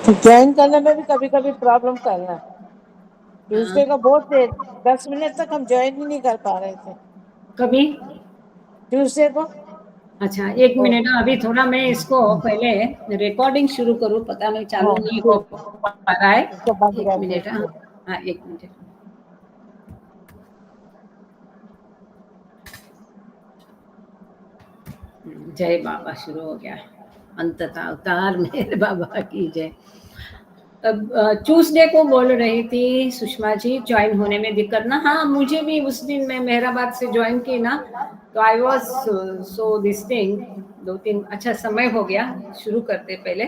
Join करने में भी कभी कभी प्रॉब्लम कर रहा है। हाँ, ट्यूसडे को बहुत देर 10 मिनट तक हम ज्वाइन ही नहीं कर पा रहे थे कभी। ट्यूसडे को। अच्छा, एक तो मिनट, अभी थोड़ा मैं इसको पहले रिकॉर्डिंग शुरू करूँ, पता नहीं चालू हाँ नहीं हो ठीक, पा रहा है। इसको बंद एक कर मिनट। हाँ देते। हाँ, एक मिनट। जय बाबा शुरू हो गया। अंततः अवतार मेरे बाबा की जय। अब ट्यूसडे को बोल रही थी सुषमा जी ज्वाइन होने में दिक्कत ना। हाँ, मुझे भी उस दिन मैं मेहराबाद से ज्वाइन की ना, तो I was so this thing. 2-3 अच्छा समय हो गया, शुरू करते पहले,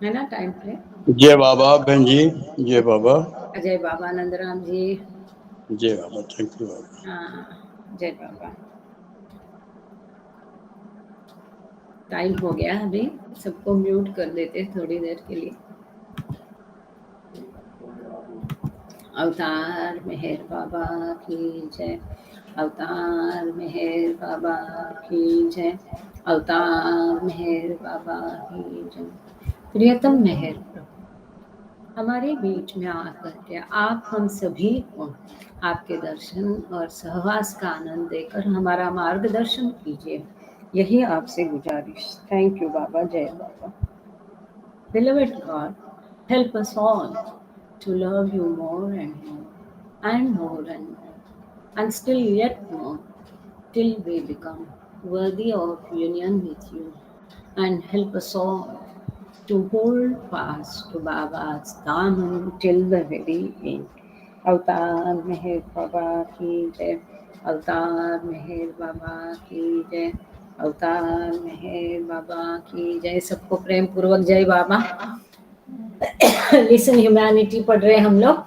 है ना, टाइम पे। जय बाबा बहन जी, जय बाबा। अजय बाबा, नंदराम जी, जय बाबा, थैंक यू बाबा। हाँ, जय बाबा। टाइम हो गया, अभी सबको म्यूट कर देते थोड़ी देर के लिए। अवतार मेहर बाबा की जय। अवतार मेहर बाबा की जय। अवतार मेहर बाबा की जय। प्रियतम मेहर प्रभु, हमारे बीच में आकर के आप हम सभी को आपके दर्शन और सहवास का आनंद देकर हमारा मार्गदर्शन कीजिए, यही आपसे गुजारिश। थैंक यू बाबा, जय बाबा। Beloved God, help us all to love you more and more and more and more, and still yet more, till we become worthy of union with you, and help us all to hold fast to Baba's Daman till the very end. अवतार मेहर बाबा की जय। अवतार मेहर बाबा की जय। अवतार मेहर बाबा की जय। सबको प्रेम पूर्वक जय बाबा। लिसन ह्यूमैनिटी पढ़ रहे हम लोग,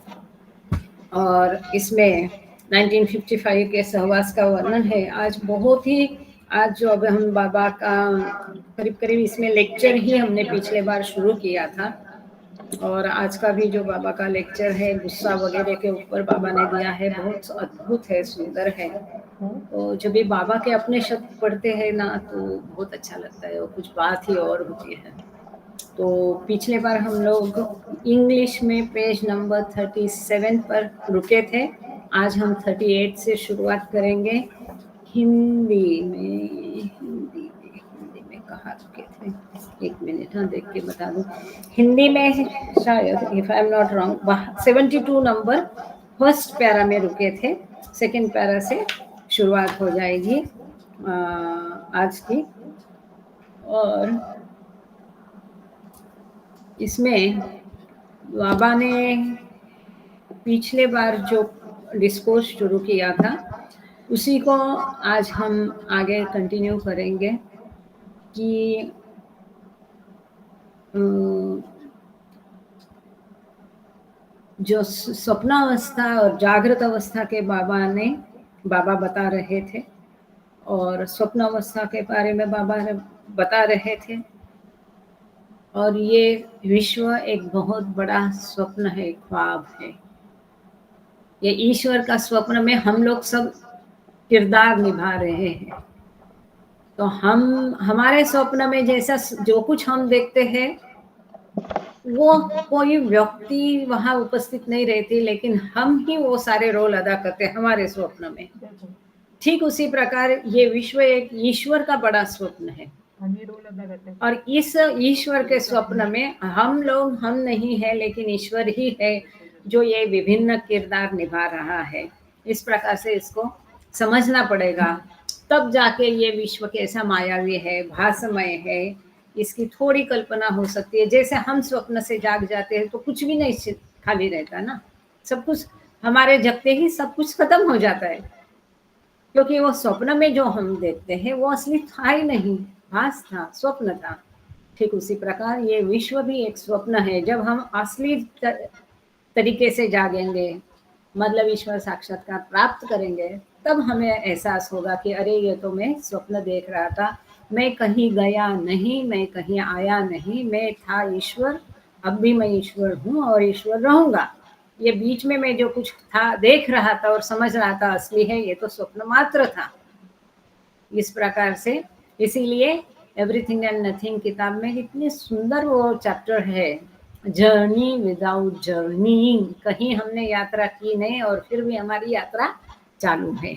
और इसमें 1955 के सहवास का वर्णन है। आज बहुत ही, आज जो अब हम बाबा का करीब करीब इसमें लेक्चर ही हमने पिछले बार शुरू किया था, और आज का भी जो बाबा का लेक्चर है गुस्सा वगैरह के ऊपर बाबा ने दिया है, बहुत अद्भुत है, सुंदर है। तो जब भी बाबा के अपने शब्द पढ़ते हैं ना, तो बहुत अच्छा लगता है, और कुछ बात ही और होती है। तो पिछले बार हम लोग इंग्लिश में पेज नंबर 37 पर रुके थे। आज हम 38 से शुरुआत करेंगे। हिंदी में कहाँ रुके थे, एक मिनट, हाँ देख के बता दूं। हिंदी में शायद, if I am not wrong, 72 number first para में रुके थे। सेकंड पैरा से शुरुआत हो जाएगी आज की। और इसमें बाबा ने पिछले बार जो डिस्कोर्स शुरू किया था, उसी को आज हम आगे कंटिन्यू करेंगे कि जो स्वप्नावस्था और जागृत अवस्था के बाबा बता रहे थे, और स्वप्नावस्था के बारे में बाबा ने बता रहे थे। और ये विश्व एक बहुत बड़ा स्वप्न है, ख्वाब है। ये ईश्वर का स्वप्न में हम लोग सब किरदार निभा रहे हैं। तो हम, हमारे स्वप्न में जैसा जो कुछ हम देखते हैं, वो कोई व्यक्ति वहां उपस्थित नहीं रहती, लेकिन हम ही वो सारे रोल अदा करते हैं हमारे स्वप्न में। ठीक उसी प्रकार ये विश्व एक ईश्वर का बड़ा स्वप्न है, और इस ईश्वर के स्वप्न में हम लोग हम नहीं है, लेकिन ईश्वर ही है जो ये विभिन्न किरदार निभा रहा है। इस प्रकार से इसको समझना पड़ेगा, तब जाके ये विश्व कैसा मायावी है, भासमय है, इसकी थोड़ी कल्पना हो सकती है। जैसे हम स्वप्न से जाग जाते हैं तो कुछ भी नहीं खाली रहता ना, सब कुछ हमारे जगते ही सब कुछ खत्म हो जाता है, क्योंकि वो स्वप्न में जो हम देखते हैं वो असली था ही नहीं, भास था, स्वप्न था। ठीक उसी प्रकार ये विश्व भी एक स्वप्न है। जब हम असली तरीके से जागेंगे, मतलब ईश्वर साक्षात्कार प्राप्त करेंगे, तब हमें एहसास होगा कि अरे ये तो मैं स्वप्न देख रहा था, मैं कहीं गया नहीं, मैं कहीं आया नहीं, मैं था ईश्वर, अब भी मैं ईश्वर हूँ और ईश्वर रहूंगा। ये बीच में मैं जो कुछ था, देख रहा था और समझ रहा था असली है, ये तो स्वप्न मात्र था। इस प्रकार से, इसीलिए एवरीथिंग एंड नथिंग किताब में इतनी सुंदर वो चैप्टर है जर्नी विदाउट जर्नी, कहीं हमने यात्रा की नहीं और फिर भी हमारी यात्रा चालू है।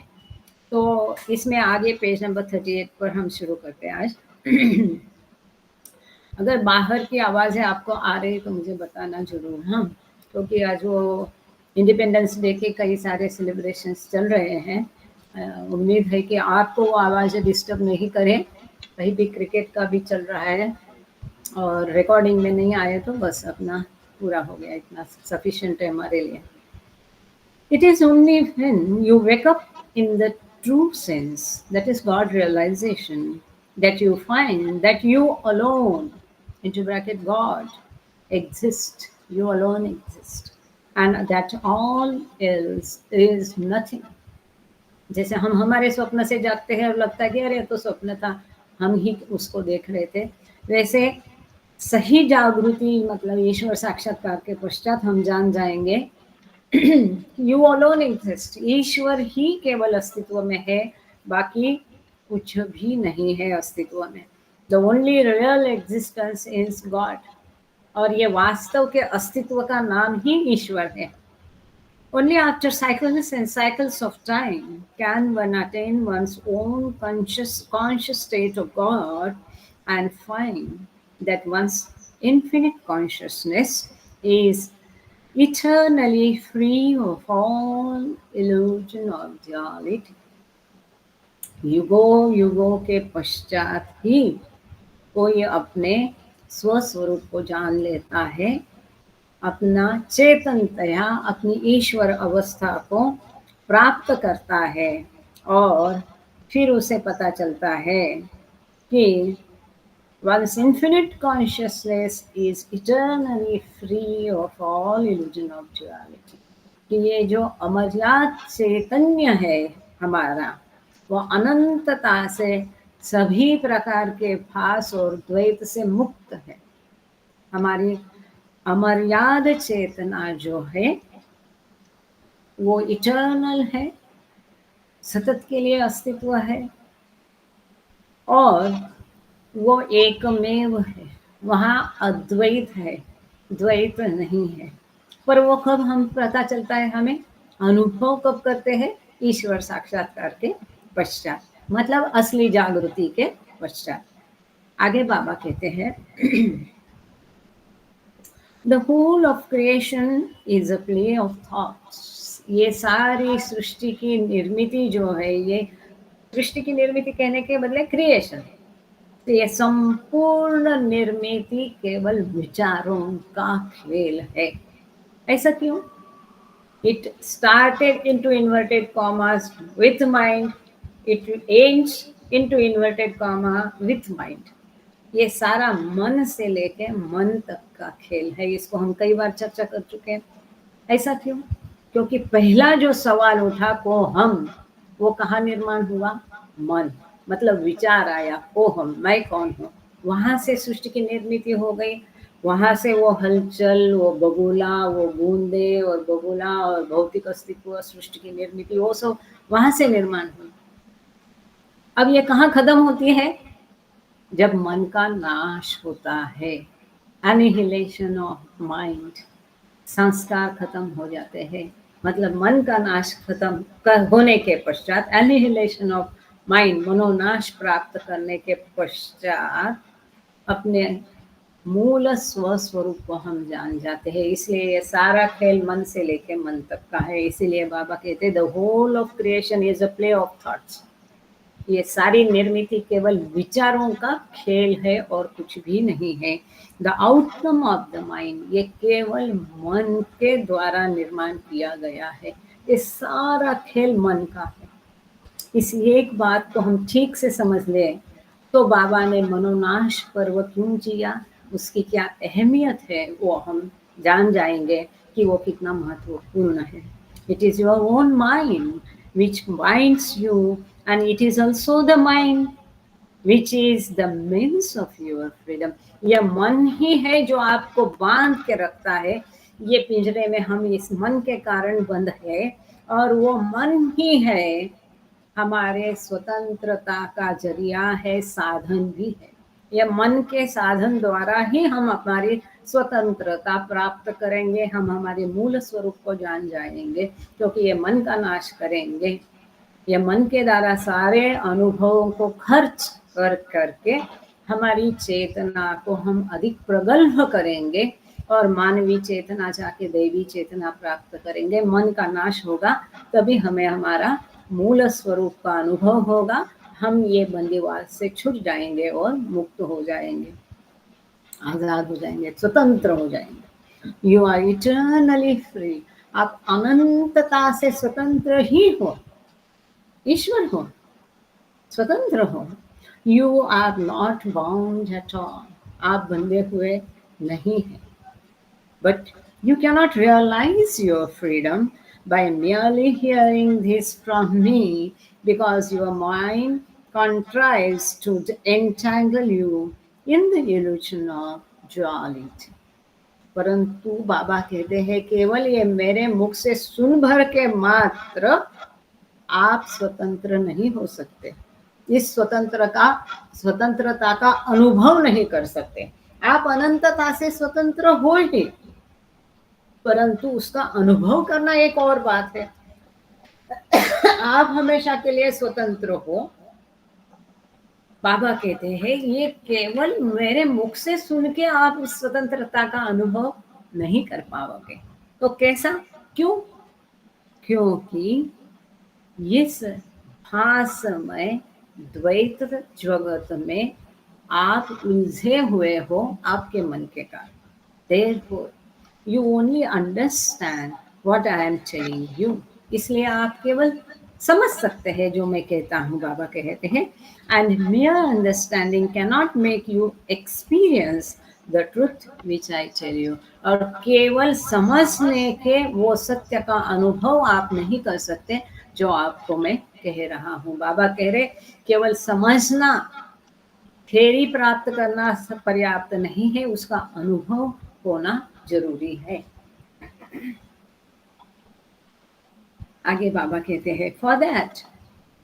तो इसमें आगे पेज नंबर 38 पर हम शुरू करते हैं आज। अगर बाहर की आवाज़ें आपको आ रही तो मुझे बताना जरूर, हाँ, क्योंकि आज वो इंडिपेंडेंस डे के कई सारे सेलिब्रेशंस चल रहे हैं। उम्मीद है कि आपको वो आवाज़ें डिस्टर्ब नहीं करें। कहीं भी क्रिकेट का भी चल रहा है और रिकॉर्डिंग में नहीं आए तो बस अपना पूरा हो गया, इतना सफिशिएंट है हमारे लिए। It is only when you wake up in the true sense, that is God realization, that you find that you alone, into bracket God, exist. You alone exist. And that all else is nothing. जैसे हम हमारे स्वप्न से जागते हैं और लगता है कि अरे तो स्वप्न था, हम ही उसको देख रहे थे, वैसे सही जागृति मतलब ईश्वर साक्षात्कार के पश्चात हम जान जाएंगे यू अलोन एग्जिस्ट, ईश्वर ही केवल अस्तित्व में है, बाकी कुछ भी नहीं है अस्तित्व में। The only real existence is God, और ये वास्तव के अस्तित्व का नाम ही ईश्वर है। Only after cycles and cycles of time can one attain one's own conscious state of God and find that one's infinite consciousness is eternally free of all illusion of duality. युगों युगों के पश्चात ही कोई अपने स्वस्वरूप को जान लेता है, अपना चेतनतया अपनी ईश्वर अवस्था को प्राप्त करता है, और फिर उसे पता चलता है कि one's infinite consciousness is eternally free of all illusion of duality. कि ये जो अमर्याद चैतन्य है हमारा, वो अनंतता से सभी प्रकार के भास और द्वैत से मुक्त है। हमारी अमर्याद चेतना जो है वो इटर्नल है, सतत के लिए अस्तित्व है, और वो एकमेव है, वहाँ अद्वैत है, द्वैत नहीं है। पर वो कब हम पता चलता है, हमें अनुभव कब करते हैं? ईश्वर साक्षात्कार के पश्चात, मतलब असली जागृति के पश्चात। आगे बाबा कहते हैं The whole of creation is a play of thoughts. ये सारी सृष्टि की निर्मिति जो है, ये सृष्टि की निर्मिति कहने के बदले क्रिएशन, तो ये संपूर्ण निर्मिति केवल विचारों का खेल है। ऐसा क्यों? It started into inverted commas with mind, it ends into inverted comma with mind. ये सारा मन से लेके मन तक का खेल है, इसको हम कई बार चर्चा कर चुके हैं। ऐसा क्यों? क्योंकि पहला जो सवाल उठा को हम, वो कहाँ निर्माण हुआ? मन, मतलब विचार आया, ओ हम, मैं कौन हूँ, वहाँ से सृष्टि की निर्मिति हो गई। वहाँ से वो हलचल, वो बबूला, वो बूंदे और बबूला और भौतिक अस्तित्व, सृष्टि की निर्मिति, वो सब वहाँ से निर्माण हुई। अब ये कहाँ खत्म होती है? जब मन का नाश होता है, एनिहिलेशन ऑफ माइंड, संस्कार खत्म हो जाते हैं। मतलब मन का नाश खत्म होने के पश्चात, एनिहिलेशन ऑफ माइंड, मनोनाश प्राप्त करने के पश्चात अपने मूल स्वस्वरूप को हम जान जाते हैं। इसलिए ये सारा खेल मन से लेके मन तक का है। इसीलिए बाबा कहते हैं the whole of creation is a play of thoughts. ये सारी निर्मिति केवल विचारों का खेल है और कुछ भी नहीं है। The outcome of the mind, ये केवल मन के द्वारा निर्माण किया गया है। ये सारा खेल मन का है। इस एक बात को हम ठीक से समझ लें तो बाबा ने मनोनाश पर्व क्यों किया, उसकी क्या अहमियत है, वो हम जान जाएंगे कि वो कितना महत्वपूर्ण है। It is your own mind which binds you, and it is also the mind which is the means of your freedom. यह मन ही है जो आपको बांध के रखता है। ये पिंजरे में हम इस मन के कारण बंद है, और वो मन ही है हमारे स्वतंत्रता का जरिया है, साधन भी है। ये मन के साधन द्वारा ही हम हमारी स्वतंत्रता प्राप्त करेंगे, हम हमारे मूल स्वरूप को जान जाएंगे, क्योंकि ये मन का नाश करेंगे। ये मन के द्वारा सारे अनुभवों को खर्च करके हमारी चेतना को हम अधिक प्रगल्भ करेंगे और मानवीय चेतना जाके दैवी चेतना प्राप्त करेंगे। मन का नाश होगा तभी हमें हमारा मूल स्वरूप का अनुभव होगा, हम ये बंदीवास से छूट जाएंगे और मुक्त हो जाएंगे, आजाद हो जाएंगे, स्वतंत्र हो जाएंगे। यू आर इटर्नली फ्री, आप अनंतता से स्वतंत्र ही हो, ईश्वर हो, स्वतंत्र हो। You are not bound at all, आप बंधे हुए नहीं हैं। But you cannot realize your freedom by merely hearing this from me, because your mind contrives to entangle you in the illusion of duality. परंतु बाबा कहते हैं केवल ये मेरे मुख से सुन भर के मात्र आप स्वतंत्र नहीं हो सकते, इस स्वतंत्रता का अनुभव नहीं कर सकते। आप अनंतता से स्वतंत्र हो ही, परंतु उसका अनुभव करना एक और बात है। आप हमेशा के लिए स्वतंत्र हो, बाबा कहते हैं ये केवल मेरे मुख से सुन के आप उस स्वतंत्रता का अनुभव नहीं कर पाओगे। तो कैसा, क्यों? क्योंकि इस भासमय द्वैत जगत में आप उलझे हुए हो आपके मन के कारण। Therefore, you only understand what I am telling you. इसलिए आप केवल समझ सकते हैं जो मैं कहता हूँ, बाबा कहते हैं। And mere understanding cannot make you experience the truth which I tell you. और केवल समझने के वो सत्य का अनुभव आप नहीं कर सकते जो आपको मैं कह रहा हूँ। बाबा कह रहे केवल समझना, थ्योरी प्राप्त करना पर्याप्त नहीं है, उसका अनुभव होना जरूरी है। आगे बाबा कहते हैं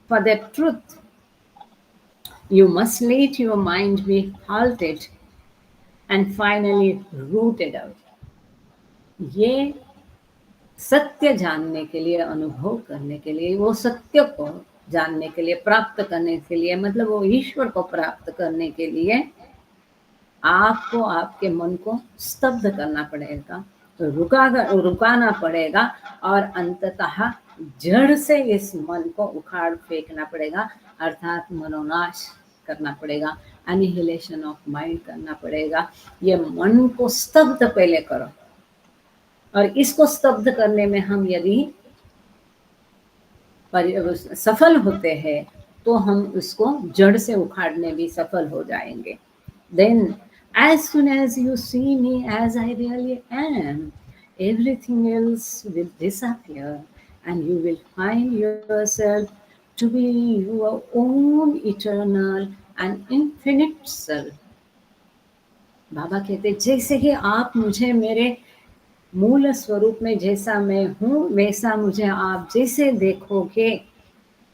for that truth you must let your mind be halted and finally rooted out. ये सत्य जानने के लिए, अनुभव करने के लिए, वो सत्य को जानने के लिए, प्राप्त करने के लिए, मतलब वो ईश्वर को प्राप्त करने के लिए आपको आपके मन को स्तब्ध करना पड़ेगा, रुकाना पड़ेगा और अंततः जड़ से इस मन को उखाड़ फेंकना पड़ेगा, अर्थात मनोनाश करना पड़ेगा, एनिहिलेशन ऑफ माइंड करना पड़ेगा। ये मन को स्तब्ध पहले करो, और इसको स्तब्ध करने में हम यदि सफल होते हैं तो हम उसको जड़ से उखाड़ने भी सफल हो जाएंगे। Then as soon as you see me as I really am, everything else will disappear and you will find yourself to be your own eternal and infinite self. बाबा कहते जैसे कि आप मुझे मेरे मूल स्वरूप में जैसा मैं हूँ वैसा मुझे आप जैसे देखोगे,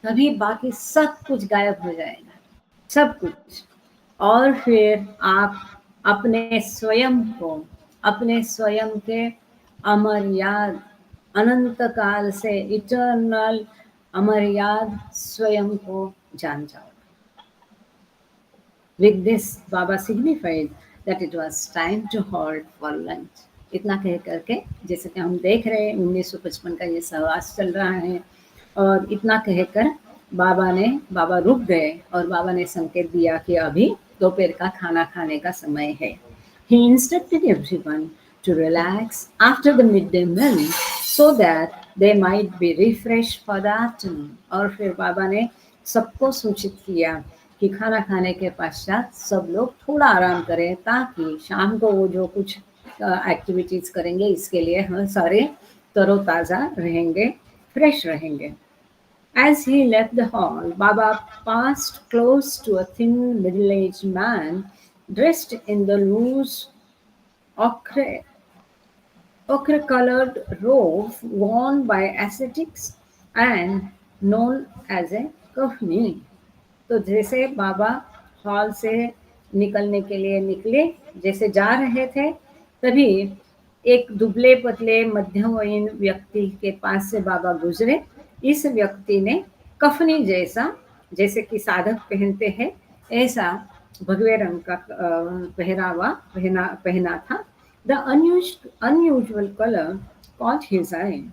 तभी बाकी सब कुछ गायब हो जाएगा, सब कुछ। और फिर आप अपने स्वयं को, अपने स्वयं के अमर याद, अनंत काल से इटर्नल अमर याद स्वयं को जान जाओ। With this, Baba signified that it was time to halt for lunch. इतना कह करके, जैसे कि हम देख रहे हैं 1955 का ये सहवास चल रहा है, और इतना कहकर बाबा रुक गए और बाबा ने संकेत दिया कि अभी दोपहर का खाना खाने का समय है। He instructed everyone to relax after the midday meal so that they might be refreshed for the afternoon. और फिर बाबा ने सबको सूचित किया कि खाना खाने के पश्चात सब लोग थोड़ा आराम करें, ताकि शाम को वो जो कुछ एक्टिविटीज करेंगे इसके लिए हम सारे तरोताज़ा रहेंगे, फ्रेश रहेंगे। As he left the hall, Baba passed close to a thin middle-aged man dressed in the loose ochre-colored robe worn by ascetics and known as a kafni. तो जैसे बाबा हॉल से निकलने के लिए निकले। जैसे जा रहे थे तभी एक दुबले पतले मध्यवयीन व्यक्ति के पास से बाबा गुजरे। इस व्यक्ति ने कफनी जैसा, जैसे कि साधक पहनते हैं, ऐसा भगवे रंग का पहरावा पहना था। The unusual color caught his eye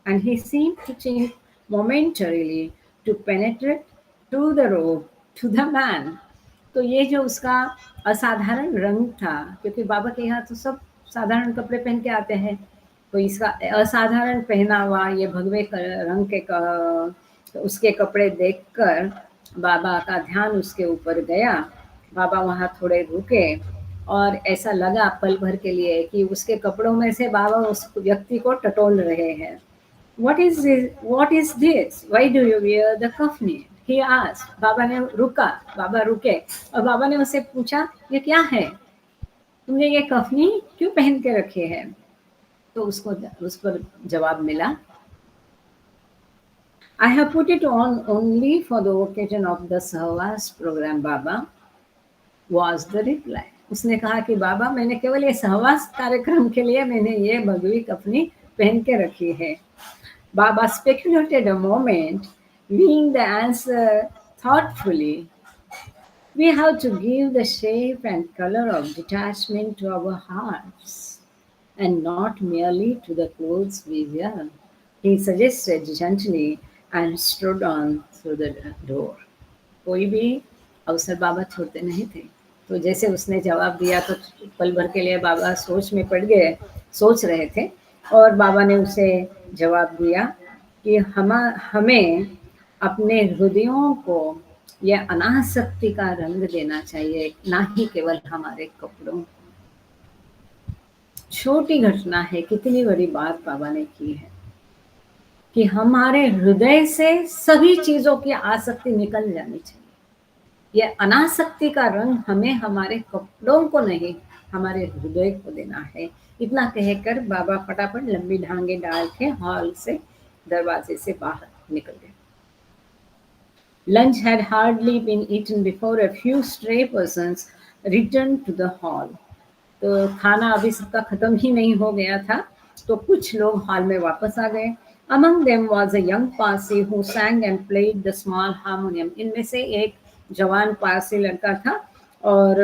and he seemed to change momentarily to penetrate through the robe to the man। तो ये जो उसका असाधारण रंग था, क्योंकि बाबा के यहाँ तो सब साधारण कपड़े पहन के आते हैं, तो इसका असाधारण पहनावा, ये भगवे रंग के तो उसके कपड़े देखकर बाबा का ध्यान उसके ऊपर गया। बाबा वहाँ थोड़े रुके और ऐसा लगा पल भर के लिए कि उसके कपड़ों में से बाबा उस व्यक्ति को टटोल रहे हैं। What is this? Why do you wear the kafni? He asked। बाबा ने रुका, बाबा रुके और बाबा ने उससे पूछा, ये क्या है, तुमने ये कफनी क्यों पहन के रखे हैं? तो उसको उस पर जवाब मिला, I have put it on only for the occasion of the सहवास program, Baba, was the reply। उसने कहा कि बाबा, मैंने केवल ये सहवास कार्यक्रम के लिए मैंने ये भगवी कफनी पहन के रखी है। Baba speculated a moment, viewing the answer thoughtfully। We have to give the shape and color of detachment to our hearts, and not merely to the clothes we wear, he suggested gently and strode on through the door। कोई भी अवसर बाबा छोड़ते नहीं थे। तो जैसे उसने जवाब दिया तो पल भर के लिए बाबा सोच में पड़ गए, सोच रहे थे, और बाबा ने उसे जवाब दिया कि हमें अपने हृदयों को यह अनासक्ति का रंग देना चाहिए, ना ही केवल हमारे कपड़ों। छोटी घटना है, कितनी बड़ी बात बाबा ने की है कि हमारे हृदय से सभी चीजों की आसक्ति निकल जानी चाहिए। यह अनासक्ति का रंग हमें हमारे कपड़ों को नहीं, हमारे हृदय को देना है। इतना कहकर बाबा फटाफट लंबी ढांगे डाल के हॉल से, दरवाजे से बाहर निकल गए। Lunch had hardly been eaten before a few stray persons returned to the hall। तो खाना अभी सबका खत्म ही नहीं हो गया था, तो कुछ लोग हॉल में वापस आ गए। Among them was a young Parsi who sang and played the small harmonium। इनमें से एक जवान पारसी लड़का था और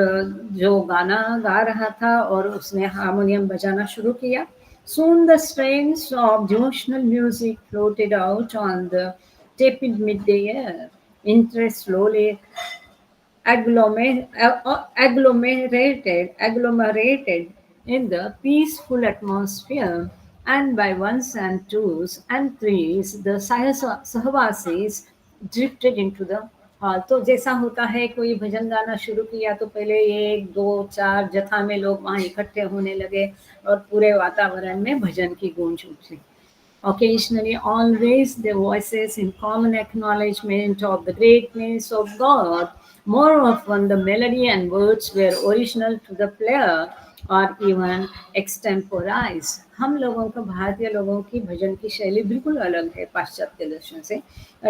जो गाना गा रहा था और उसने हारमोनियम बजाना शुरू किया। Soon the strains of devotional music floated out on the tepid midday air। Interest slowly agglomerated in the peaceful atmosphere, and by ones and twos and threes the सहवासीज drifted into the hall। तो जैसा होता है, कोई भजन गाना शुरू किया तो पहले 1, 2, 4 जथा में लोग वहाँ इकट्ठे होने लगे और पूरे वातावरण में भजन की गूंज उठी। Occasionally all raised their voices in common acknowledgement of the greatness of God। More often the melody and words were original to the player और even extemporized। हम लोगों का, भारतीय लोगों की भजन की शैली बिल्कुल अलग है पाश्चात्य दर्शन से,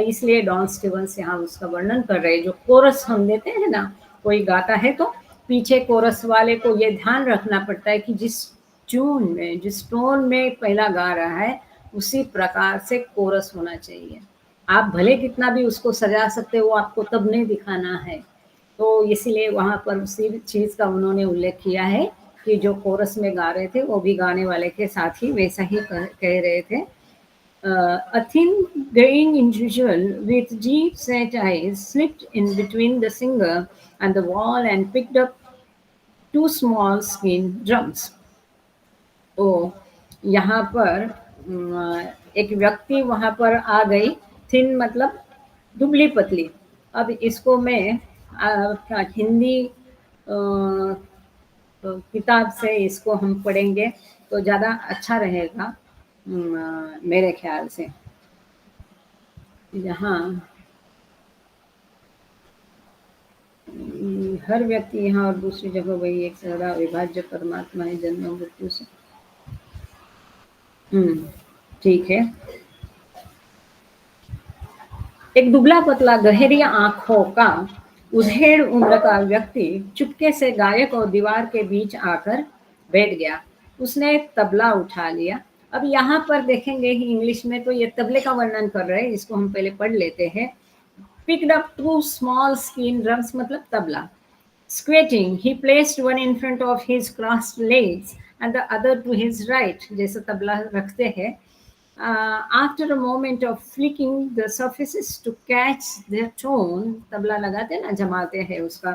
इसलिए डॉन स्टीवंस यहाँ उसका वर्णन कर रहे हैं। जो कोरस हम देते हैं ना, कोई गाता है तो पीछे कोरस वाले को ये ध्यान रखना पड़ता है कि जिस ट्यून में, जिस टोन में पहला गा रहा है, उसी प्रकार से कोरस होना चाहिए। आप भले कितना भी उसको सजा सकते हो, आपको तब नहीं दिखाना है। तो इसीलिए वहाँ पर उसी चीज़ का उन्होंने उल्लेख किया है कि जो कोरस में गा रहे थे वो भी गाने वाले के साथ ही वैसा ही कह रहे थे। A thin graying individual with deep set eyes slipped in between the singer and the wall and picked up 2 small skin drums। तो यहाँ पर एक व्यक्ति वहाँ पर आ गई, थिन मतलब दुबली पतली। अब इसको मैं हिंदी किताब से इसको हम पढ़ेंगे तो ज़्यादा अच्छा रहेगा मेरे ख्याल से। यहाँ हर व्यक्ति यहाँ और दूसरी जगह वही एक सदा विभाज्य परमात्मा है, जन्म मृत्यु से। ठीक है। एक दुबला पतला गहरी आंखों का उधेड़ उम्र का व्यक्ति चुपके से गायक और दीवार के बीच आकर बैठ गया। उसने तबला उठा लिया। अब यहाँ पर देखेंगे ही इंग्लिश में तो ये तबले का वर्णन कर रहे हैं, इसको हम पहले पढ़ लेते हैं। Picked up 2 small skin drums मतलब tabla. Squatting, he placed one in front of his crossed legs and the other to his right, जैसे तबला रखते हैं। After a moment of flicking the surfaces to catch their tone, tabla लगाते हैं ना, जमाते हैं उसका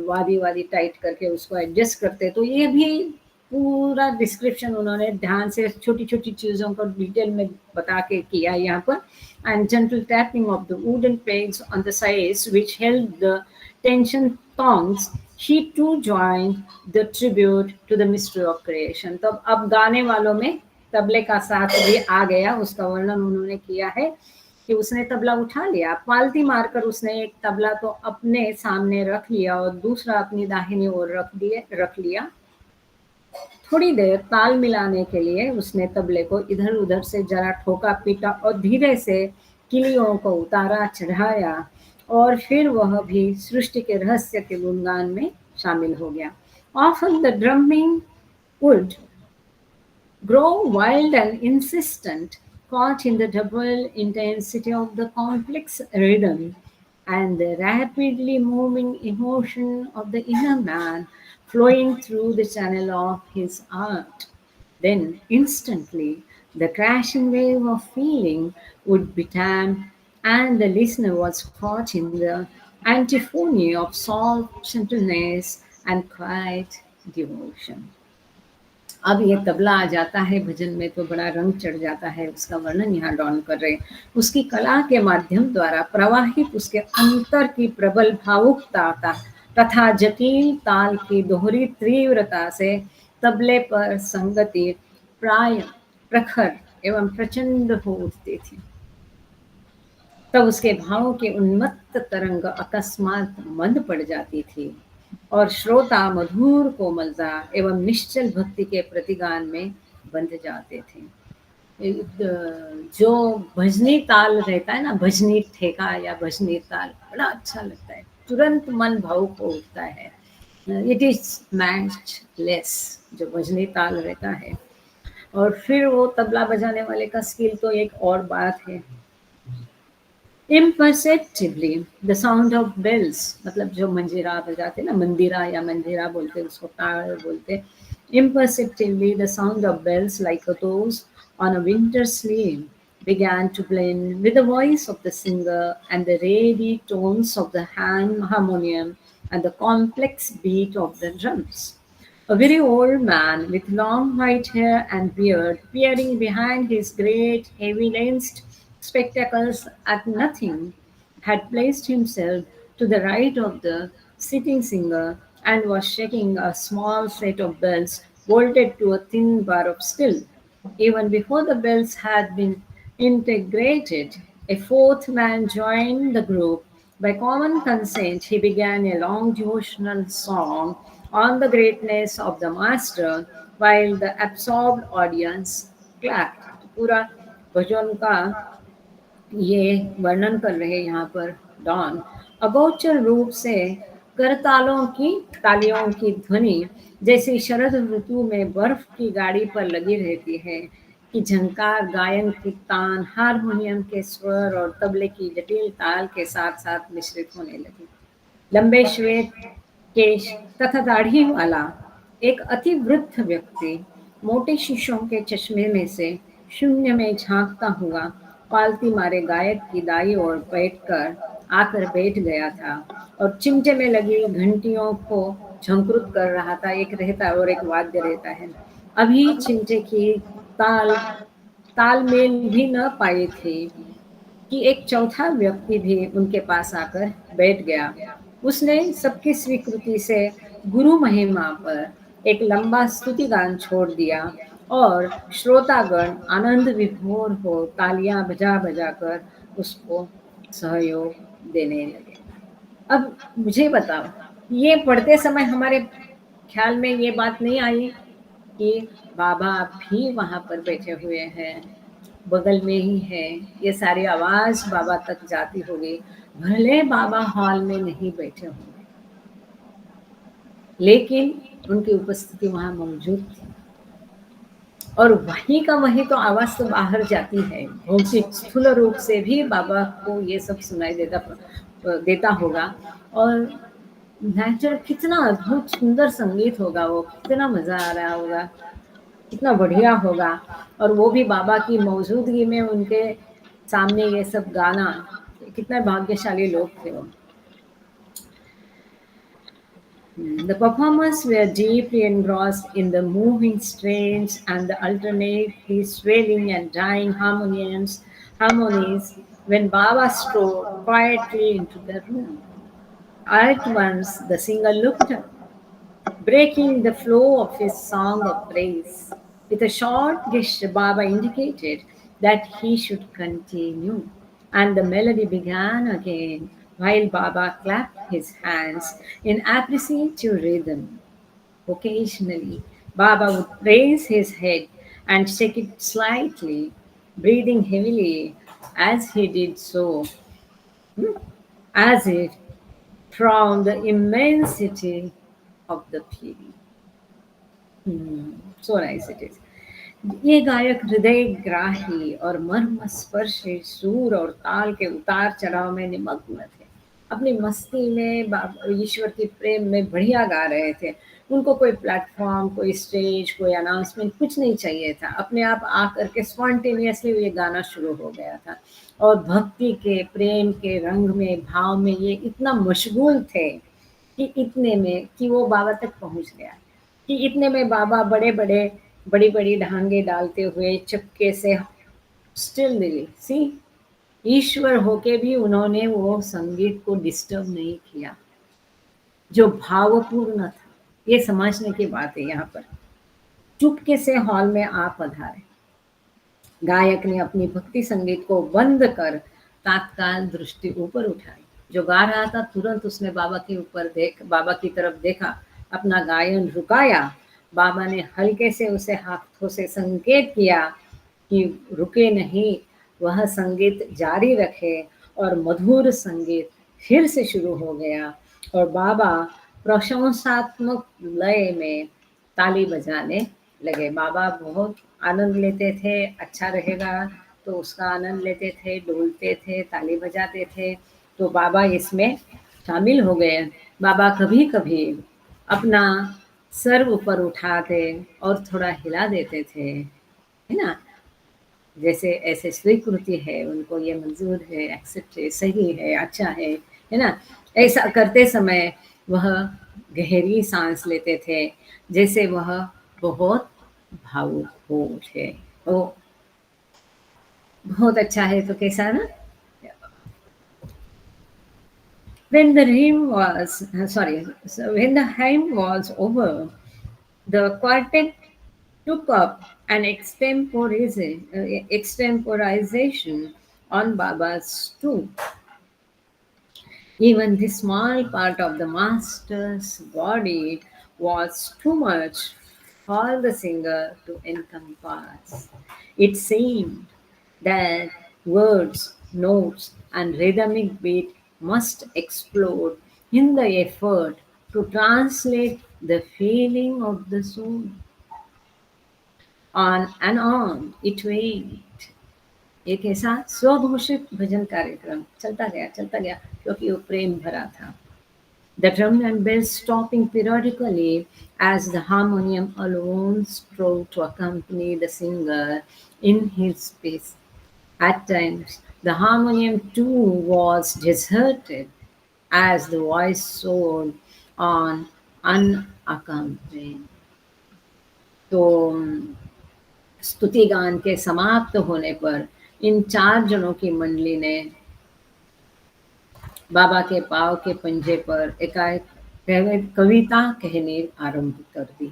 वादी वादी टाइट करके उसको एडजस्ट करते हैं। तो ये भी पूरा डिस्क्रिप्शन उन्होंने ध्यान से छोटी छोटी चीज़ों को डिटेल में बता के किया यहाँ पर। And gentle tapping of the wooden pegs on the sides which held the tension thongs, she too joined the tribute to the mystery of creation। तो अब गाने वालों में तबले का साथ भी आ गया, उसका वर्णन उन्होंने किया है कि उसने तबला उठा लिया, पालती मारकर उसने एक तबला तो अपने सामने रख लिया और दूसरा अपनी दाहिनी ओर रख लिया। थोड़ी देर ताल मिलाने के लिए उसने तबले को इधर उधर से जरा ठोका पीटा और धीरे से किलियों को उतारा चढ़ाया और फिर वह भी सृष्टि के रहस्य के गुणगान में शामिल हो गया। Often the drumming would grow wild and insistent, caught in the double intensity of the complex rhythm and the rapidly moving emotion of the inner man flowing through the channel of his art. Then instantly the crashing wave of feeling would be tamed and the listener was caught in the antiphony of soft gentleness and quiet devotion। अब ये तबला आ जाता है भजन में तो बड़ा रंग चढ़ जाता है, उसका वर्णन यहाँ डॉन कर रहे हैं। उसकी कला के माध्यम द्वारा प्रवाहित उसके अंतर की प्रबल भावुकता तथा जटिल ताल की दोहरी तीव्रता से तबले पर संगति प्राय प्रखर एवं प्रचंड हो उठती थी। तब उसके भावों की उन्मत्त तरंग अकस्मात मंद पड़ जाती थी और श्रोता मधुर कोमलता एवं निश्चल भक्ति के प्रतिगान में बंध जाते थे। जो भजनी ताल रहता है ना, भजनी ठेका या भजनी ताल, बड़ा अच्छा लगता है, तुरंत मन भावुक हो उठता है। इट इज मैचलेस जो भजनी ताल रहता है। और फिर वो तबला बजाने वाले का स्किल तो एक और बात है। Imperceptibly the sound of bells, मतलब जो मंजीरा बजाते ना, मंदिरा या मंजीरा बोलते, उसको ताल बोलते। Imperceptibly the sound of bells like those on a winter sleigh began to blend with the voice of the singer and the reedy tones of the harmonium and the complex beat of the drums. A very old man with long white hair and beard, peering behind his great heavy-lensed spectacles at nothing, had placed himself to the right of the sitting singer and was shaking a small set of bells bolted to a thin bar of steel. Even before the bells had been integrated, a fourth man joined the group. By common consent, he began a long devotional song on the greatness of the master while the absorbed audience clapped। पूरा भजन का ये वर्णन कर रहे हैं यहाँ पर don. अगोचर रूप से करतालों की तालियों की ध्वनि जैसे शरद ऋतु में बर्फ की गाड़ी पर लगी रहती है कि झंकार गायन की तान हारमोनियम के स्वर और तबले की जटिल ताल के साथ साथ मिश्रित होने लगी। लंबे श्वेत केश तथा दाढ़ी वाला एक अति वृद्ध व्यक्ति मोटे शीशों के चश्मे में से शून्य में झांकता हुआ पालती मारे गायक की दाई ओर आकर बैठ गया था और चिमटे में लगी घंटियों को झंकृत कर रहा था। एक रहता और एक वाद्य रहता है। अभी चिमटे की तालमेल भी न पाई थी कि एक चौथा व्यक्ति भी उनके पास आकर बैठ गया। उसने सबकी स्वीकृति से गुरु महिमा पर एक लंबा स्तुति गान छोड़ दिया और श्रोतागण आनंद विभोर हो तालियां बजा बजा कर उसको सहयोग देने लगे। अब मुझे बताओ, ये पढ़ते समय हमारे ख्याल में ये बात नहीं आई कि बाबा भी वहाँ पर बैठे हुए हैं बगल में ही है, ये सारी आवाज बाबा तक जाती होगी, भले बाबा हॉल में नहीं बैठे होंगे, लेकिन उनकी उपस्थिति वहां मौजूद थी। और वहीं का वहीं तो आवाज तो बाहर जाती है, भौतिक स्थूल रूप से भी बाबा को ये सब सुनाई देता होगा। और नेचुरल कितना अद्भुत सुंदर संगीत होगा, वो कितना मजा आ रहा होगा, कितना बढ़िया होगा। और वो भी बाबा की मौजूदगी में उनके सामने ये सब गाना, कितने भाग्यशाली लोग थे वो। The performers were deeply engrossed in the moving strains and the alternately swelling and dying harmonies when Baba strode quietly into the room. At once the singer looked up, breaking the flow of his song of praise. With a short gesture, Baba indicated that he should continue, and the melody began again while Baba clapped his hands in appreciative rhythm. Occasionally, Baba would raise his head and shake it slightly, breathing heavily as he did so, as if from the immensity of the feeling. So nice it is. ये गायक हृदय ग्राही और मर्म स्पर्शी सुर और ताल के उतार चढ़ाव में निमग्न थे। अपनी मस्ती में ईश्वर की प्रेम में बढ़िया गा रहे थे। उनको कोई प्लेटफॉर्म, कोई स्टेज, कोई अनाउंसमेंट कुछ नहीं चाहिए था। अपने आप आकर के स्पॉन्टेनियसली ये गाना शुरू हो गया था। और भक्ति के, प्रेम के रंग में, भाव में ये इतना मशगूल थे कि इतने में कि वो बाबा तक पहुंच गया, कि इतने में बाबा बड़ी बड़ी ढांगे डालते हुए चुपके से स्टिल दिली सी ईश्वर होके भी उन्होंने वो संगीत को डिस्टर्ब नहीं किया, जो भावपूर्ण था। ये समझने की बात है यहाँ पर। चुपके से हॉल में आप पधारे। गायक ने अपनी भक्ति संगीत को बंद कर तात्काल दृष्टि ऊपर उठाई। जो गा रहा था तुरंत उसने बाबा की तरफ देखा, अपना गायन रुकाया। बाबा ने हल्के से उसे हाथों से संकेत किया कि रुके नहीं, वह संगीत जारी रखे। और मधुर संगीत फिर से शुरू हो गया और बाबा प्रशंसात्मक लय में ताली बजाने लगे। बाबा बहुत आनंद लेते थे, अच्छा रहेगा तो उसका आनंद लेते थे, डोलते थे, ताली बजाते थे। तो बाबा इसमें शामिल हो गए। बाबा कभी कभी अपना सर ऊपर उठाते और थोड़ा हिला देते थे, है ना, जैसे ऐसे स्वीकृति है, उनको ये मंजूर है, एक्सेप्ट है, सही है, अच्छा है ना। ऐसा करते समय वह गहरी सांस लेते थे, जैसे वह बहुत भावुक हो उठे। वो बहुत अच्छा है, तो कैसा ना। When the hymn was over, the quartet took up an extemporization on Baba's tomb. Even this small part of the master's body was too much for the singer to encompass. It seemed that words, notes, and rhythmic beat must explode in the effort to translate the feeling of the soul. On and on it went. एक ऐसा स्वघोषित भजन कार्यक्रम चलता गया क्योंकि वो प्रेम भरा था। The drum and bells stopping periodically as the harmonium alone strove to accompany the singer in his space. At times, the harmonium too was deserted as the voice soared on unaccompanied. तो स्तुति गान के समाप्त होने पर इन 4 जनों की मंडली ने बाबा के पाँव के पंजे पर एकाएक कविता कहने आरंभ कर दी।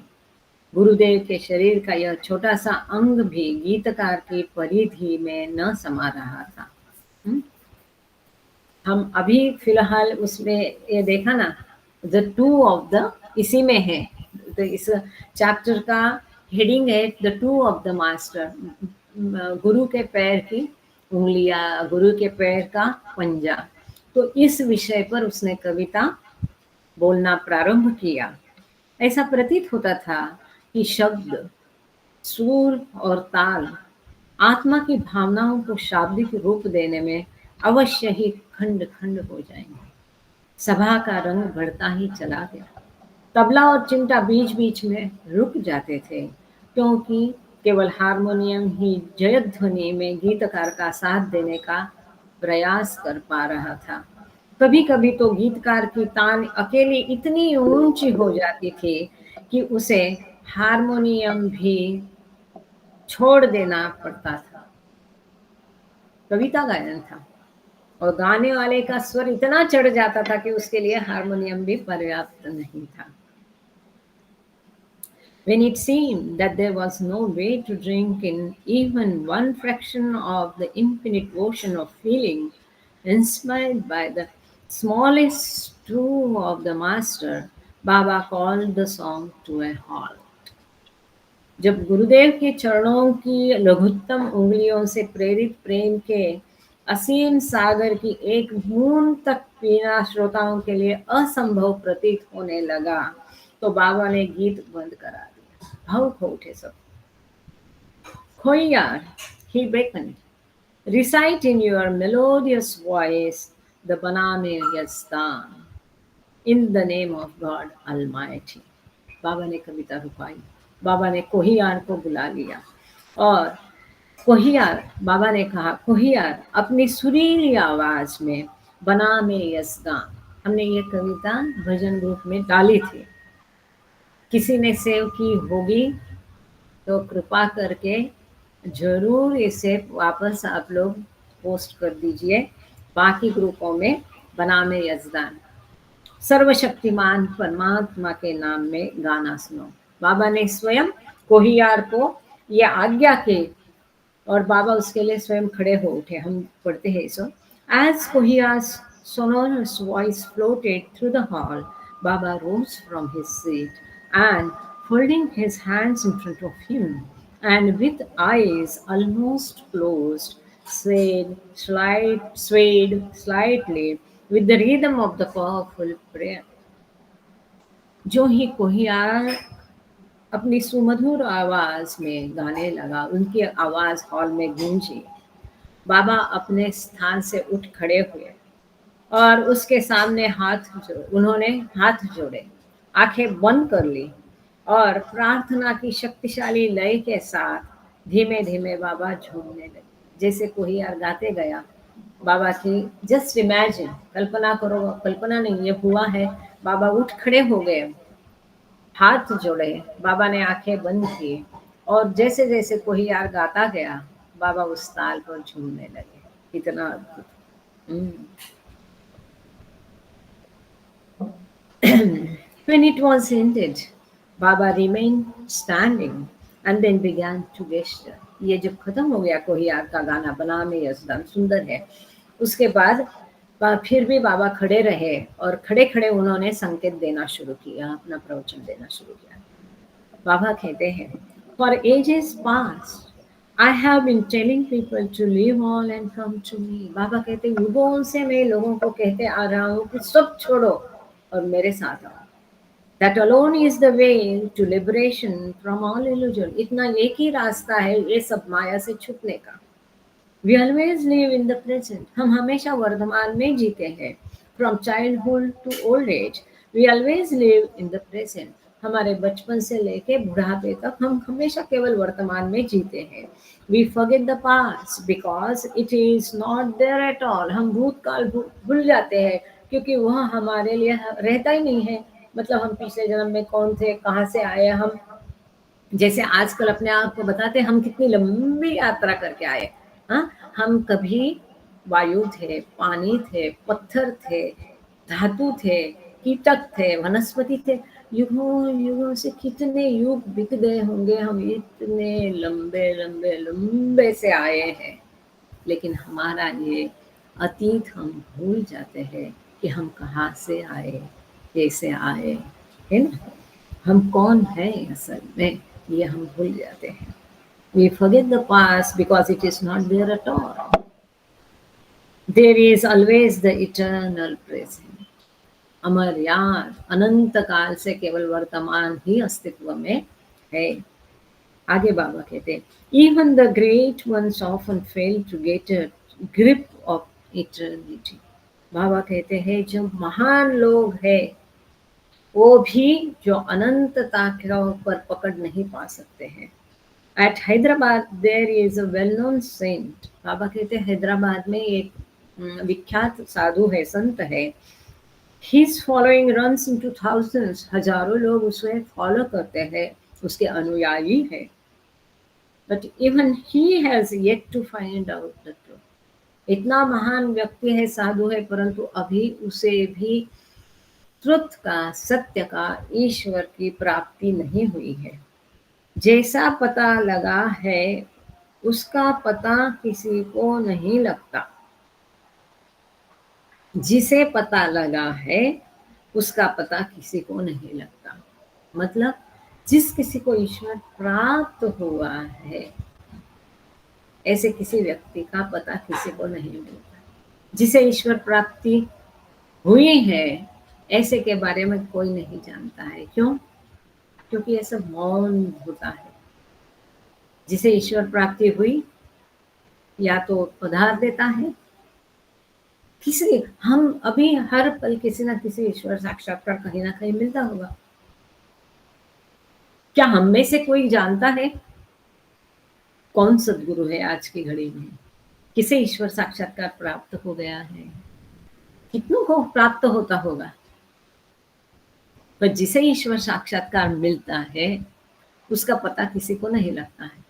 गुरुदेव के शरीर का यह छोटा सा अंग भी गीतकार की परिधि में न समा रहा था। हम अभी फिलहाल उसमें ये देखा ना, द टू ऑफ द, इसी में है। तो इस चैप्टर का हेडिंग है the two of the master, गुरु के पैर की उंगलियां, गुरु के पैर का पंजा। तो इस विषय पर उसने कविता बोलना प्रारंभ किया। ऐसा प्रतीत होता था कि शब्द, सुर और ताल आत्मा की भावनाओं को शाब्दिक रूप देने में अवश्य ही खंड खंड हो जाएंगे। सभा का रंग बढ़ता ही चला गया। तबला और चिमटा बीच बीच में रुक जाते थे, क्योंकि केवल हारमोनियम ही जयध्वनि में गीतकार का साथ देने का प्रयास कर पा रहा था। कभी कभी तो गीतकार की तान अकेली इतनी ऊंची हो जाती थी कि उसे हारमोनियम भी छोड़ देना पड़ता था। कविता गायन था और गाने वाले का स्वर इतना चढ़ जाता था कि उसके लिए हारमोनियम भी पर्याप्त नहीं था। When it seemed that there was no way to drink in even one fraction of the infinite ocean of feeling inspired by the smallest true of the master, Baba called the song to a halt. जब गुरुदेव के चरणों की लघुत्तम उंगलियों से प्रेरित प्रेम के असीम सागर की एक बूंद तक पीना श्रोताओं के लिए असंभव प्रतीत होने लगा, तो बाबा ने गीत बंद करा दिया। भावुक हो उठे सब। खोयार, he beckoned, recite in your melodious voice the Baname Yastan in the name of God Almighty. बाबा ने कविता रुकाई। बाबा ने कोहियार को बुला लिया और कोहियार, बाबा ने कहा, कोहियार अपनी सुरीली आवाज में बना में यस्गान। हमने ये कविता भजन ग्रुप में डाली थी। किसी ने सेव की होगी तो कृपा करके जरूर इसे वापस आप लोग पोस्ट कर दीजिए। बाकी ग्रुपों में बना में यजदान, सर्वशक्तिमान परमात्मा के नाम में गाना सुनो। बाबा ने स्वयं कोहियार को ये आज्ञा की और बाबा उसके लिए स्वयं खड़े हो उठे। हम पढ़ते हैं इसो। As Kohiya's sonorous voice floated through the hall, Baba rose from his seat and, folding his hands in front of him and with eyes almost closed, swayed slightly with the rhythm of the powerful prayer. जो ही कोहियार अपनी सुमधुर आवाज में गाने लगा, उनकी आवाज hall में गूंजी। बाबा अपने स्थान से उठ खड़े हुए और उसके सामने उन्होंने हाथ जोड़े, आंखें बंद कर ली और प्रार्थना की शक्तिशाली लय के साथ धीमे धीमे बाबा झूमने लगे। जैसे कोहियार गाते गया, बाबा की जस्ट इमेजिन, कल्पना करो, कल्पना नहीं, ये हुआ है। बाबा उठ खड़े हो गए, हाथ जोड़े, बाबा ने आंखें बंद की और जैसे जैसे कोहियार गाता गया, बाबा उस ताल पर झूमने लगे। इतना अद्भुत। When it was ended, Baba remained standing and then began to gesture. ये जब खत्म हो गया कोहियार का गाना बना में यजदान, सुंदर है, उसके बाद फिर भी बाबा खड़े रहे और खड़े खड़े उन्होंने संकेत देना शुरू किया, अपना प्रवचन देना शुरू किया। बाबा कहते हैं, For ages past, I have been telling people to leave all and come to me. बाबा कहते हैं, युगों से मैं लोगों को कहते आ रहा हूँ कि सब छोड़ो और मेरे साथ आओ। That alone is the way to liberation from all illusion. इतना एक ही रास्ता है ये सब माया से छूटने का। We always live in the present. हम हमेशा वर्तमान में जीते हैं। From childhood to old age, we always live in the present. हमारे बचपन से लेके बुढ़ापे तक हम हमेशा केवल वर्तमान में जीते हैं। We forget the past because it is not there at all. हम भूतकाल भूल जाते हैं क्योंकि वह हमारे लिए रहता ही नहीं है। मतलब हम पिछले जन्म में कौन थे, कहाँ से आए, हम जैसे आजकल अपने आप को बताते हम कितनी लंबी यात्रा करके आए। हाँ, हम कभी वायु थे, पानी थे, पत्थर थे, धातु थे, कीटक थे, वनस्पति थे। युगों युगों से कितने युग बीत गए होंगे, हम इतने लंबे लंबे लंबे से आए हैं, लेकिन हमारा ये अतीत हम भूल जाते हैं कि हम कहाँ से आए, कैसे आए, है ना, हम कौन हैं असल में, ये हम भूल जाते हैं। We forget the past because it is not there at all. There is always the eternal present. अमर याद अनंत काल से केवल वर्तमान ही अस्तित्व में है। आगे बाबा कहते हैं, even the great ones often fail to get a grip of eternity. बाबा कहते हैं जो महान लोग हैं वो भी जो अनंतता के ऊपर पकड़ नहीं पा सकते हैं। At Hyderabad there is a well-known saint. बाबा कहते हैं हैदराबाद में एक विख्यात साधु है, संत है। His following runs into thousands. हजारों लोग उसे फॉलो करते हैं, उसके अनुयायी है। But even he has yet to find out the truth. इतना महान व्यक्ति है, साधु है, परंतु अभी उसे भी ट्रुथ का, सत्य का, ईश्वर की प्राप्ति नहीं हुई है। जैसा पता लगा है उसका पता किसी को नहीं लगता। जिसे पता लगा है उसका पता किसी को नहीं लगता। मतलब जिस किसी को ईश्वर प्राप्त हुआ है ऐसे किसी व्यक्ति का पता किसी को नहीं मिलता। जिसे ईश्वर प्राप्ति हुई है ऐसे के बारे में कोई नहीं जानता है। क्यों? क्योंकि ये सब मौन होता है। जिसे ईश्वर प्राप्ति हुई या तो पदार्थ देता है, किसी हम अभी हर पल किसी ना किसी ईश्वर साक्षात्कार कहीं ना कहीं मिलता होगा। क्या हम में से कोई जानता है कौन सद्गुरु है आज की घड़ी में? किसे ईश्वर साक्षात्कार प्राप्त हो गया है? कितनों को प्राप्त होता होगा? पर जिसे ईश्वर साक्षात्कार मिलता है उसका पता किसी को नहीं लगता है।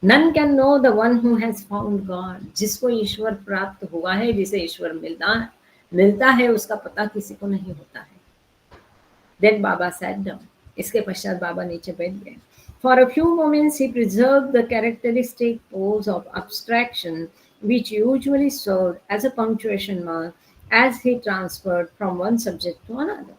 None can know the one who has found God. जिसको ईश्वर प्राप्त हुआ है, जिसे ईश्वर मिलता है उसका पता किसी को नहीं होता है। Then Baba sat down. इसके पश्चात बाबा नीचे बैठ गए। For a few moments he preserved the characteristic pose of abstraction which usually served as a punctuation mark as he transferred from one subject to another.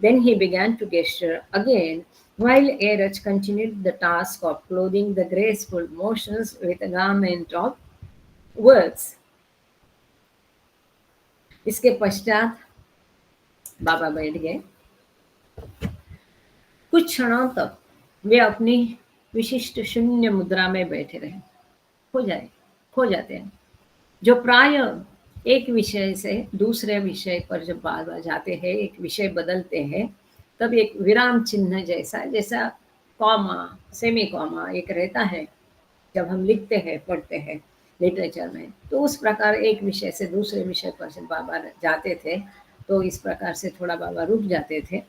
Then he began to gesture again while Eraj continued the task of clothing the graceful motions with a garment of words. इसके पश्चात बाबा बैठ गए। कुछ क्षणों तक वे अपनी विशिष्ट शून्य मुद्रा में बैठे रहे। खो जाते हैं। जो प्राय एक विषय से दूसरे विषय पर जब बाबा जाते हैं, एक विषय बदलते हैं, तब एक विराम चिन्ह जैसा कॉमा, सेमी कॉमा एक रहता है जब हम लिखते हैं, पढ़ते हैं लिटरेचर में। तो उस प्रकार एक विषय से दूसरे विषय पर जब बाबा जाते थे तो इस प्रकार से थोड़ा बाबा रुक जाते थे।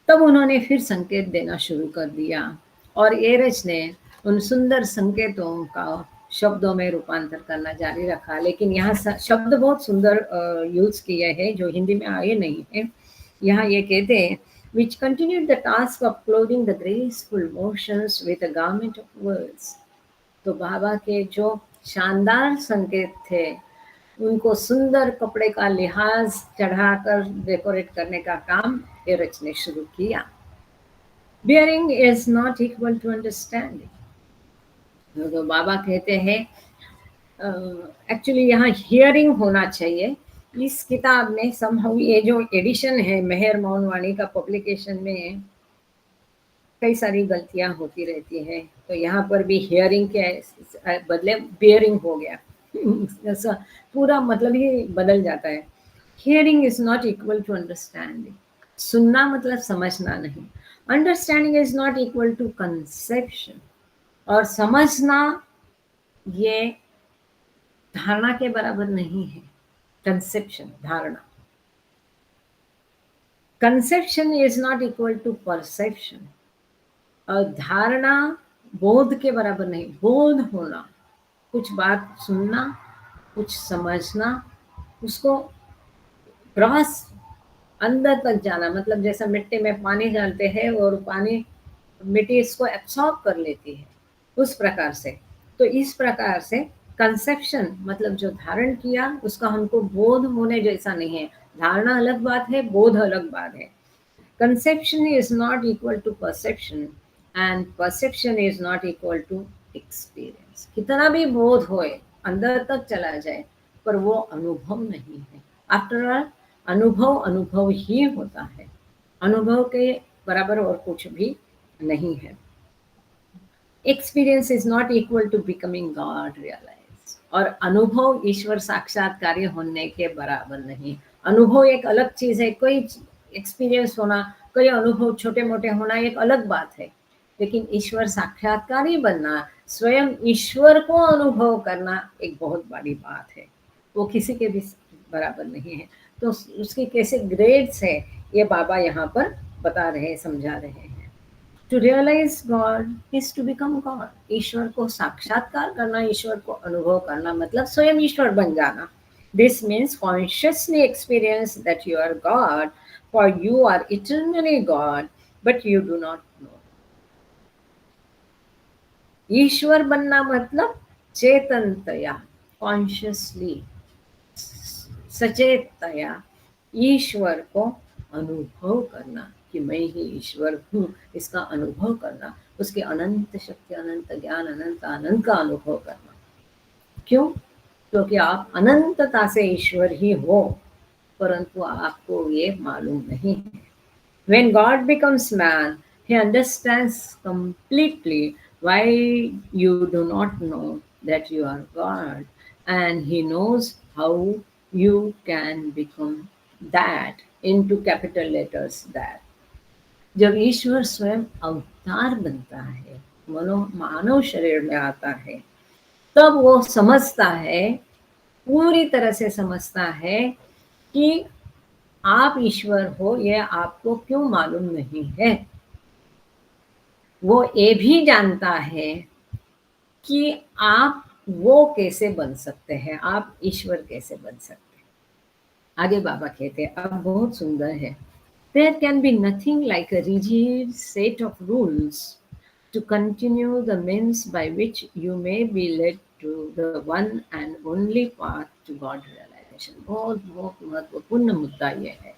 तब उन्होंने फिर संकेत देना शुरू कर दिया और एरज ने उन सुंदर संकेतों का शब्दों में रूपांतर करना जारी रखा। लेकिन यहाँ शब्द बहुत सुंदर यूज किए हैं जो हिंदी में आए नहीं है। यहाँ ये कहते हैं which continued the task of clothing the graceful motions with a garment of words. तो बाबा के जो शानदार संकेत थे उनको सुंदर कपड़े का लिहाज चढ़ाकर डेकोरेट करने का काम एरज ने शुरू किया। Bearing is not equal to understanding. तो बाबा कहते हैं एक्चुअली यहाँ हियरिंग होना चाहिए। इस किताब में समहाउ ये जो एडिशन है मेहर मोहनवाणी का पब्लिकेशन में कई सारी गलतियां होती रहती है। तो यहाँ पर भी हियरिंग के बदले बियरिंग हो गया। पूरा मतलब ही बदल जाता है। Hearing is not equal to understanding. सुनना मतलब समझना नहीं। Understanding is not equal to conception. और समझना ये धारणा के बराबर नहीं है। कंसेप्शन, धारणा। Conception is not equal to perception. और धारणा बोध के बराबर नहीं। बोध होना, कुछ बात सुनना, कुछ समझना, उसको क्रॉस अंदर तक जाना। मतलब जैसा मिट्टी में पानी डालते हैं और पानी मिट्टी इसको एब्सॉर्ब कर लेती है, उस प्रकार से। तो इस प्रकार से कंसेप्शन मतलब जो धारण किया उसका हमको बोध होने जैसा नहीं है। धारणा अलग बात है, बोध अलग बात है। Conception is not equal to perception and perception is not equal to experience. कितना भी बोध होए, अंदर तक चला जाए, पर वो अनुभव नहीं है। आफ्टर ऑल अनुभव अनुभव ही होता है, अनुभव के बराबर और कुछ भी नहीं है। Experience is not equal to becoming God realize. और अनुभव ईश्वर साक्षात्कार होने के बराबर नहीं। अनुभव एक अलग चीज है, कोई एक्सपीरियंस होना, कोई अनुभव छोटे मोटे होना एक अलग बात है, लेकिन ईश्वर साक्षात्कारी बनना, स्वयं ईश्वर को अनुभव करना एक बहुत बड़ी बात है, वो किसी के भी बराबर नहीं है। तो उसके कैसे ग्रेड्स है ये बाबा यहाँ पर बता रहे हैं, समझा रहे हैं। To realise God is to become God. ईश्वर को साक्षात्कार करना, ईश्वर को अनुभव करना मतलब स्वयं ईश्वर बन जाना। This means consciously experience that you are God, for you are eternally God, but you do not know. ईश्वर बनना मतलब चेतनतया, कॉन्शियसली, सचेततया ईश्वर को अनुभव करना कि मैं ही ईश्वर हूँ, इसका अनुभव करना, उसके अनंत शक्ति, अनंत ज्ञान, अनंत आनंद का अनुभव करना। क्यों? क्योंकि आप अनंतता से ईश्वर ही हो, परंतु आपको ये मालूम नहीं है। When God becomes man, he understands completely why you do not know that you are God, and he knows how you can become that, into capital letters that. जब ईश्वर स्वयं अवतार बनता है, मानव शरीर में आता है, तब वो समझता है, पूरी तरह से समझता है कि आप ईश्वर हो, ये आपको क्यों मालूम नहीं है। वो ये भी जानता है कि आप वो कैसे बन सकते हैं, आप ईश्वर कैसे बन सकते हैं। आगे बाबा कहते हैं, अब बहुत सुंदर है। There can be nothing like a rigid set of rules to continue the means by which you may be led to the one and only path to God realization. बहुत बहुत महत्वपूर्ण मुद्दा ये है।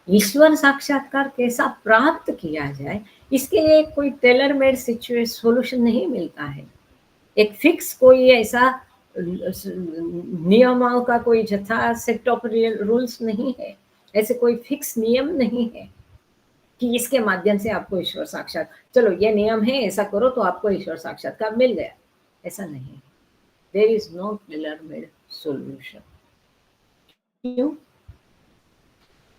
ईश्वर साक्षात्कार कैसा प्राप्त किया जाए, इसके लिए कोई टेलर मेड सोल्यूशन नहीं मिलता है। एक फिक्स कोई ऐसा नियमों का कोई जथा सेट ऑफ रूल्स नहीं है, ऐसे कोई फिक्स नियम नहीं है कि इसके माध्यम से आपको ईश्वर साक्षात, चलो ये नियम है, ऐसा करो तो आपको ईश्वर साक्षात्कार मिल गया, ऐसा नहीं है। There is no tailor made solution. क्यों?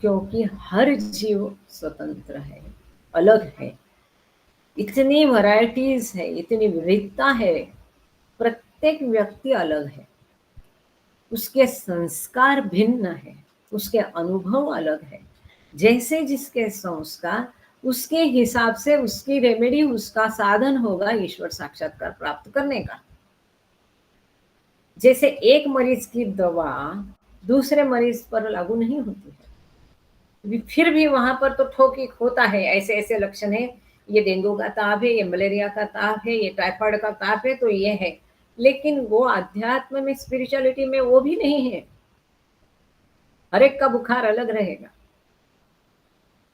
क्योंकि हर जीव स्वतंत्र है, अलग है, इतनी वैरायटीज है, इतनी विविधता है, प्रत्येक व्यक्ति अलग है, उसके संस्कार भिन्न है, उसके अनुभव अलग है। जैसे जिसके संस्कार, उसके हिसाब से उसकी रेमेडी, उसका साधन होगा ईश्वर साक्षात्कार प्राप्त करने का। जैसे एक मरीज की दवा दूसरे मरीज पर लागू नहीं होती है, फिर भी वहां पर तो ठोकी होता है, ऐसे ऐसे लक्षण है, ये डेंगू का ताप है, ये मलेरिया का ताप है, ये टाइफाइड का ताप है, तो ये है। लेकिन वो अध्यात्म में, स्पिरिचुअलिटी में वो भी नहीं है। हर एक का बुखार अलग रहेगा,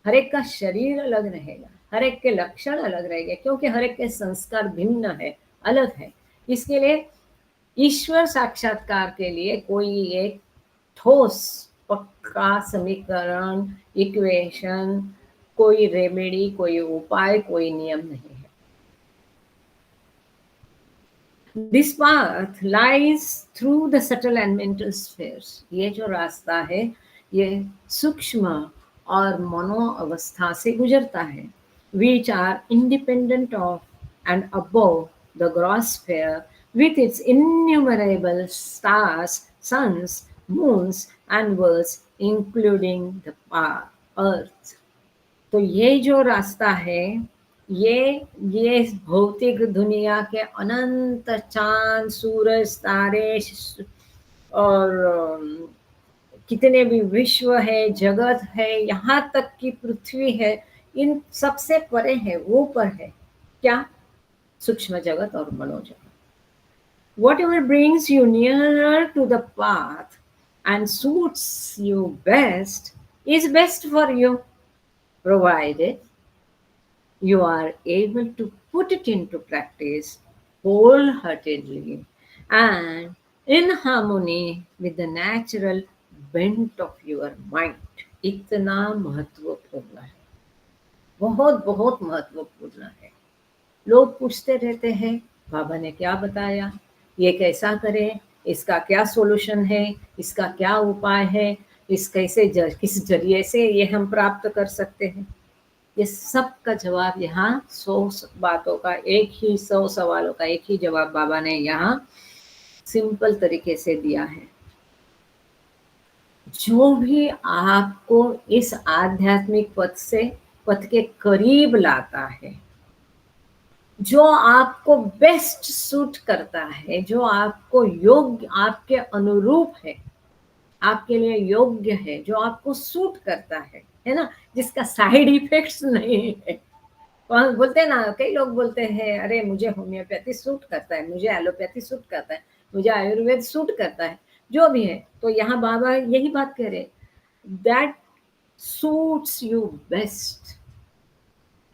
हर एक का शरीर अलग रहेगा, हर एक के लक्षण अलग रहेंगे, क्योंकि हर एक के संस्कार भिन्न है, अलग है। इसके लिए ईश्वर साक्षात्कार के लिए कोई एक ठोस पक्का समीकरण, इक्वेशन, कोई रेमेडी, कोई उपाय, कोई नियम नहीं है। This path lies through the subtle and mental spheres. ये जो रास्ता है, ये सूक्ष्म और मनो अवस्था से गुजरता है, which are independent of and above the gross sphere with its innumerable stars, suns, moons and worlds, including the earth. तो ये जो रास्ता है, ये भौतिक दुनिया के अनंत चांद, सूरज, तारे और कितने भी विश्व है, जगत है, यहाँ तक कि पृथ्वी है, इन सबसे परे है, वो पर है क्या? सूक्ष्म जगत और मनोजगत। Whatever brings you nearer to the path and suits you best is best for you, provided you are able to put it into practice wholeheartedly and in harmony with the natural bent of your mind. इतना महत्वपूर्ण है, बहुत बहुत महत्वपूर्ण है। लोग पूछते रहते हैं बाबा ने क्या बताया, ये कैसा करें, इसका क्या सॉल्यूशन है, इसका क्या उपाय है, इस कैसे किस जरिए से ये हम प्राप्त कर सकते हैं। ये सब का जवाब यहाँ 100 बातों का एक ही 100 सवालों का एक ही जवाब बाबा ने यहाँ सिंपल तरीके से दिया है। जो भी आपको इस आध्यात्मिक पथ के करीब लाता है, जो आपको बेस्ट सूट करता है, जो आपको योग्य, आपके अनुरूप है, आपके लिए योग्य है, जो आपको सूट करता है ना, जिसका साइड इफेक्ट्स नहीं है। बोलते हैं ना, कई लोग बोलते हैं अरे मुझे होम्योपैथी सूट करता है, मुझे एलोपैथी सूट करता है, मुझे आयुर्वेद सूट करता है, जो भी है। तो यहाँ बाबा यही बात कह रहे, दैट सूट्स यू बेस्ट,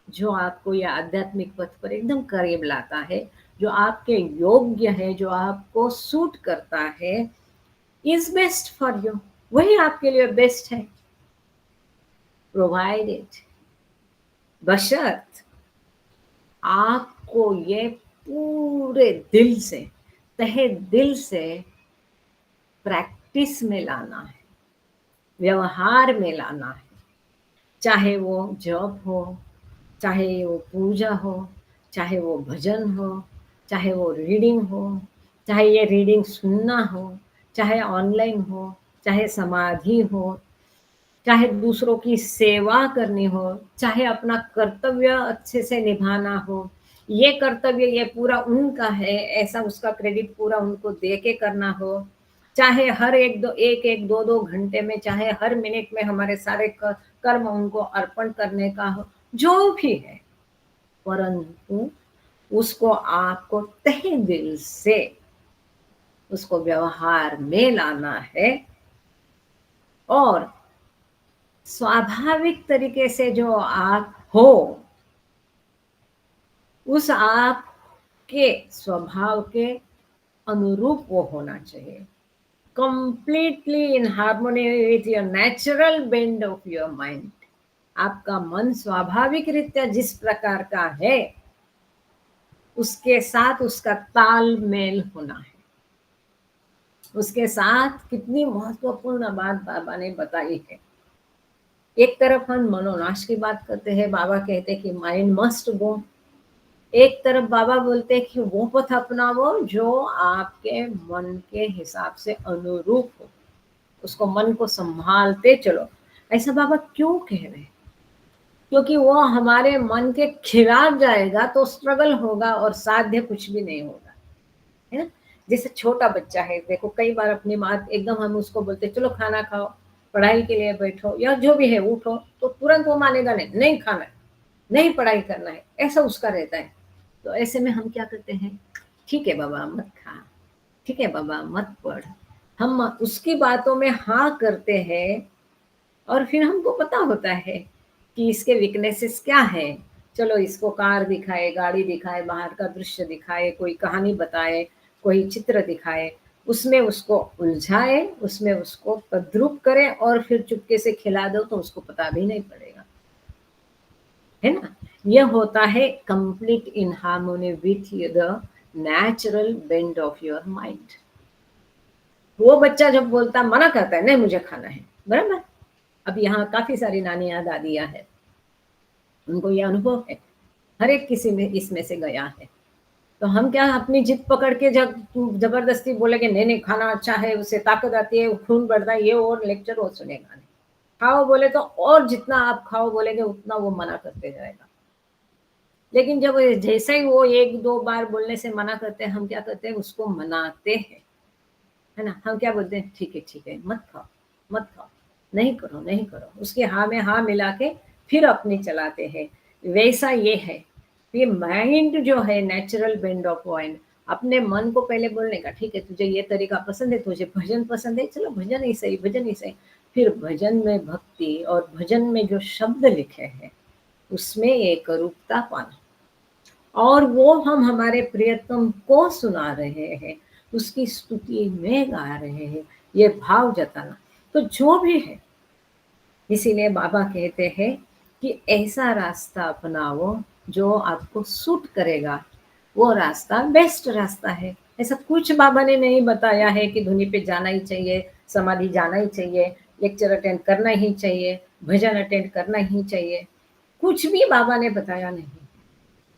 जो आपको ये आध्यात्मिक पथ पर एकदम करीब लाता है, जो आपके योग्य है, जो आपको सूट करता है, इज बेस्ट फॉर यू, वही आपके लिए बेस्ट है। प्रोवाइडेड, बशर्त आपको ये पूरे दिल से, तहे दिल से प्रैक्टिस में लाना है, व्यवहार में लाना है। चाहे वो जप हो, चाहे वो पूजा हो, चाहे वो भजन हो, चाहे वो रीडिंग हो, चाहे ये रीडिंग सुनना हो, चाहे ऑनलाइन हो, चाहे समाधि हो, चाहे दूसरों की सेवा करनी हो, चाहे अपना कर्तव्य अच्छे से निभाना हो। ये कर्तव्य ये पूरा उनका है, ऐसा उसका क्रेडिट पूरा उनको दे के करना हो। चाहे हर एक दो दो घंटे में, चाहे हर मिनट में हमारे सारे कर्म उनको अर्पण करने का हो, जो भी है, परंतु उसको आपको तहे दिल से उसको व्यवहार में लाना है। और स्वाभाविक तरीके से जो आप हो, उस आप के स्वभाव के अनुरूप वो होना चाहिए, completely in harmony with your natural bend of your mind. आपका मन स्वाभाविक रीत्या जिस प्रकार का है, उसके साथ उसका तालमेल होना है। उसके साथ कितनी महत्वपूर्ण बात बाबा ने बताई है। एक तरफ हम मनोनाश की बात करते हैं, बाबा कहते हैं कि माइंड मस्ट गो। एक तरफ बाबा बोलते हैं कि वो पथ अपनावो जो आपके मन के हिसाब से अनुरूप हो, उसको मन को संभालते चलो। ऐसा बाबा क्यों कह रहे हैं? क्योंकि वो हमारे मन के खिलाफ जाएगा तो स्ट्रगल होगा और साध्य कुछ भी नहीं होगा, है ना। जैसे छोटा बच्चा है, देखो कई बार अपनी बात एकदम हम उसको बोलते चलो खाना खाओ, पढ़ाई के लिए बैठो, या जो भी है उठो, तो तुरंत वो मानेगा नहीं, नहीं खाना है, नहीं पढ़ाई करना है, ऐसा उसका रहता है। तो ऐसे में हम क्या करते हैं, ठीक है बाबा मत खा, ठीक है बाबा मत पढ़, हम उसकी बातों में हाँ करते हैं। और फिर हमको पता होता है कि इसके वीकनेसेस क्या है। चलो इसको कार दिखाए, गाड़ी दिखाए, बाहर का दृश्य दिखाए, कोई कहानी बताए, कोई चित्र दिखाए, उसमें उसको उलझाए, उसमें उसको तद्रुप करे और फिर चुपके से खिला दो तो उसको पता भी नहीं पड़ेगा, है ना। यह होता है complete in harmony with the natural bend of your mind. वो बच्चा जब बोलता, मना करता है नहीं मुझे खाना है, बराबर। अब यहाँ काफी सारी नानियां दादियां हैं, उनको ये अनुभव है, हर एक किसी में इसमें से गया है। तो हम क्या अपनी जिद पकड़ के जब जबरदस्ती बोलेंगे नहीं नहीं खाना अच्छा है, उससे ताकत आती है, खून बढ़ता है, ये और लेक्चर वो सुनेगा नहीं। खाओ बोले तो और जितना आप खाओ बोलेंगे उतना वो मना करते जाएगा। लेकिन जब जैसे ही वो एक दो बार बोलने से मना करते हैं, हम क्या करते हैं, उसको मनाते हैं, है ना। हम क्या बोलते हैं, ठीक है मत खाओ मत खाओ, नहीं करो नहीं करो, उसके हाँ में हाँ मिला के फिर अपनी चलाते हैं। वैसा ये है, ये माइंड जो है नेचुरल बेंड ऑफ माइंड, अपने मन को पहले बोलने का, ठीक है तुझे ये तरीका पसंद है, तुझे भजन पसंद है, चलो भजन ही सही, भजन ही सही। फिर भजन में भक्ति और भजन में जो शब्द लिखे हैं उसमें एक रूपता पाना, और वो हम हमारे प्रियतम को सुना रहे हैं, उसकी स्तुति में गा रहे हैं, ये भाव जताना। तो जो भी है, इसीलिए बाबा कहते हैं कि ऐसा रास्ता अपनाओ जो आपको सूट करेगा, वो रास्ता बेस्ट रास्ता है। ऐसा कुछ बाबा ने नहीं बताया है कि धुनी पे जाना ही चाहिए, समाधि जाना ही चाहिए, लेक्चर अटेंड करना ही चाहिए, भजन अटेंड करना ही चाहिए, कुछ भी बाबा ने बताया नहीं।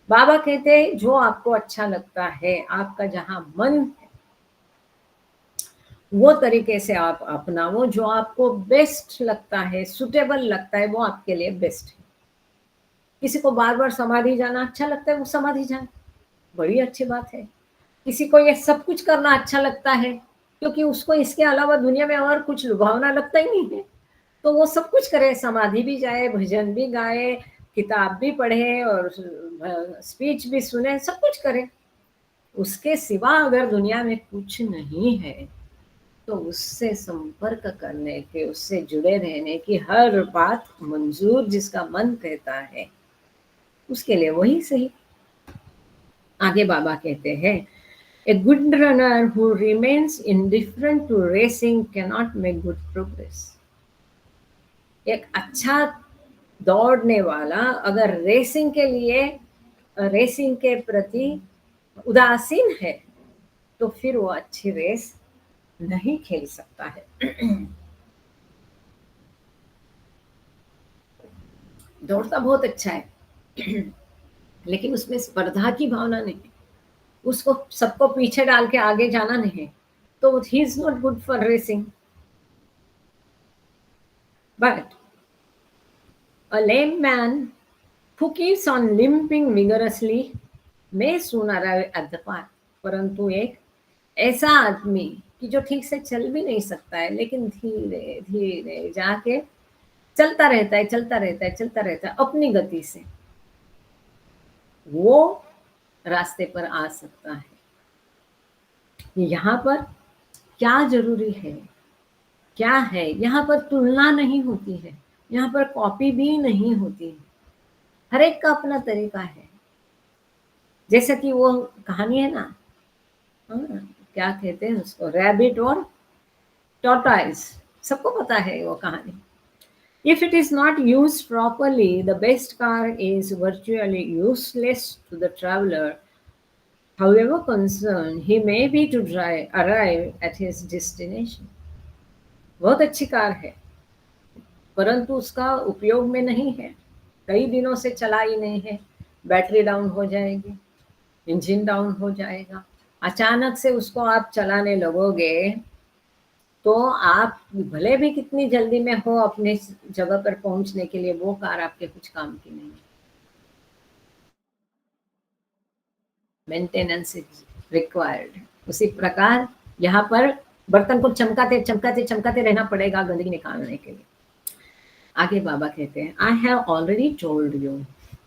बाबा कहते हैं जो आपको अच्छा लगता है, आपका जहां मन है, वो तरीके से आप अपनाओ, जो आपको बेस्ट लगता है, सुटेबल लगता है, वो आपके लिए बेस्ट है। किसी को बार बार समाधि जाना अच्छा लगता है, वो समाधि जाए, बड़ी अच्छी बात है। किसी को ये सब कुछ करना अच्छा लगता है, क्योंकि उसको इसके अलावा दुनिया में और कुछ लुभावना लगता ही नहीं है, तो वो सब कुछ करे, समाधि भी जाए, भजन भी गाए, किताब भी पढ़े और स्पीच भी सुने, सब कुछ करे। उसके सिवा अगर दुनिया में कुछ नहीं है, तो उससे संपर्क करने के, उससे जुड़े रहने की हर बात मंजूर, जिसका मन कहता है उसके लिए वही सही। आगे बाबा कहते हैं, A good runner who remains indifferent to racing cannot make good progress. एक अच्छा दौड़ने वाला अगर रेसिंग के लिए, रेसिंग के प्रति उदासीन है, तो फिर वो अच्छी रेस नहीं खेल सकता है। दौड़ता बहुत अच्छा है, लेकिन उसमें स्पर्धा की भावना नहीं, उसको सबको पीछे डाल के आगे जाना नहीं, तो he is not good for racing. But a lame man who keeps on limping vigorously may soon arrive at the path. परंतु एक ऐसा आदमी कि जो ठीक से चल भी नहीं सकता है, लेकिन धीरे धीरे जाके चलता रहता है, चलता रहता है, चलता रहता है अपनी गति से, वो रास्ते पर आ सकता है। यहाँ पर क्या जरूरी है, क्या है, यहाँ पर तुलना नहीं होती है, यहाँ पर कॉपी भी नहीं होती है, हर एक का अपना तरीका है। जैसे कि वो कहानी है ना, क्या कहते हैं उसको, रैबिट और टॉर्टॉइस, सबको पता है वो कहानी। If it is not used properly, the best car is virtually useless to the traveler, however concerned he may be to arrive at his destination. बहुत अच्छी कार है, परंतु उसका उपयोग में नहीं है, कई दिनों से चला ही नहीं है, बैटरी डाउन हो जाएगी, इंजन डाउन हो जाएगा, अचानक से उसको आप चलाने लगोगे तो आप भले भी कितनी जल्दी में हो अपने जगह पर पहुंचने के लिए, वो कार आपके कुछ काम की नहीं है। Maintenance is required. उसी प्रकार यहाँ पर बर्तन को चमकाते चमकाते चमकाते रहना पड़ेगा गंदगी निकालने के लिए। आगे बाबा कहते हैं, I have already told you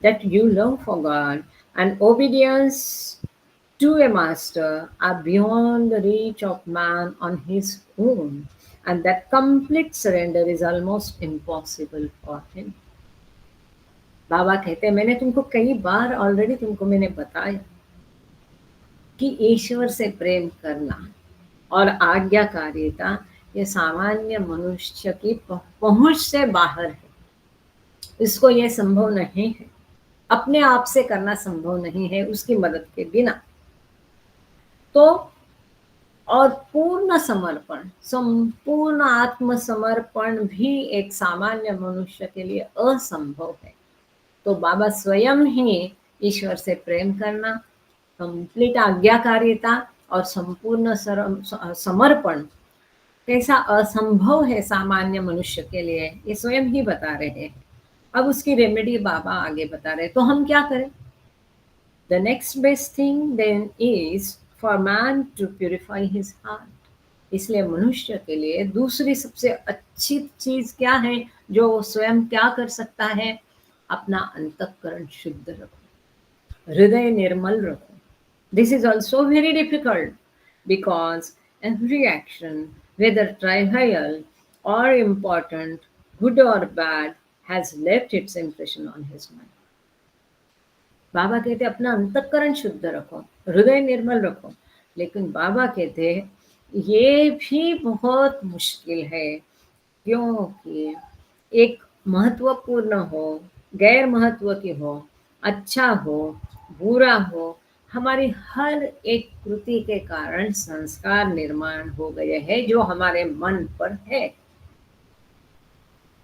that you love for God and obedience to a master are beyond the reach of man on his own, and that complete surrender is almost impossible for him. बाबा कहते हैं, मैंने तुमको कई बार already तुमको मैंने बताया कि ईश्वर से प्रेम करना और आज्ञाकारिता ये सामान्य मनुष्य की पहुंच से बाहर है, इसको ये संभव नहीं है, अपने आप से करना संभव नहीं है उसकी मदद के बिना। तो और पूर्ण समर्पण, संपूर्ण आत्मसमर्पण भी एक सामान्य मनुष्य के लिए असंभव है। तो बाबा स्वयं ही ईश्वर से प्रेम करना, कंप्लीट आज्ञाकारिता और संपूर्ण समर्पण कैसा असंभव है सामान्य मनुष्य के लिए, ये स्वयं ही बता रहे हैं। अब उसकी रेमेडी बाबा आगे बता रहे, तो हम क्या करें? The next best thing then is for man to purify his heart. इसलिए मनुष्य के लिए दूसरी सबसे अच्छी चीज क्या है जो वो स्वयं क्या कर सकता है? अपना अंतःकरण शुद्ध रखो, हृदय निर्मल रखो। This is also very difficult because every action, whether trivial or important, good or bad, has left its impression on his mind. बाबा कहते अपना अंतःकरण शुद्ध रखो, हृदय निर्मल रखो। लेकिन बाबा कहते ये भी बहुत मुश्किल है, क्योंकि एक महत्वपूर्ण हो, गैर महत्व की हो, अच्छा हो, बुरा हो, हमारी हर एक कृति के कारण संस्कार निर्माण हो गए हैं जो हमारे मन पर है।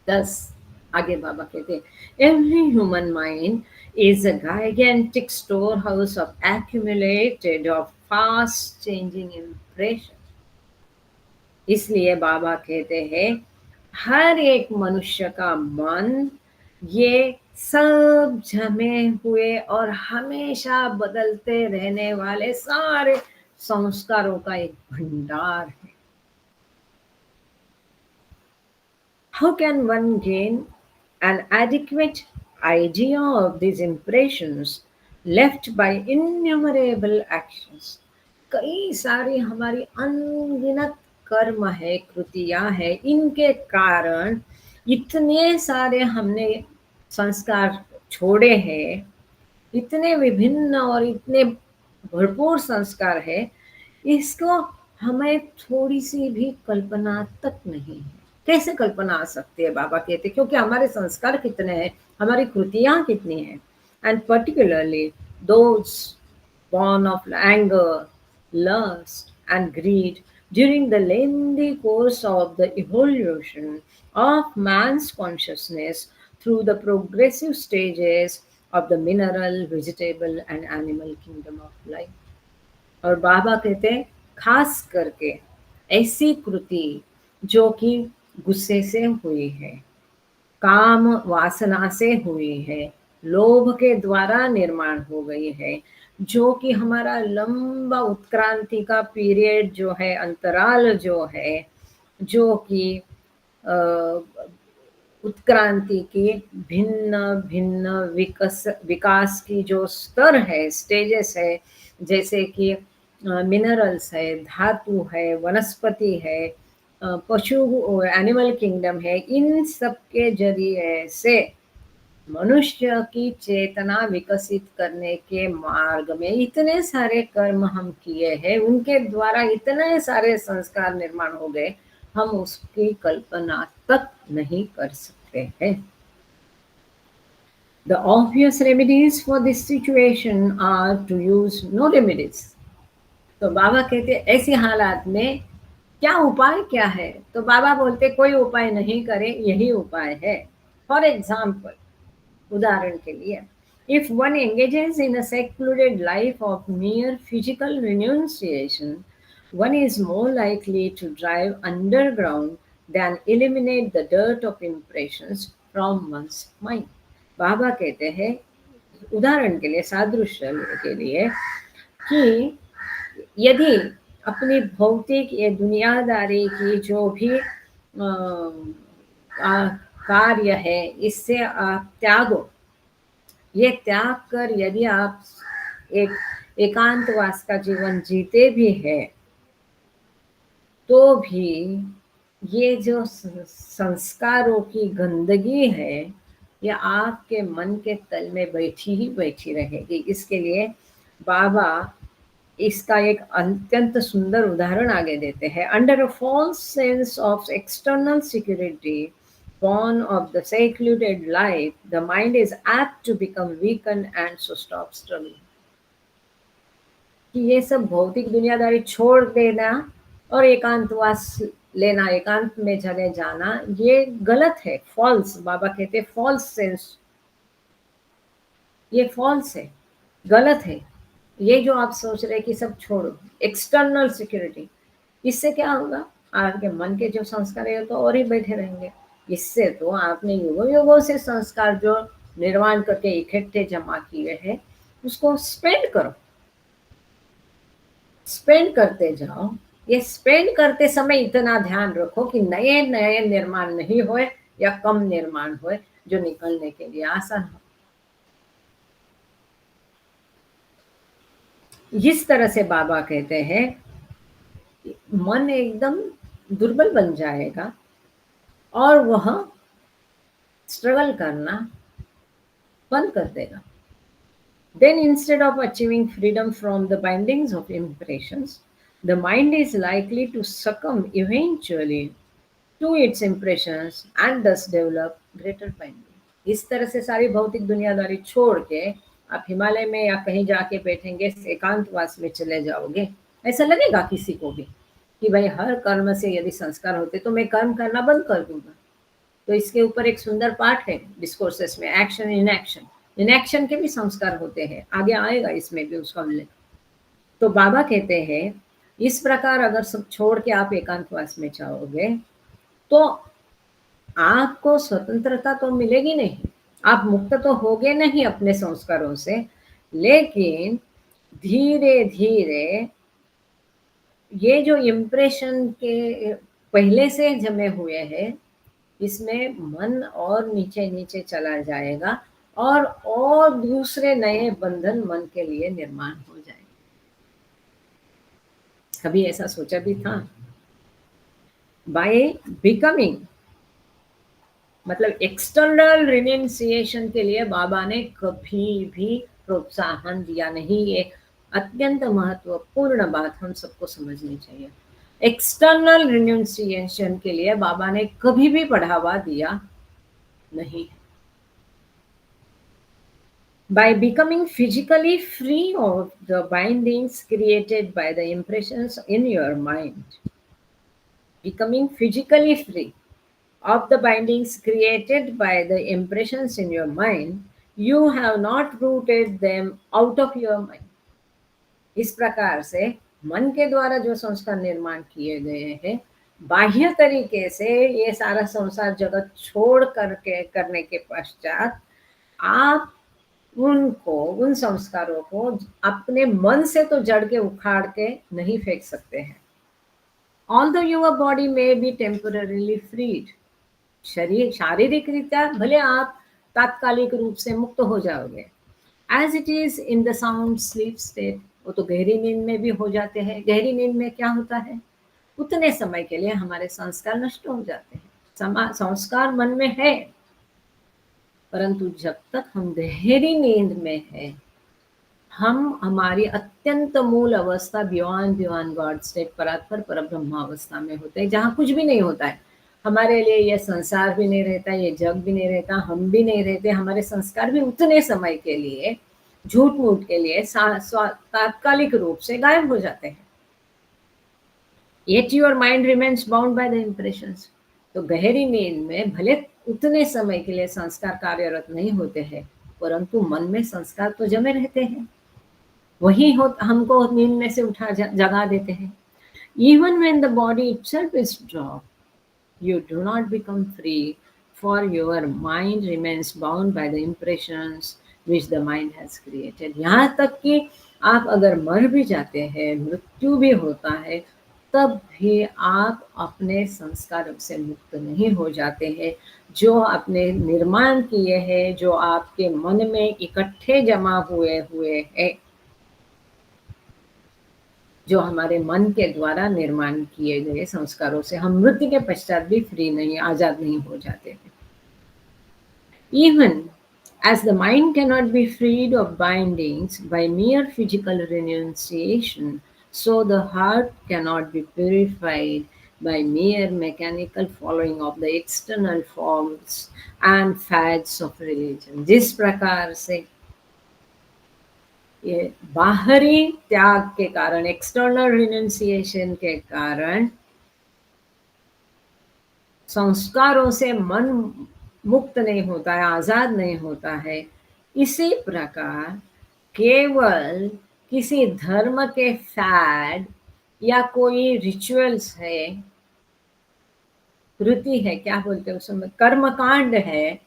10 आगे बाबा कहते हैं every human mind is a gigantic storehouse of accumulated of fast changing impressions। इसलिए बाबा कहते हैं हर एक मनुष्य का मन ये सब जमे हुए और हमेशा बदलते रहने वाले सारे संस्कारों का एक भंडार है। How can one gain an adequate idea of these impressions left by innumerable actions? कई सारी हमारी अनगिनत कर्म है, कृतियां है, इनके कारण इतने सारे हमने संस्कार छोड़े हैं, इतने विभिन्न और इतने भरपूर संस्कार है, इसको हमें थोड़ी सी भी कल्पना तक नहीं है। कैसे कल्पना आ सकती है? बाबा कहते क्योंकि हमारे संस्कार कितने हैं, हमारी कृतियां कितनी हैं। And particularly those born of anger, lust, and greed during the lengthy course of the evolution of man's consciousness through the progressive stages of the mineral, vegetable, and animal kingdom of life। और बाबा कहते हैं खास करके ऐसी कृति जो कि गुस्से से हुई है, काम वासना से हुई है, लोभ के द्वारा निर्माण हो गई है, जो कि हमारा लंबा उत्क्रांति का पीरियड जो है, अंतराल जो है, जो कि उत्क्रांति के भिन्न भिन्न विकास की जो स्तर है, स्टेजेस है, जैसे कि मिनरल्स है, धातु है, वनस्पति है, पशु एनिमल किंगडम है, इन सब के जरिए से मनुष्य की चेतना विकसित करने के मार्ग में इतने सारे कर्म हम किए हैं, उनके द्वारा इतने सारे संस्कार निर्माण हो गए, हम उसकी कल्पना तक नहीं कर सकते हैं। The obvious remedies for this situation are to use no remedies। तो बाबा कहते ऐसी हालात में क्या उपाय क्या है? तो बाबा बोलते कोई उपाय नहीं करें, यही उपाय है। फॉर एग्जाम्पल, उदाहरण के लिए, if one engages in a secluded life of mere physical renunciation, one is more likely to drive underground than eliminate the dirt of impressions from one's mind। बाबा कहते हैं उदाहरण के लिए, सादृश्य के लिए, कि यदि अपनी भौतिक या दुनियादारी की जो भी कार्य है, इससे आप त्यागो। ये त्याग कर यदि आप एक एकांतवास का जीवन जीते भी है, तो भी ये जो संस्कारों की गंदगी है, ये आपके मन के तल में बैठी ही बैठी रहेगी। इसके लिए बाबा इसका एक अत्यंत सुंदर उदाहरण आगे देते हैं। Under a false sense of external security born of the secluded life, the mind is apt to become weakened and so stop struggling। कि ये सब भौतिक दुनियादारी छोड़ देना और एकांतवास लेना, एकांत में चले जाना, ये गलत है, फॉल्स। बाबा कहते हैं फॉल्स सेंस, ये फॉल्स है, गलत है। ये जो आप सोच रहे कि सब छोड़ो, एक्सटर्नल सिक्योरिटी, इससे क्या होगा? आपके मन के जो संस्कार है तो और ही बैठे रहेंगे। इससे तो आपने युगों युगों से संस्कार जो निर्माण करके इकट्ठे जमा किए हैं, उसको स्पेंड करो, स्पेंड करते जाओ। ये स्पेंड करते समय इतना ध्यान रखो कि नए नए निर्माण नहीं होए या कम निर्माण होए, जो निकलने के लिए आसान हो। जिस तरह से बाबा कहते हैं मन एकदम दुर्बल बन जाएगा और वह स्ट्रगल करना बंद कर देगा। Then instead of achieving freedom from the bindings of impressions, the mind is likely to succumb eventually to its impressions and thus develop greater binding. इस तरह से सारी भौतिक दुनियादारी छोड़ के आप हिमालय में या कहीं जाके बैठेंगे, एकांतवास में चले जाओगे, ऐसा लगेगा किसी को भी कि भाई हर कर्म से यदि संस्कार होते तो मैं कर्म करना बंद कर दूंगा। तो इसके ऊपर एक सुंदर पाठ है डिस्कोर्सेस में, action in action. In action के भी संस्कार होते हैं, आगे आएगा इसमें भी उसका उल्लेख। तो बाबा कहते हैं इस प्रकार अगर सब छोड़ के आप एकांतवास में जाओगे तो आपको स्वतंत्रता तो मिलेगी नहीं, आप मुक्त तो होगे नहीं अपने संस्कारों से, लेकिन धीरे धीरे ये जो इम्प्रेशन के पहले से जमे हुए हैं इसमें मन और नीचे नीचे चला जाएगा और दूसरे नए बंधन मन के लिए निर्माण हो जाएंगे। कभी ऐसा सोचा भी था? बाय बिकमिंग, मतलब एक्सटर्नल रिनंसिएशन के लिए बाबा ने कभी भी प्रोत्साहन दिया नहीं। ये अत्यंत महत्वपूर्ण बात हम सबको समझनी चाहिए। एक्सटर्नल रिनंसिएशन के लिए बाबा ने कभी भी बढ़ावा दिया नहीं। By becoming physically free of the bindings created by the impressions in your mind, becoming physically free of the bindings created by the impressions in your mind, you have not rooted them out of your mind. इस प्रकार से मन के द्वारा जो संस्कार निर्माण किए गए हैं, बाह्य तरीके से ये सारा संसार जगत छोड़ करके करने के पश्चात आप उनको, उन संस्कारों को अपने मन से तो जड़ के उखाड़ के नहीं फेंक सकते हैं। Although your body may be temporarily freed, शरीर शारीरिक रीत्या भले आप तात्कालिक रूप से मुक्त हो जाओगे, as it is in the sound sleep state, वो तो गहरी नींद में भी हो जाते हैं। गहरी नींद में क्या होता है, उतने समय के लिए हमारे संस्कार नष्ट हो जाते हैं। संस्कार मन में है, परंतु जब तक हम गहरी नींद में है, हम हमारी अत्यंत मूल अवस्था बियॉन्ड गॉड स्टेट, परात्पर परब्रह्म अवस्था में होते हैं, जहाँ कुछ भी नहीं होता है। हमारे लिए यह संसार भी नहीं रहता, ये जग भी नहीं रहता, हम भी नहीं रहते, हमारे संस्कार भी उतने समय के लिए झूठ मूठ के लिए तात्कालिक रूप से गायब हो जाते हैं। Yet your mind remains bound by the impressions. तो गहरी नींद में भले उतने समय के लिए संस्कार कार्यरत नहीं होते हैं, परंतु मन में संस्कार तो जमे रहते हैं, वही हमको नींद में से उठा जगा देते हैं। Even when the body itself is dropped, you do not become free, for your mind remains bound by the impressions which the mind has created. यहाँ तक कि आप अगर मर भी जाते हैं, मृत्यु भी होता है, तब भी आप अपने संस्कारों से मुक्त नहीं हो जाते हैं, जो आपने निर्माण किए हैं, जो आपके मन में इकट्ठे जमा हुए हैं, जो हमारे मन के द्वारा निर्माण किए गए संस्कारों से हम मृत्यु के पश्चात भी फ्री नहीं, आजाद नहीं हो जाते हैं। Even as the mind cannot be freed of bindings by mere physical renunciation, so the heart cannot be purified by mere mechanical following of the external forms and fads of religion. जिस प्रकार से ये बाहरी त्याग के कारण, external renunciation के कारण संस्कारों से मन मुक्त नहीं होता है, आजाद नहीं होता है, इसी प्रकार केवल किसी धर्म के फैड या कोई रिचुअल्स है, रीति है, क्या बोलते हैं उसमें, कर्मकांड है,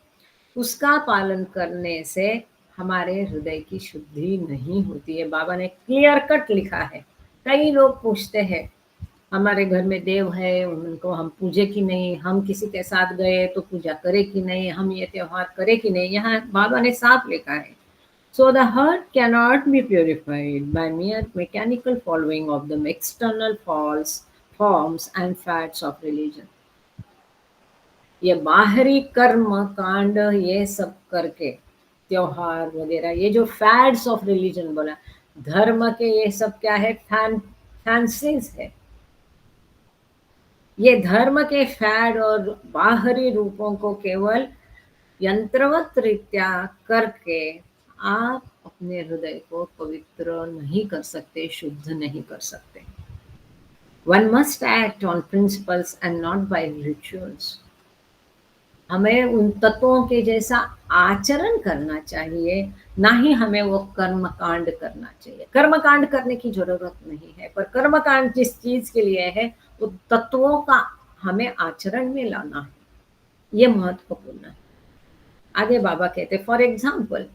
उसका पालन करने से हमारे हृदय की शुद्धि नहीं होती है। बाबा ने क्लियर कट लिखा है। कई लोग पूछते हैं हमारे घर में देव है, उनको हम पूजे कि नहीं, हम किसी के साथ गए तो पूजा करे कि नहीं, हम ये त्योहार करे कि नहीं। यहाँ बाबा ने साफ लिखा है, so the heart cannot be purified by mere mechanical following of the external false forms and fads of religion. ये बाहरी कर्म कांड ये सब करके, त्योहार वगैरह, ये जो फैड्स ऑफ रिलीजन बोला, धर्म के ये सब क्या है, फैंसीज है। ये धर्म के फैड और बाहरी रूपों को केवल यंत्रवत रीत्या करके आप अपने हृदय को पवित्र नहीं कर सकते, शुद्ध नहीं कर सकते। One must act on principles and not by rituals. हमें उन तत्वों के जैसा आचरण करना चाहिए, ना ही हमें वो कर्म कांड करना चाहिए। कर्म कांड करने की जरूरत नहीं है, पर कर्म कांड जिस चीज के लिए है वो तत्वों का हमें आचरण में लाना है, ये महत्वपूर्ण है। आगे बाबा कहते, for example,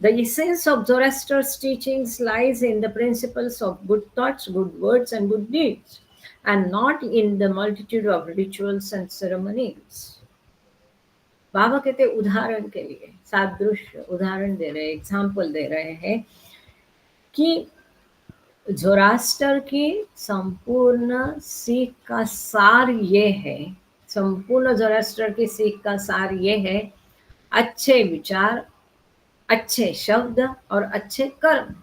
the essence of Zoroaster's teachings lies in the principles of good thoughts, good words and good deeds, and not in the multitude of rituals and ceremonies. Baba कहते उदाहरण के लिए सादृश्य उदाहरण दे रहे, एग्जाम्पल दे रहे हैं कि ज़ोरास्टर की संपूर्ण सीख का सार ये है, संपूर्ण ज़ोरास्टर की सीख का सार ये है, अच्छे विचार, अच्छे शब्द और अच्छे कर्म।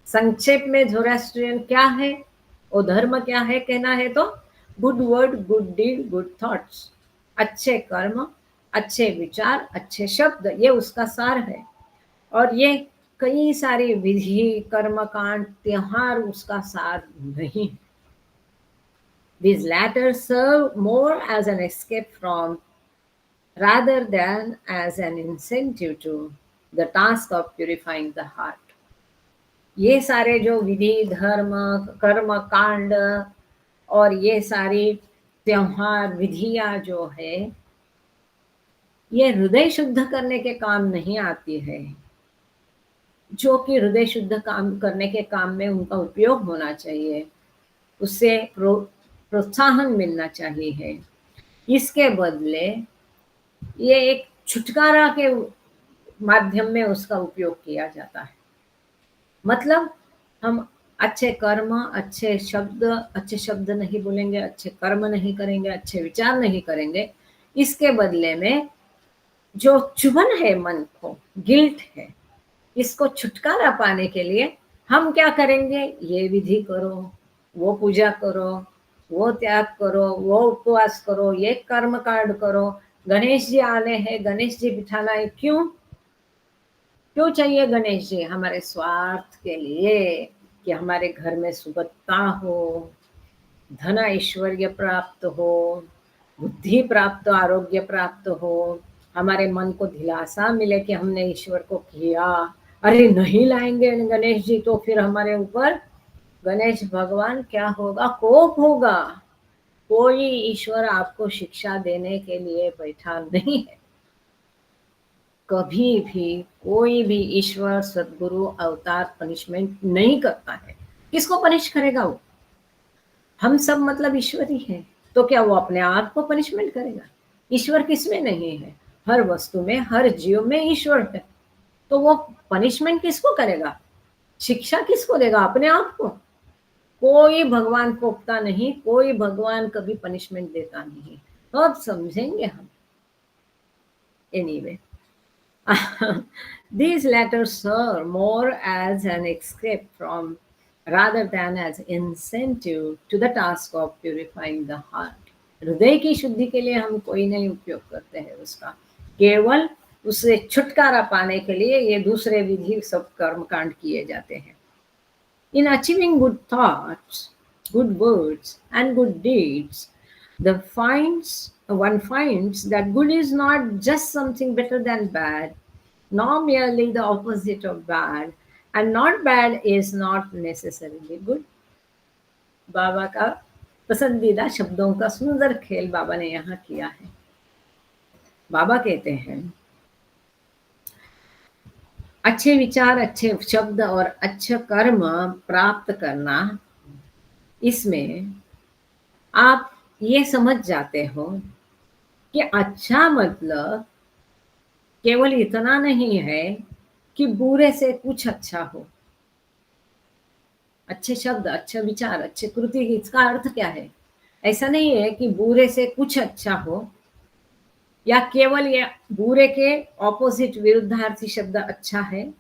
संक्षेप में ज़ोरास्ट्रियन क्या है, वो धर्म क्या है कहना है तो good word, good deed, good thoughts, अच्छे कर्म, अच्छे विचार, अच्छे शब्द, ये उसका सार है। और ये कई सारी विधि, कर्म कांड, त्योहार उसका सार नहीं है। These latter serve more as an escape from rather than as an incentive to the task of purifying the heart. ये सारे जो विधि, धर्म, कर्म कांड और ये सारी त्योहार, विधियां जो है, ये हृदय शुद्ध करने के काम नहीं आती है, जो कि हृदय शुद्ध काम करने के काम में उनका उपयोग होना चाहिए, उससे प्रोत्साहन मिलना चाहिए है। इसके बदले ये एक छुटकारा के माध्यम में उसका उपयोग किया जाता है। मतलब हम अच्छे कर्म, अच्छे शब्द नहीं बोलेंगे, अच्छे कर्म नहीं करेंगे, अच्छे विचार नहीं करेंगे, इसके बदले में जो चुभन है मन को, गिल्ट है, इसको छुटकारा पाने के लिए हम क्या करेंगे, ये विधि करो, वो पूजा करो, वो त्याग करो, वो उपवास करो, ये कर्म कांड करो, गणेश जी आने हैं, गणेश जी बिठाना है। क्यों चाहिए गणेश जी? हमारे स्वार्थ के लिए, कि हमारे घर में सुगतता हो, धन ऐश्वर्य प्राप्त हो, बुद्धि प्राप्त, आरोग्य प्राप्त हो, हमारे मन को दिलासा मिले कि हमने ईश्वर को किया। अरे नहीं लाएंगे गणेश जी तो फिर हमारे ऊपर गणेश भगवान क्या होगा, कोप होगा। कोई ईश्वर आपको शिक्षा देने के लिए बैठा नहीं है, कभी भी कोई भी ईश्वर, सदगुरु, अवतार पनिशमेंट नहीं करता है। किसको पनिश करेगा वो? हम सब मतलब ईश्वर ही है, तो क्या वो अपने आप को पनिशमेंट करेगा? ईश्वर किसमें नहीं है? हर वस्तु में, हर जीव में ईश्वर है, तो वो पनिशमेंट किसको करेगा? शिक्षा किसको देगा? अपने आप को। कोई भगवान कोपता नहीं, कोई भगवान कभी पनिशमेंट देता नहीं। तो अब समझेंगे हम। Anyway, these letters serve more as an escape from rather than as incentive to the task of purifying the heart. हृदय की शुद्धि के लिए हम कोई नहीं उपयोग करते हैं उसका, केवल उससे छुटकारा पाने के लिए ये दूसरे विधि सब कर्म कांड किए जाते हैं। In achieving good thoughts, good words and good deeds, one finds that good is not just something better than bad, nor merely the opposite of bad, and not bad is not necessarily good. बाबा का पसंदीदा शब्दों का सुंदर खेल बाबा ने यहाँ किया है। बाबा कहते हैं, अच्छे विचार, अच्छे शब्द और अच्छे कर्म प्राप्त करना, इसमें आप ये समझ जाते हो कि अच्छा मतलब केवल इतना नहीं है कि बुरे से कुछ अच्छा हो। अच्छे शब्द, अच्छे विचार, अच्छे कृति, इसका अर्थ क्या है? ऐसा नहीं है कि बुरे से कुछ अच्छा हो, या केवल ये बुरे के ऑपोजिट विरुद्धार्थी शब्द अच्छा है,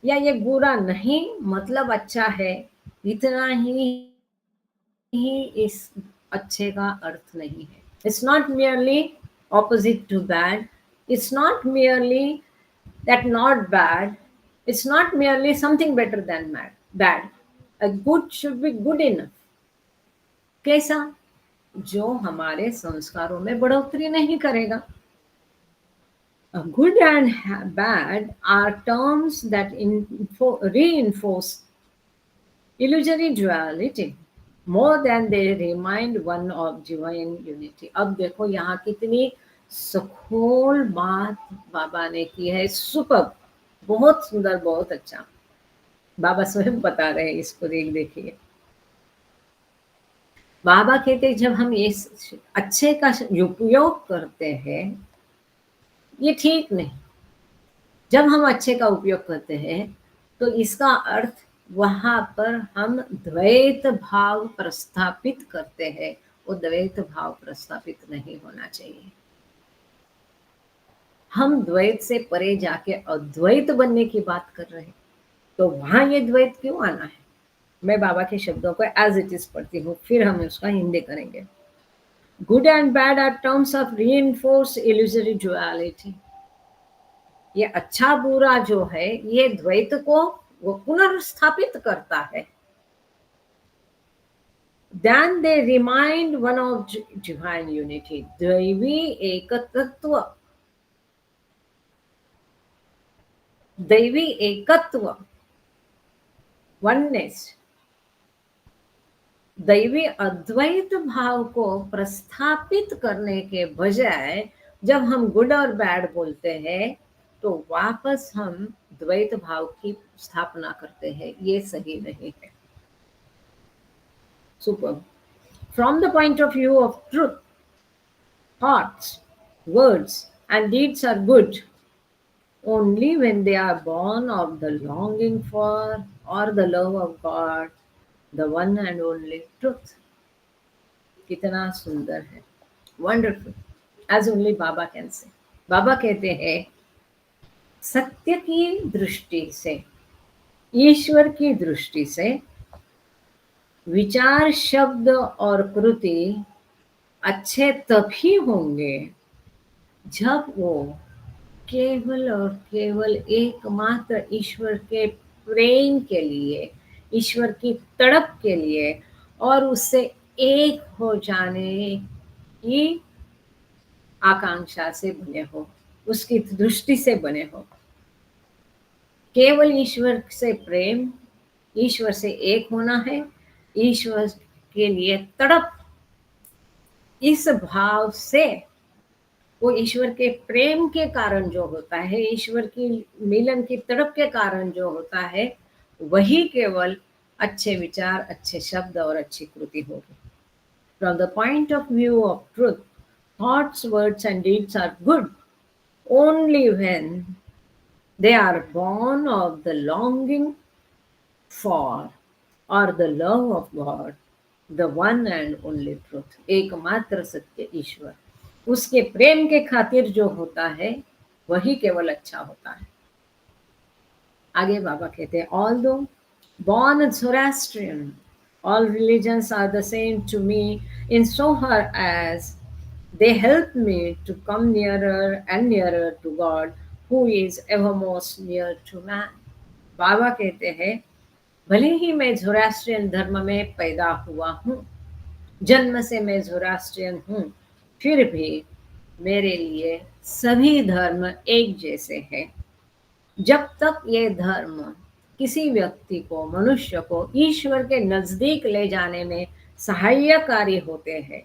या ये बुरा नहीं मतलब अच्छा है, इतना ही इस अच्छे का अर्थ नहीं है. It's not merely opposite to bad. It's not merely that not bad. It's not merely something better than bad. A good should be good enough. कैसा? जो हमारे संस्कारों में बढ़ोतरी नहीं करेगा. A good and bad are terms that reinforce illusory duality more than they remind one of divine unity. अब देखो यहाँ कितनी सखोल बात बाबा ने की है. सुपर, बहुत सुंदर, बहुत अच्छा. बाबा स्वयं बता रहे हैं, इसको देखिए. बाबा कहते जब हम इस अच्छे का उपयोग करते हैं, ये ठीक नहीं. जब हम अच्छे का उपयोग करते हैं तो इसका अर्थ वहां पर हम द्वैत भाव प्रस्थापित करते हैं. वो द्वैत भाव प्रस्थापित नहीं होना चाहिए. हम द्वैत से परे जाके अद्वैत बनने की बात कर रहे हैं, तो वहां ये द्वैत क्यों आना है? मैं बाबा के शब्दों को एज इट इज पढ़ती हूँ, फिर हम उसका हिंदी करेंगे. Good and bad are terms of reinforce illusory duality. ये अच्छा बुरा जो है, ये द्वैत को वो पुनर्स्थापित करता है. Then they remind one of divine unity. दैवी एकत्व, दैवी एकत्व, वननेस, दैवी अद्वैत भाव को प्रस्थापित करने के बजाय जब हम गुड और बैड बोलते हैं तो वापस हम द्वैत भाव की स्थापना करते हैं. ये सही नहीं है. Super. From the point of view of truth, thoughts, words and deeds are good only when they are born of the longing for or the love of God, the one and only truth. कितना सुंदर है. Wonderful. As only Baba can say. बाबा कहते हैं सत्य की दृष्टि से, ईश्वर की दृष्टि से विचार, शब्द और कृति अच्छे तभी होंगे जब वो केवल और केवल एकमात्र ईश्वर के प्रेम के लिए, ईश्वर की तड़प के लिए और उससे एक हो जाने की आकांक्षा से बने हो, उसकी दृष्टि से बने हो. केवल ईश्वर से प्रेम, ईश्वर से एक होना है, ईश्वर के लिए तड़प, इस भाव से वो ईश्वर के प्रेम के कारण जो होता है, ईश्वर की मिलन की तड़प के कारण जो होता है, वही केवल अच्छे विचार, अच्छे शब्द और अच्छी कृति होगी. From the point of view of truth, thoughts, words and deeds are good only when they are born of the longing for or the love of God, the one and only truth. एकमात्र सत्य ईश्वर, उसके प्रेम के खातिर जो होता है वही केवल अच्छा होता है. आगे बाबा कहते हैं although born Zoroastrian, all religions are the same to me in so far as they help me to come nearer and nearer to God who is evermost near to man. बाबा कहते हैं भले ही मैं ज़ोरास्ट्रियन धर्म में पैदा हुआ हूँ, जन्म से मैं ज़ोरास्ट्रियन हूँ, फिर भी मेरे लिए सभी धर्म एक जैसे हैं. जब तक ये धर्म किसी व्यक्ति को, मनुष्य को ईश्वर के नजदीक ले जाने में सहायकारी होते हैं,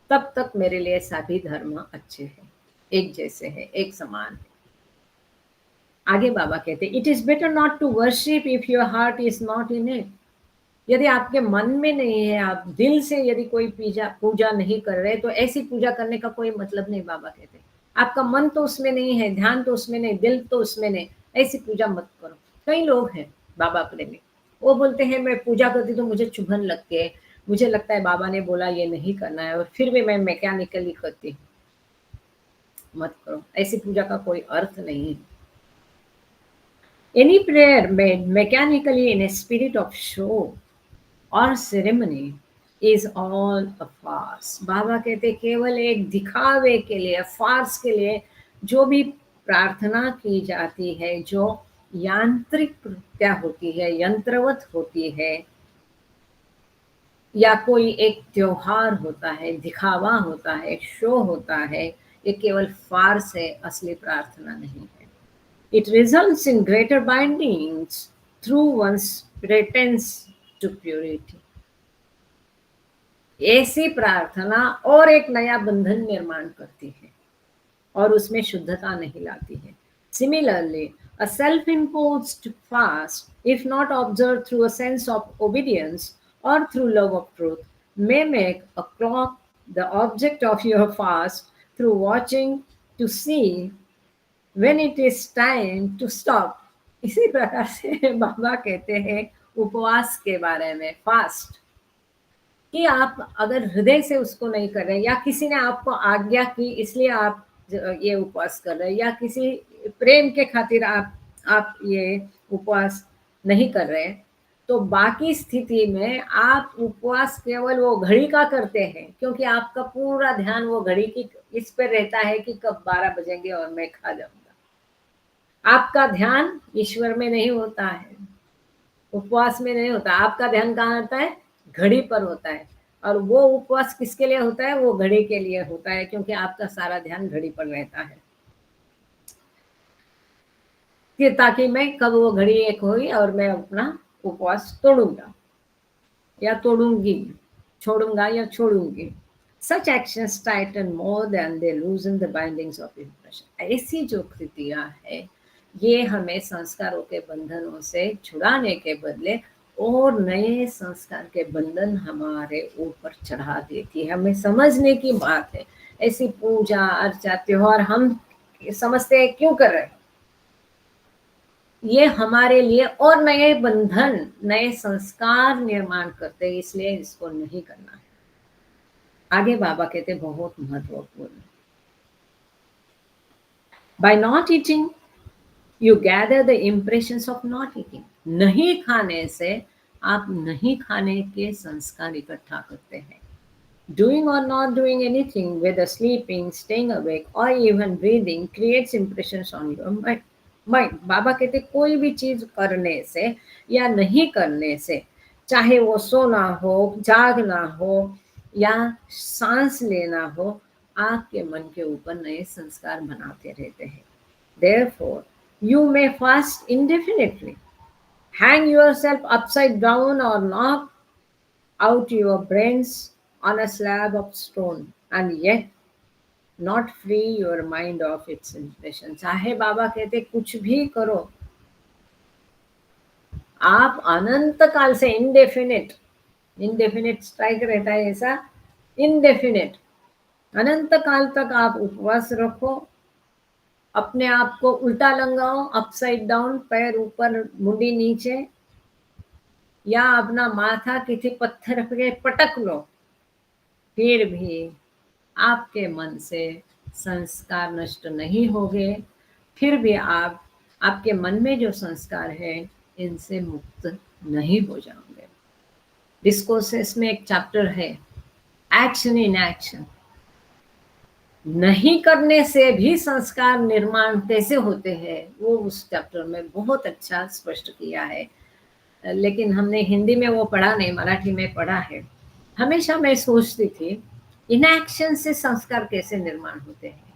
तब तक मेरे लिए सभी धर्म अच्छे हैं, एक जैसे हैं, एक समान है. आगे बाबा कहते it is better not to worship if your heart is not in it. यदि आपके मन में नहीं है, आप दिल से यदि कोई पूजा नहीं कर रहे, तो ऐसी पूजा करने का कोई मतलब नहीं. बाबा कहते आपका मन तो उसमें नहीं है, ध्यान तो उसमें नहीं, दिल तो उसमें नहीं, ऐसी पूजा मत करो. कई लोग हैं बाबा प्रेमी, वो बोलते हैं मैं पूजा करती तो मुझे चुभन लगती है, मुझे लगता है बाबा ने बोला ये नहीं करना है, और फिर भी मैं मैकेनिकली करती हूँ. मत करो, ऐसी पूजा का कोई अर्थ नहीं है। Any prayer made mechanically in a spirit of show और ceremony is all a farce. Baba कहते केवल एक दिखावे के लिए, फार्स के लिए जो भी प्रार्थना की जाती है, जो यांत्रिक प्रक्रिया होती है, यंत्रवत होती है, या कोई एक त्योहार होता है, दिखावा होता है, शो होता है, ये केवल फार्स है, असली प्रार्थना नहीं है। It results in greater bindings through one's pretense to purity. ऐसी प्रार्थना और एक नया बंधन निर्माण करती है और उसमें शुद्धता नहीं लाती है। Similarly, a self-imposed fast, if not observed through a sense of obedience or through love of truth, may make a clock the object of your fast through watching to see when it is time to stop. इसी प्रकार से बाबा कहते हैं उपवास के बारे में, fast, कि आप अगर हृदय से उसको नहीं कर रहे, या किसी ने आपको आज्ञा की इसलिए आप ये उपवास कर रहे, या किसी प्रेम के खातिर आप ये उपवास नहीं कर रहे, तो बाकी स्थिति में आप उपवास केवल वो घड़ी का करते हैं, क्योंकि आपका पूरा ध्यान वो घड़ी की इस पर रहता है कि कब 12 बजेंगे और मैं खा जाऊंगा। आपका ध्यान ईश्वर में नहीं होता है, उपवास में नहीं होता। आपका ध्यान कहाँ होता है? घड़ी पर होता है। और वो उपवास किसके लिए होता है? वो घड़ी के लिए होता है, क्योंकि आपका सारा ध्यान घड़ी पर रहता है, कि ताकि मैं कब वो घड़ी एक होगी और मैं अपना उपवास तोड़ूंगा या तोड़ूंगी, छोड़ूंगा या छोड़ूंगी। Such actions tighten more than they loosen the bindings of impression. ऐसी जो कृतियां है, ये हमें संस्कारों के बंधनों से छुड़ाने के बदले और नए संस्कार के बंधन हमारे ऊपर चढ़ा देती है। हमें समझने की बात है, ऐसी पूजा अर्चा त्योहार हम समझते हैं क्यों कर रहे हैं? ये हमारे लिए और नए बंधन, नए संस्कार निर्माण करते हैं, इसलिए इसको नहीं करना है। आगे बाबा कहते बहुत महत्वपूर्ण, by not eating you gather the impressions of not eating. नहीं खाने से आप नहीं खाने के संस्कार इकट्ठा करते हैं। डूइंग और not doing anything, whether sleeping, staying awake or even breathing, creates impressions on your mind. बाबा कहते कोई भी चीज करने से या नहीं करने से, चाहे वो सोना हो, जागना हो या सांस लेना हो, आपके मन के ऊपर नए संस्कार बनाते रहते हैं। Therefore, you may fast indefinitely, hang yourself upside down or knock out your brains on a slab of stone and yet not free your mind of its impression. चाहे बाबा कहते कुछ भी करो, आप अनंत काल से इंडेफिनिट स्ट्राइक रहता है, ऐसा इंडेफिनिट अनंत काल तक आप उपवास रखो, अपने आप को उल्टा लंगाओ, अपसाइड डाउन, पैर ऊपर मुंडी नीचे, या अपना माथा किसी पत्थर पे पटक लो, फिर भी आपके मन से संस्कार नष्ट नहीं होंगे। फिर भी आपके मन में जो संस्कार है इनसे मुक्त नहीं हो जाओगे। डिस्कोर्सेस में एक चैप्टर है, एक्शन इन एक्शन। नहीं करने से भी संस्कार निर्माण कैसे होते हैं, वो उस चैप्टर में बहुत अच्छा स्पष्ट किया है, लेकिन हमने हिंदी में वो पढ़ा नहीं, मराठी में पढ़ा है। हमेशा मैं सोचती थी इनएक्शन से संस्कार कैसे निर्माण होते हैं,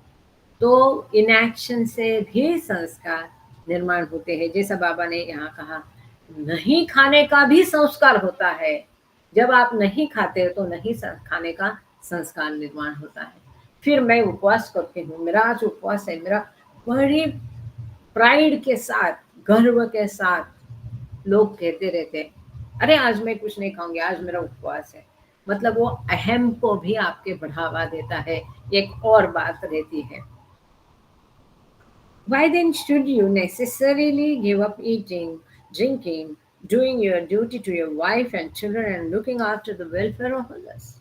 तो इनएक्शन से भी संस्कार निर्माण होते हैं। जैसा बाबा ने यहाँ कहा, नहीं खाने का भी संस्कार होता है। जब आप नहीं खाते तो नहीं खाने का संस्कार निर्माण होता है। फिर मैं उपवास करती हूँ, मेरा आज उपवास है, मेरा बड़ी प्राइड के साथ, गर्व के साथ लोग कहते रहते हैं, अरे आज मैं कुछ नहीं खाऊंगी, आज मेरा उपवास है। मतलब वो अहम को भी आपके बढ़ावा देता है, एक और बात रहती है। Why then should you necessarily give up eating, drinking, doing your duty to your wife and children and looking after the welfare of others?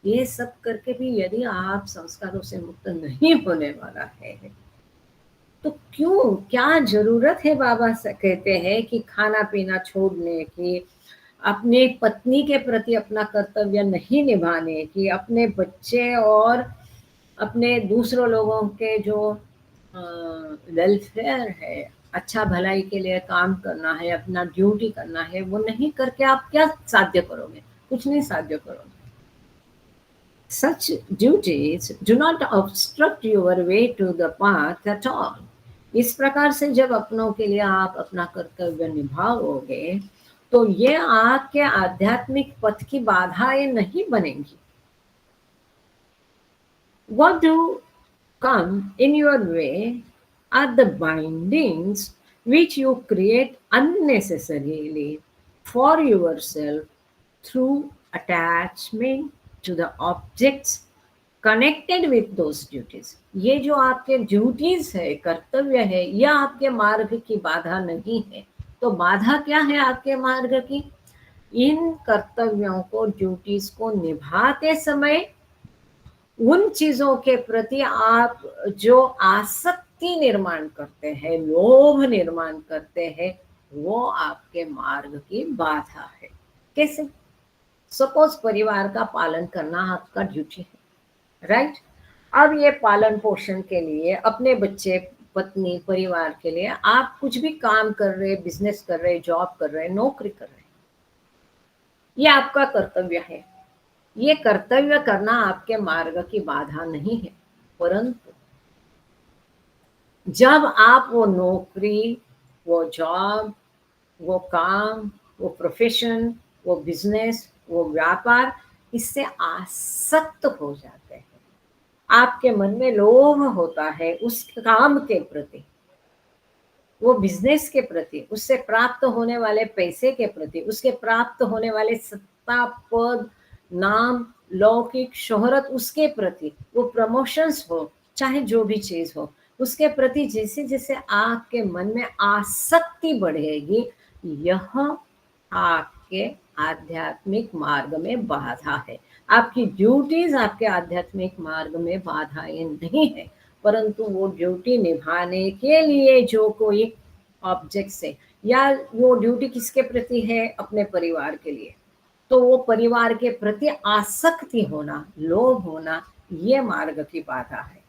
ये सब करके भी यदि आप संस्कारों से मुक्त नहीं होने वाला है तो क्यों, क्या जरूरत है बाबा से कहते हैं कि खाना पीना छोड़ने की, अपने पत्नी के प्रति अपना कर्तव्य नहीं निभाने की, अपने बच्चे और अपने दूसरों लोगों के जो वेलफेयर है, अच्छा भलाई के लिए काम करना है, अपना ड्यूटी करना है, वो नहीं करके आप क्या साध्य करोगे? कुछ नहीं साध्य करोगे। Such duties do not obstruct your way to the path at all. इस प्रकार से जब अपनों के लिए आप अपना कर्तव्य निभाओगे तो ये आपके आध्यात्मिक पथ की बाधाएं नहीं बनेंगी। What do come in your way are the bindings which you create unnecessarily for yourself through attachment to the objects connected with those duties. ये जो आपके ड्यूटीज है, कर्तव्य है, यह आपके मार्ग की बाधा नहीं है। तो बाधा क्या है आपके मार्ग की? इन कर्तव्यों को, ड्यूटीज को निभाते समय उन चीजों के प्रति आप जो आसक्ति निर्माण करते हैं, लोभ निर्माण करते हैं, वो आपके मार्ग की बाधा है। कैसे? सपोज परिवार का पालन करना आपका ड्यूटी है, राइट? अब ये पालन पोषण के लिए, अपने बच्चे, पत्नी, परिवार के लिए आप कुछ भी काम कर रहे, बिजनेस कर रहे, जॉब कर रहे, नौकरी कर रहे, ये आपका कर्तव्य है। ये कर्तव्य करना आपके मार्ग की बाधा नहीं है, परंतु जब आप वो नौकरी, वो जॉब, वो काम, वो प्रोफेशन, वो बिजनेस, वो व्यापार, इससे आसक्त हो जाते हैं, आपके मन में लोभ होता है उस काम के प्रति, वो बिजनेस के प्रति, उससे प्राप्त होने वाले पैसे के प्रति, उसके प्राप्त होने वाले सत्ता, पद, नाम, लौकिक शोहरत, उसके प्रति, वो प्रमोशंस हो, चाहे जो भी चीज हो, उसके प्रति जैसे जैसे आपके मन में आसक्ति बढ़ेगी, यह आपके आध्यात्मिक मार्ग में बाधा है। आपकी ड्यूटीज आपके आध्यात्मिक मार्ग में बाधाएं नहीं है, परंतु वो ड्यूटी निभाने के लिए जो कोई ऑब्जेक्ट्स है, या वो ड्यूटी किसके प्रति है? अपने परिवार के लिए, तो वो परिवार के प्रति आसक्ति होना, लोभ होना, ये मार्ग की बाधा है।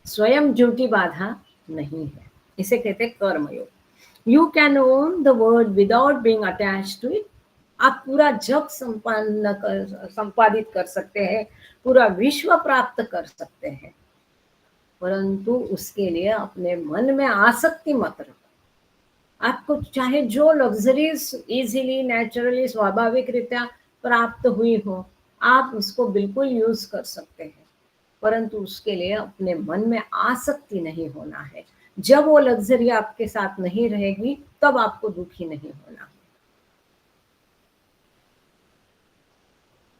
स्वयं ड्यूटी बाधा नहीं है, इसे कहते हैं कर्मयोग। You can own the word without being attached to it. आप पूरा जग संपादित कर सकते हैं, पूरा विश्व प्राप्त कर सकते हैं, परंतु उसके लिए अपने मन में आसक्ति मत रखो। आपको चाहे जो लग्जरीज इजीली, नेचुरली, स्वाभाविक रीत्या प्राप्त हुई हो, आप उसको बिल्कुल यूज कर सकते हैं, परंतु उसके लिए अपने मन में आसक्ति नहीं होना है। जब वो लग्जरी आपके साथ नहीं रहेगी तब आपको दुखी नहीं होना।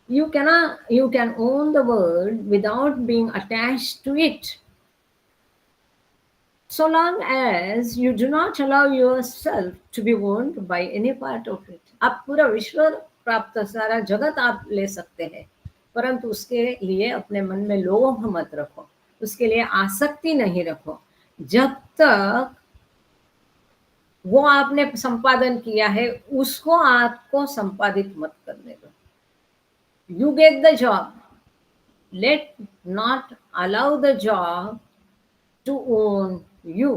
You can own the world without being attached to it, so long as you do not allow yourself to be owned by any part of it. आप पूरा विश्व प्राप्त, सारा जगत आप ले सकते हैं, परंतु उसके लिए अपने मन में लोभ मत रखो, उसके लिए आसक्ति नहीं रखो। जब तक वो आपने संपादन किया है उसको आपको संपादित मत करने दो। You get the job, let not allow the job to own you.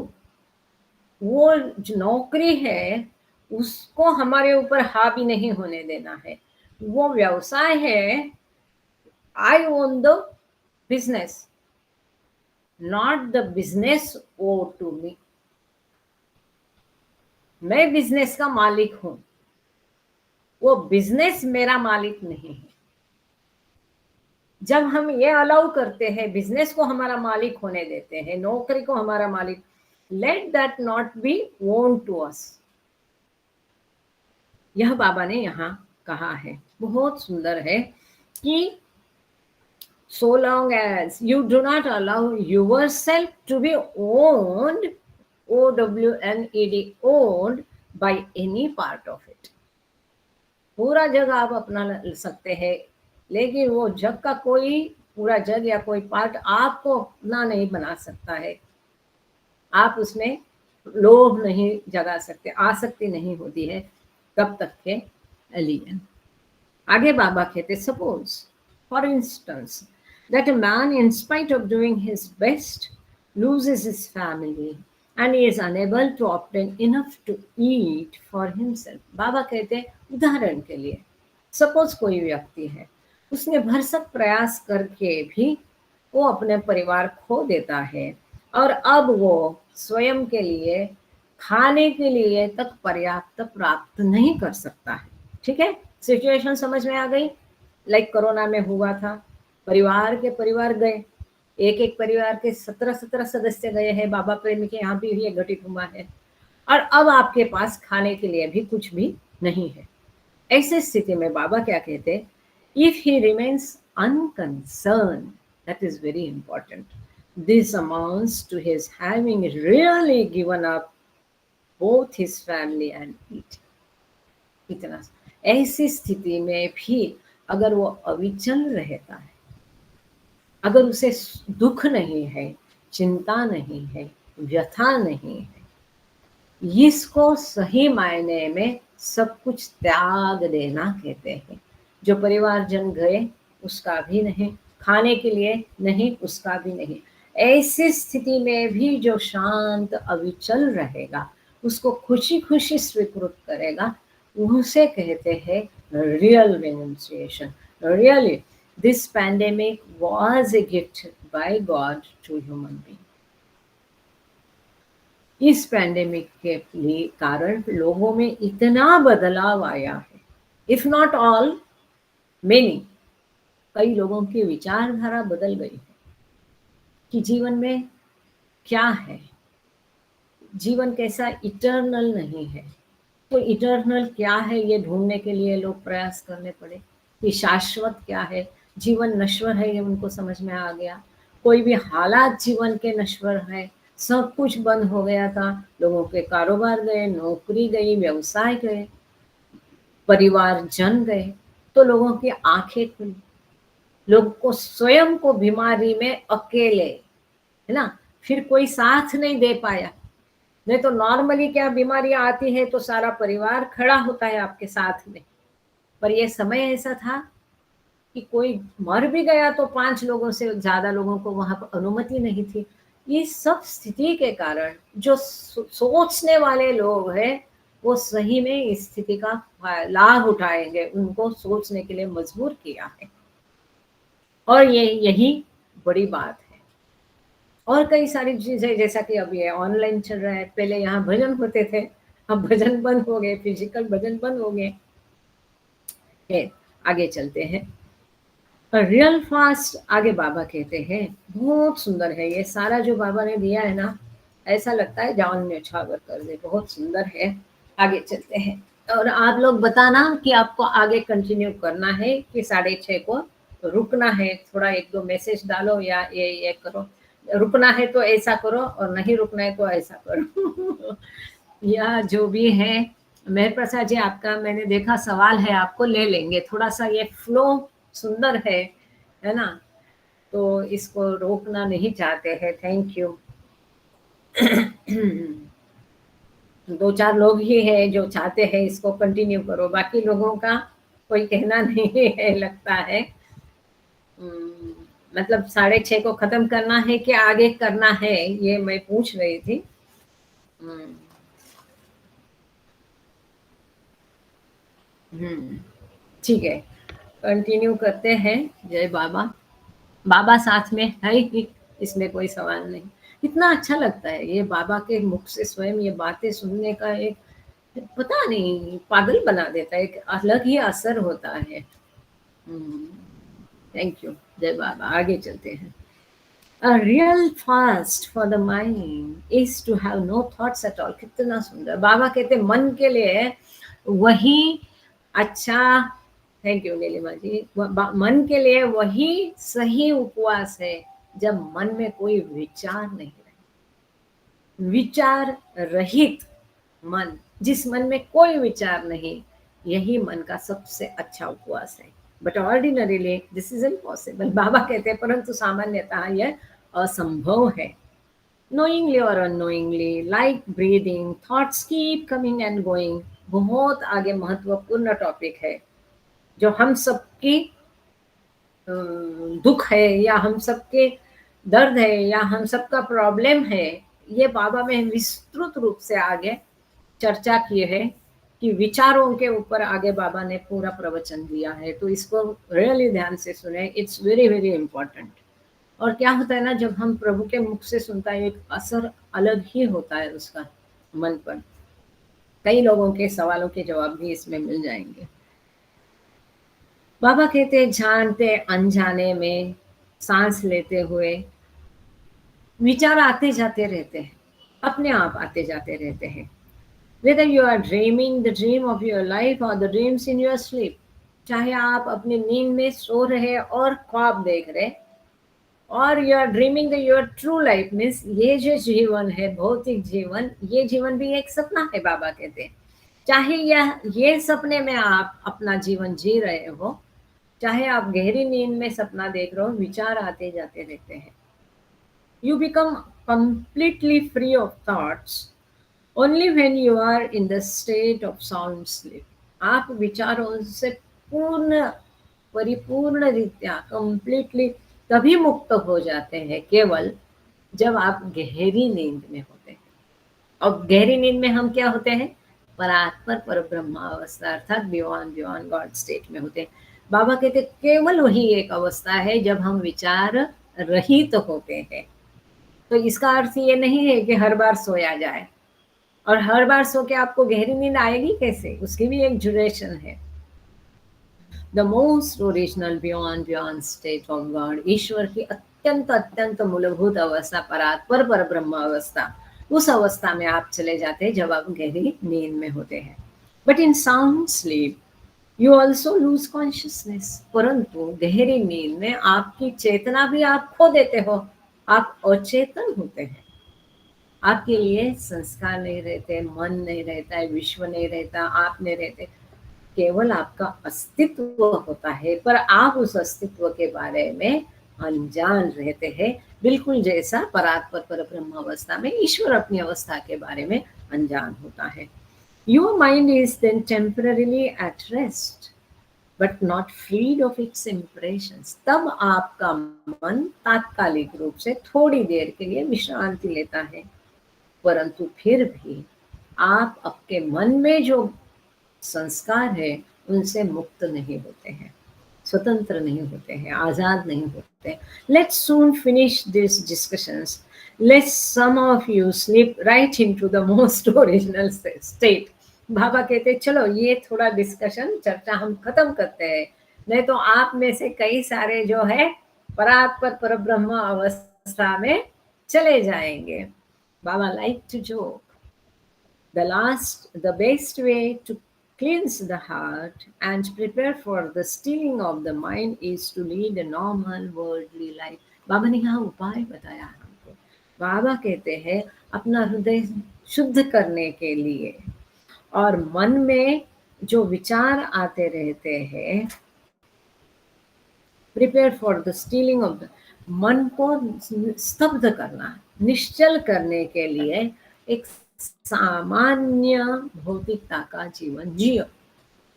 वो जो नौकरी है उसको हमारे ऊपर हावी नहीं होने देना है। वो व्यवसाय है, I own the business, not the business owe to me. मैं बिजनेस का मालिक हूं, वो बिजनेस मेरा मालिक नहीं है। जब हम ये अलाउ करते हैं, बिजनेस को हमारा मालिक होने देते हैं, नौकरी को हमारा मालिक, let that not be own to us. यह बाबा ने यहाँ कहा है, बहुत सुंदर है कि so long as you do not allow yourself to be owned, O-W-N-E-D, owned by any part of it. पूरा जगह आप अपना सकते हैं, लेकिन वो जग का कोई पूरा जग या कोई पार्ट आपको ना नहीं बना सकता है। आप उसमें लोभ नहीं जगा सकते, आसक्ति नहीं होती है तब तक के लिए। आगे बाबा कहते, suppose for instance that a man, in spite of doing his best, loses his family and he is unable to obtain enough to eat for himself. बाबा कहते हैं, उदाहरण के लिए सपोज कोई व्यक्ति है, उसने भरसक प्रयास करके भी वो अपने परिवार खो देता है और अब वो स्वयं के लिए खाने के लिए तक पर्याप्त प्राप्त नहीं कर सकता है। ठीक है, सिचुएशन समझ में आ गई? लाइक कोरोना में हुआ था, परिवार गए, एक परिवार के 17 सदस्य गए हैं, बाबा प्रेमी के यहाँ भी ये घटित हुआ है, और अब आपके पास खाने के लिए भी कुछ भी नहीं है। ऐसे स्थिति में बाबा क्या कहते, if he remains unconcern, that is very important, this amounts to his having really given up both his family and eat. इतना, ऐसी स्थिति में भी अगर वो अविचल रहता है, अगर उसे दुख नहीं है, चिंता नहीं है, व्यथा नहीं है, इसको सही मायने में सब कुछ त्याग देना कहते हैं। जो परिवारजन गए उसका भी नहीं, खाने के लिए नहीं उसका भी नहीं, ऐसी स्थिति में भी जो शांत अविचल रहेगा, उसको खुशी खुशी स्वीकृत करेगा, उसे कहते हैं real renunciation. Really this pandemic was a gift by God to human being. इस पैंडेमिक के लिए कारण लोगों में इतना बदलाव आया है, इफ नॉट ऑल मेनी, कई लोगों की विचारधारा बदल गई है कि जीवन में क्या है, जीवन कैसा इटर्नल नहीं है, तो इटर्नल क्या है ये ढूंढने के लिए लोग प्रयास करने पड़े कि शाश्वत क्या है। जीवन नश्वर है ये उनको समझ में आ गया, कोई भी हालात जीवन के नश्वर है, सब कुछ बंद हो गया था, लोगों के कारोबार गए, नौकरी गई, व्यवसाय गए, परिवार जन गए, तो लोगों की आंखें खुली, लोग को स्वयं को बीमारी में अकेले, है ना, फिर कोई साथ नहीं दे पाया। नहीं तो नॉर्मली क्या बीमारियां आती है तो सारा परिवार खड़ा होता है आपके साथ में, पर ये समय ऐसा था कि कोई मर भी गया तो 5 लोगों से ज्यादा लोगों को वहां पर अनुमति नहीं थी। इस सब स्थिति के कारण जो सोचने वाले लोग हैं वो सही में इस स्थिति का लाभ उठाएंगे, उनको सोचने के लिए मजबूर किया है, और यही बड़ी बात है। और कई सारी चीजें, जैसा कि अब ये ऑनलाइन चल रहा है, पहले यहाँ भजन होते थे, अब भजन बंद हो गए, फिजिकल भजन बंद हो गए। आगे चलते हैं, रियल फास्ट आगे बाबा कहते हैं, बहुत सुंदर है ये सारा जो बाबा ने दिया है ना, ऐसा लगता है जान में छावर कर दे, बहुत सुंदर है। आगे चलते हैं, और आप लोग बताना कि आपको आगे कंटिन्यू करना है कि 6:30 को रुकना है, थोड़ा 1-2 मैसेज डालो या ये करो, रुकना है तो ऐसा करो और नहीं रुकना है तो ऐसा करो या जो भी है। मेहर प्रसाद जी, आपका मैंने देखा सवाल है, आपको ले लेंगे, थोड़ा सा ये फ्लो सुंदर है ना, तो इसको रोकना नहीं चाहते हैं। थैंक यू 2-4 लोग ही है जो चाहते हैं इसको कंटिन्यू करो, बाकी लोगों का कोई कहना नहीं है लगता है। मतलब 6:30 को खत्म करना है कि आगे करना है, ये मैं पूछ रही थी। ठीक है, कंटिन्यू करते हैं। जय बाबा, बाबा साथ में है ही, इसमें कोई सवाल नहीं। इतना अच्छा लगता है ये बाबा के मुख से स्वयं ये बातें सुनने का, एक पता नहीं पागल बना देता है, एक अलग ही असर होता है। थैंक यू, जय बाबा। आगे चलते हैं। A real fast for the mind is to have no thoughts at all. कितना सुंदर बाबा कहते, मन के लिए वही अच्छा, थैंक यू नीलिमा जी, मन के लिए वही सही उपवास है जब मन में कोई विचार नहीं रहे। विचार रहित मन, जिस मन में कोई विचार नहीं, यही मन का सबसे अच्छा उपवास है। But ordinarily this is impossible. Baba कहते हैं परंतु सामान्यतः यह असंभव है। knowingly or unknowingly, like breathing, thoughts keep coming and going। बहुत आगे महत्वपूर्ण टॉपिक है जो हम सबकी दुख है या हम सबके दर्द है या हम सबका प्रॉब्लम है। ये बाबा में विस्तृत रूप से आगे चर्चा की है कि विचारों के ऊपर आगे बाबा ने पूरा प्रवचन दिया है, तो इसको रियली ध्यान से सुने, इट्स वेरी वेरी इंपॉर्टेंट। और क्या होता है ना, जब हम प्रभु के मुख से सुनता है एक असर अलग ही होता है उसका मन पर। कई लोगों के सवालों के जवाब भी इसमें मिल जाएंगे। बाबा कहते जानते अनजाने में सांस लेते हुए विचार आते जाते रहते हैं, अपने आप आते जाते रहते हैं। Whether you are dreaming the dream of your life or the dreams in your sleep, चाहे आप अपनी नींद में सो रहे और ख्वाब देख रहे, और you are dreaming the your true life, means ये जो जीवन है भौतिक जीवन, ये जीवन भी एक सपना है। बाबा कहते हैं चाहे ये सपने में आप अपना जीवन जी रहे हो, चाहे आप गहरी नींद में सपना देख रहे हो, विचार आते जाते रहते हैं। You become completely free of thoughts only when you are in the state of sound sleep. आप विचारों से परिपूर्ण रीत्या कंप्लीटली तभी मुक्त हो जाते हैं केवल जब आप गहरी नींद में होते हैं। और गहरी नींद में हम क्या होते हैं? परात्पर पर ब्रह्मावस्था अर्थात बियॉन्ड गॉड स्टेट में होते हैं। बाबा कहते केवल वही एक अवस्था है जब हम विचार रहित होते हैं। तो इसका अर्थ ये नहीं है कि हर बार सोया जाए, और हर बार सो के आपको गहरी नींद आएगी कैसे, उसकी भी एक ड्यूरेशन है। The most original beyond state of God, ईश्वर की अत्यंत मूलभूत अवस्था परात्पर पर ब्रह्म अवस्था, उस अवस्था में आप चले जाते हैं जब आप गहरी नींद में होते हैं। But in sound sleep you also loose consciousness, परंतु गहरी नींद में आपकी चेतना भी आप खो देते हो, आप अचेतन होते हैं। आपके लिए संस्कार नहीं रहते, मन नहीं रहता है, विश्व नहीं रहता, आप नहीं रहते, केवल आपका अस्तित्व होता है, पर आप उस अस्तित्व के बारे में अनजान रहते हैं, बिल्कुल जैसा परात्पर पर ब्रह्म अवस्था में ईश्वर अपनी अवस्था के बारे में अनजान होता है। Your mind is then temporarily at rest but not freed of its impressions. तब आपका मन तात्कालिक रूप से थोड़ी देर के लिए विश्रांति लेता है, परंतु फिर भी आप आपके मन में जो संस्कार है उनसे मुक्त नहीं होते हैं, स्वतंत्र नहीं होते हैं, आजाद नहीं होते। Let's soon finish this discussions, let's some of you sleep right into the most original state. Baba कहते चलो ये थोड़ा डिस्कशन चर्चा हम खत्म करते हैं, नहीं तो आप में से कई सारे जो है परात्पर पर ब्रह्म अवस्था में चले जाएंगे। Baba liked to joke. The best way to cleanse the heart and prepare for the stilling of the mind is to lead a normal worldly life. बाबा ने यहाँ उपाय बताया हमको। बाबा कहते हैं अपना हृदय शुद्ध करने के लिए और मन में जो विचार आते रहते हैं, prepare for the stealing of the, मन को स्तब्ध करना, निश्चल करने के लिए एक सामान्य भौतिकता का जीवन जियो।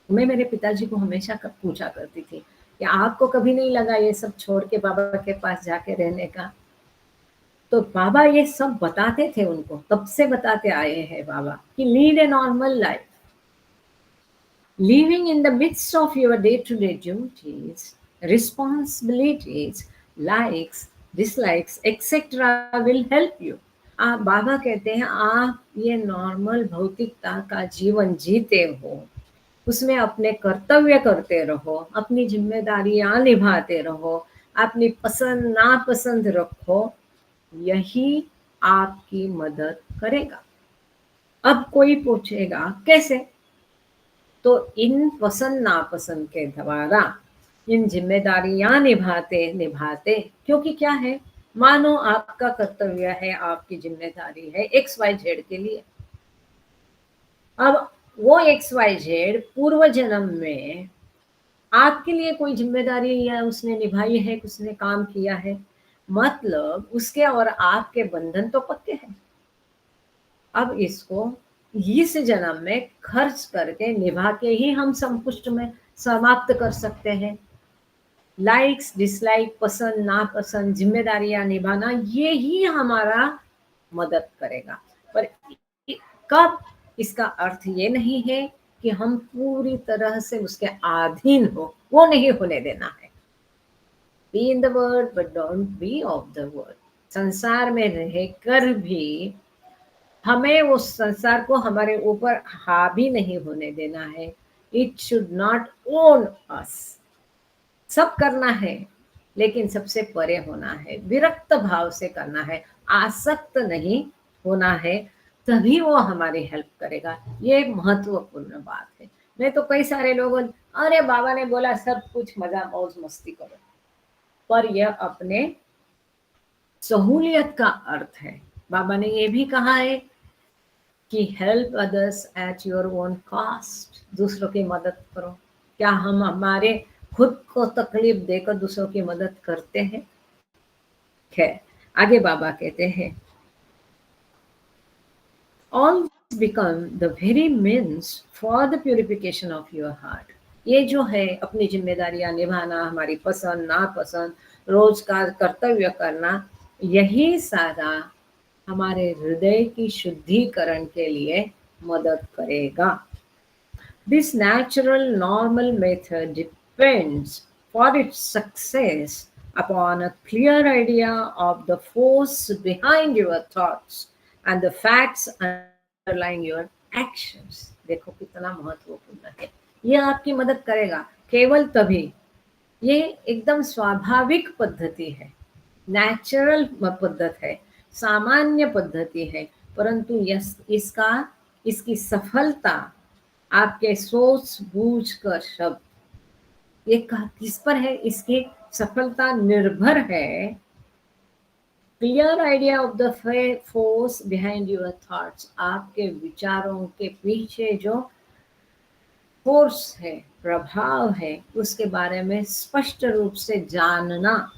मैं मेरे पिताजी को हमेशा पूछा करती थी कि आपको कभी नहीं लगा ये सब छोड़ के बाबा के पास जाके रहने का? तो बाबा ये सब बताते थे उनको, तब से बताते आए हैं बाबा कि lead a normal life, living in the midst of your day to day duties, responsibilities, likes, dislikes, etc. will help you. आप बाबा कहते हैं आप ये नॉर्मल भौतिकता का जीवन जीते हो, उसमें अपने कर्तव्य करते रहो, अपनी जिम्मेदारियां निभाते रहो, अपनी पसंद नापसंद रखो, यही आपकी मदद करेगा। अब कोई पूछेगा कैसे? तो इन पसंद नापसंद के द्वारा, इन जिम्मेदारियां निभाते, क्योंकि क्या है, मानो आपका कर्तव्य है, आपकी जिम्मेदारी है XYZ के लिए। अब वो XYZ पूर्व जन्म में आपके लिए कोई जिम्मेदारी या उसने निभाई है, उसने काम किया है, मतलब उसके और आपके बंधन तो पक्के हैं। अब इसको इस जन्म में खर्च करके निभा के ही हम संपुष्ट में समाप्त कर सकते हैं। लाइक्स डिसलाइक, पसंद नापसंद, जिम्मेदारियां निभाना, ये ही हमारा मदद करेगा। पर कब, इसका अर्थ ये नहीं है कि हम पूरी तरह से उसके अधीन हो, वो नहीं होने देना है। Be in the world but don't be of the world. संसार में रहकर भी हमें उस संसार को हमारे ऊपर हावी नहीं होने देना है। इट शुड नॉट ओन अस। सब करना है, लेकिन सबसे परे होना है, विरक्त भाव से करना है, आसक्त नहीं होना है, तभी वो हमारी हेल्प करेगा। ये एक महत्वपूर्ण बात है। नहीं तो कई सारे लोग, अरे बाबा ने बोला सब कुछ मजा मौज मस्ती करो, पर यह अपने सहूलियत का अर्थ है। बाबा ने ये भी कहा है कि help others at your own cost. दूसरों की मदद करो। क्या हम हमारे खुद को तकलीफ देकर दूसरों की मदद करते हैं? खैर, आगे बाबा कहते हैं, all become the very means for the purification of your heart। ये जो है अपनी जिम्मेदारियां निभाना, हमारी पसंद नापसंद, रोज का कर्तव्य करना, यही सारा हमारे हृदय की शुद्धिकरण के लिए मदद करेगा। This natural normal method depends for its success upon a clear idea of the force behind your thoughts and the facts underlying your actions। देखो कितना महत्वपूर्ण है। ये आपकी मदद करेगा केवल तभी। ये एकदम स्वाभाविक पद्धति है, नेचुरल पद्धति है, सामान्य पद्धति है, परंतु इसकी सफलता आपके सोच बूझ कर शब्द, ये किस पर है? इसकी सफलता निर्भर है clear idea of the force behind your thoughts. आपके विचारों के पीछे जो फोर्स है, प्रभाव है, उसके बारे में स्पष्ट रूप से जानना।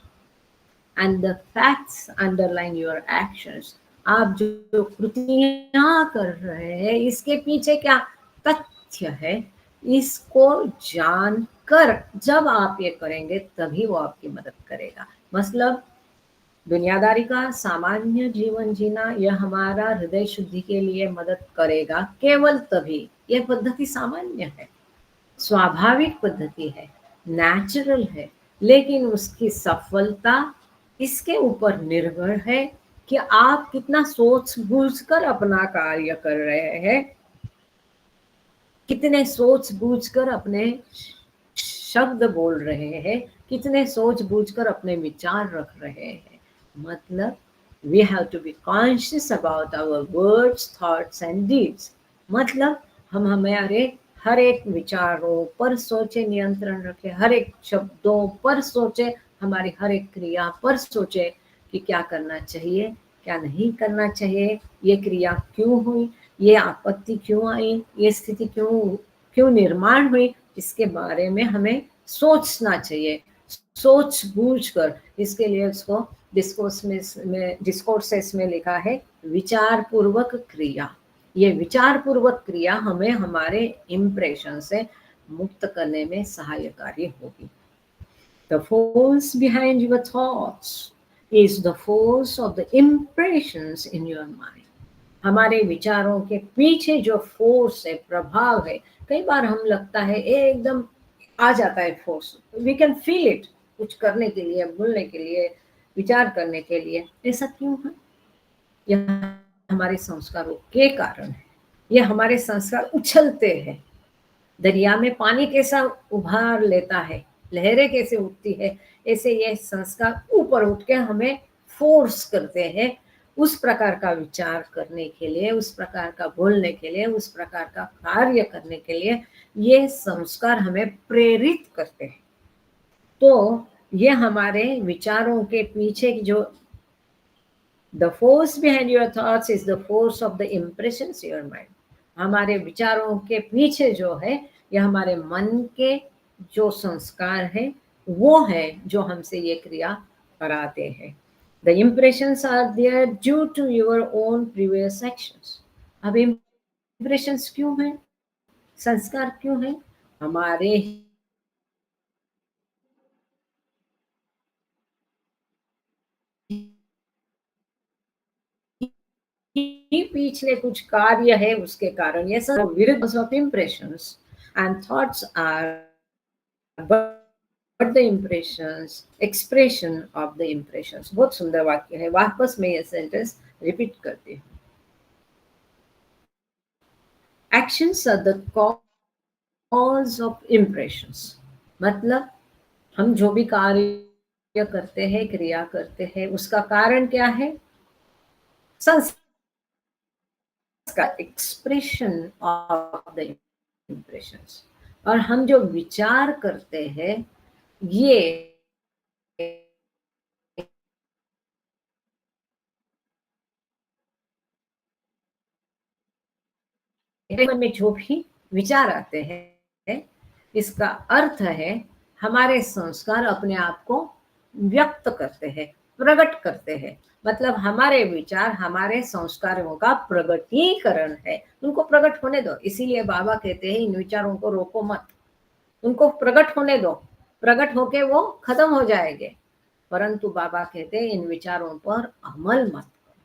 And the facts underline your actions. आप जो कृतियां कर रहे हैं, इसके पीछे क्या तथ्य है, इसको जानकर जब आप ये करेंगे तभी वो आपकी मदद करेगा। मतलब दुनियादारी का सामान्य जीवन जीना, यह हमारा हृदय शुद्धि के लिए मदद करेगा केवल तभी। यह पद्धति सामान्य है, स्वाभाविक पद्धति है, नेचुरल है, लेकिन उसकी सफलता इसके ऊपर निर्भर है कि आप कितना सोच बूझकर अपना कार्य कर रहे हैं, कितने सोच बूझकर अपने शब्द बोल रहे हैं, कितने सोच बूझकर अपने विचार रख रहे हैं। मतलब we have to be conscious about our words, thoughts and deeds। मतलब हम हमारे हर एक विचारों पर सोचे, नियंत्रण रखे, हर एक शब्दों पर सोचे, हमारी हर एक क्रिया पर सोचे कि क्या करना चाहिए, क्या नहीं करना चाहिए, ये क्रिया क्यों हुई, ये आपत्ति क्यों आई, ये स्थिति क्यों निर्माण हुई, इसके बारे में हमें सोचना चाहिए, सोच बूझ कर। इसके लिए उसको डिस्कोर्सेस में लिखा है विचार पूर्वक क्रिया। ये विचार पूर्वक क्रिया हमें हमारे इम्प्रेशन से मुक्त करने में सहायकारी होगी। The force behind your thoughts is the force of the impressions in your mind। हमारे विचारों के पीछे जो फोर्स है, प्रभाव है, कई बार हम लगता है एकदम आ जाता है force, we can feel it, कुछ करने के लिए, बोलने के लिए, विचार करने के लिए। ऐसा क्यों है? यह हमारे संस्कारों के कारण है। यह हमारे संस्कार उछलते हैं। दरिया में पानी कैसा उभार लेता है, लहरें कैसे उठती है, ऐसे ये संस्कार ऊपर उठ के हमें फोर्स करते हैं उस प्रकार का विचार करने के लिए, उस प्रकार का बोलने के लिए, उस प्रकार का कार्य करने के लिए। ये संस्कार हमें प्रेरित करते हैं। तो ये हमारे विचारों के पीछे जो the force behind your thoughts is the force of the impressions in your mind। हमारे विचारों के पीछे जो है, यह हमारे मन के जो संस्कार है वो है जो हमसे ये क्रिया कराते हैं। The impressions are there due to your own previous actions. अब impressions क्यों है, संस्कार क्यों है? हमारे ही पिछले कुछ कार्य है उसके कारण ये सब विरुद्ध of impressions and thoughts are but the impressions expression of the impressions। बहुत सुंदर वाक्य है, वापस मैं ये सेंटेंस रिपीट करती हूँ। Actions are the cause of impressions, मतलब हम जो भी कार्य करते हैं, क्रिया करते हैं, उसका कारण क्या है? संस्कार, एक्सप्रेशन ऑफ द इम्प्रेशंस। और हम जो विचार करते हैं ये मन में जो भी विचार आते हैं इसका अर्थ है हमारे संस्कार अपने आप को व्यक्त करते हैं, प्रकट करते हैं। मतलब हमारे विचार हमारे संस्कारों का प्रगटीकरण है, उनको प्रकट होने दो। इसीलिए बाबा कहते हैं इन विचारों को रोको मत, उनको प्रकट होने दो, प्रकट होके वो खत्म हो जाएंगे। परंतु बाबा कहते हैं इन विचारों पर अमल मत करो,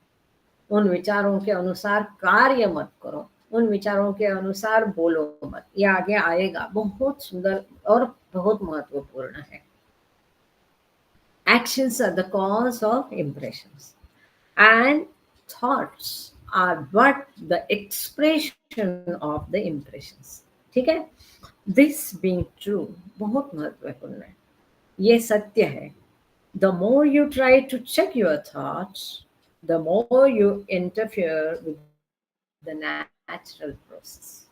उन विचारों के अनुसार कार्य मत करो, उन विचारों के अनुसार बोलो मत। ये आगे आएगा, बहुत सुंदर और बहुत महत्वपूर्ण है। Actions are the cause of impressions and thoughts are but the expression of the impressions। ठीक है, this being true बहुत महत्वपूर्ण है, ये सत्य है। The more you try to check your thoughts, the more you interfere with the natural process।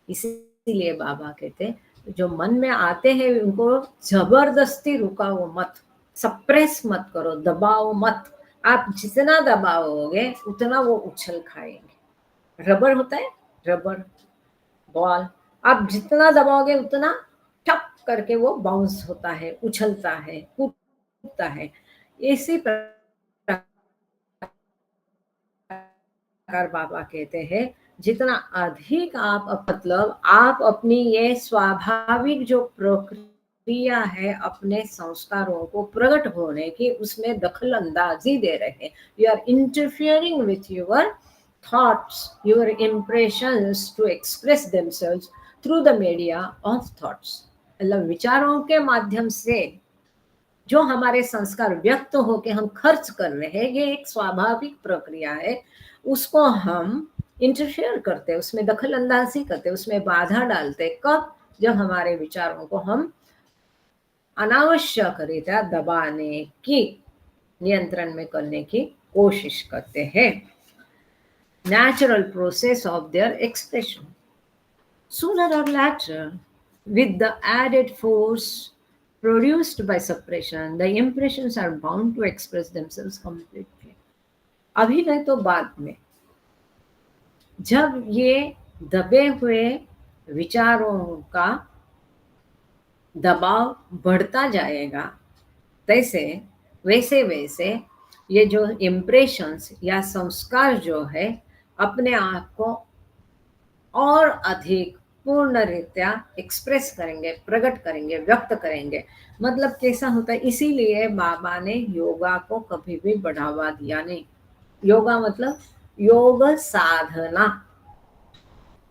इसीलिए बाबा कहते हैं जो मन में आते हैं उनको जबरदस्ती रुकाओ मत, सप्रेस मत करो, दबाओ मत। आप जितना दबाओगे उतना वो उछल खाएंगे। रबर होता है, रबर बॉल, आप जितना दबाओगे उतना टप करके वो बाउंस होता है, उछलता है, कूदता है। इसी प्रकार बाबा कहते हैं जितना अधिक आप मतलब आप अपनी ये स्वाभाविक जो प्रक्रिया है अपने संस्कारों को प्रकट होने की उसमें दखल अंदाजी दे रहे हैं। You are interfering with your thoughts, your impressions to express themselves through the media of thoughts। मतलब विचारों के माध्यम से जो हमारे संस्कार व्यक्त होके हम खर्च कर रहे हैं, ये एक स्वाभाविक प्रक्रिया है। उसको हम इंटरफेयर करते, उसमें दखल अंदाजी करते, उसमें बाधा डालते। कब? जब हमारे विचारों को हम अनावश्यक रीत्या दबाने की, नियंत्रण में करने की कोशिश करते हैं। Natural process of their expression, sooner or later with the added force produced by suppression, the impressions are bound to express themselves completely। अभी नहीं तो बाद में, जब ये दबे हुए विचारों का दबाव बढ़ता जाएगा तैसे वैसे वैसे ये जो इम्प्रेशंस या संस्कार जो है अपने आप को और अधिक पूर्ण रीत्या एक्सप्रेस करेंगे, प्रकट करेंगे, व्यक्त करेंगे। मतलब कैसा होता है, इसीलिए बाबा ने योगा को कभी भी बढ़ावा दिया नहीं। योगा मतलब योग साधना,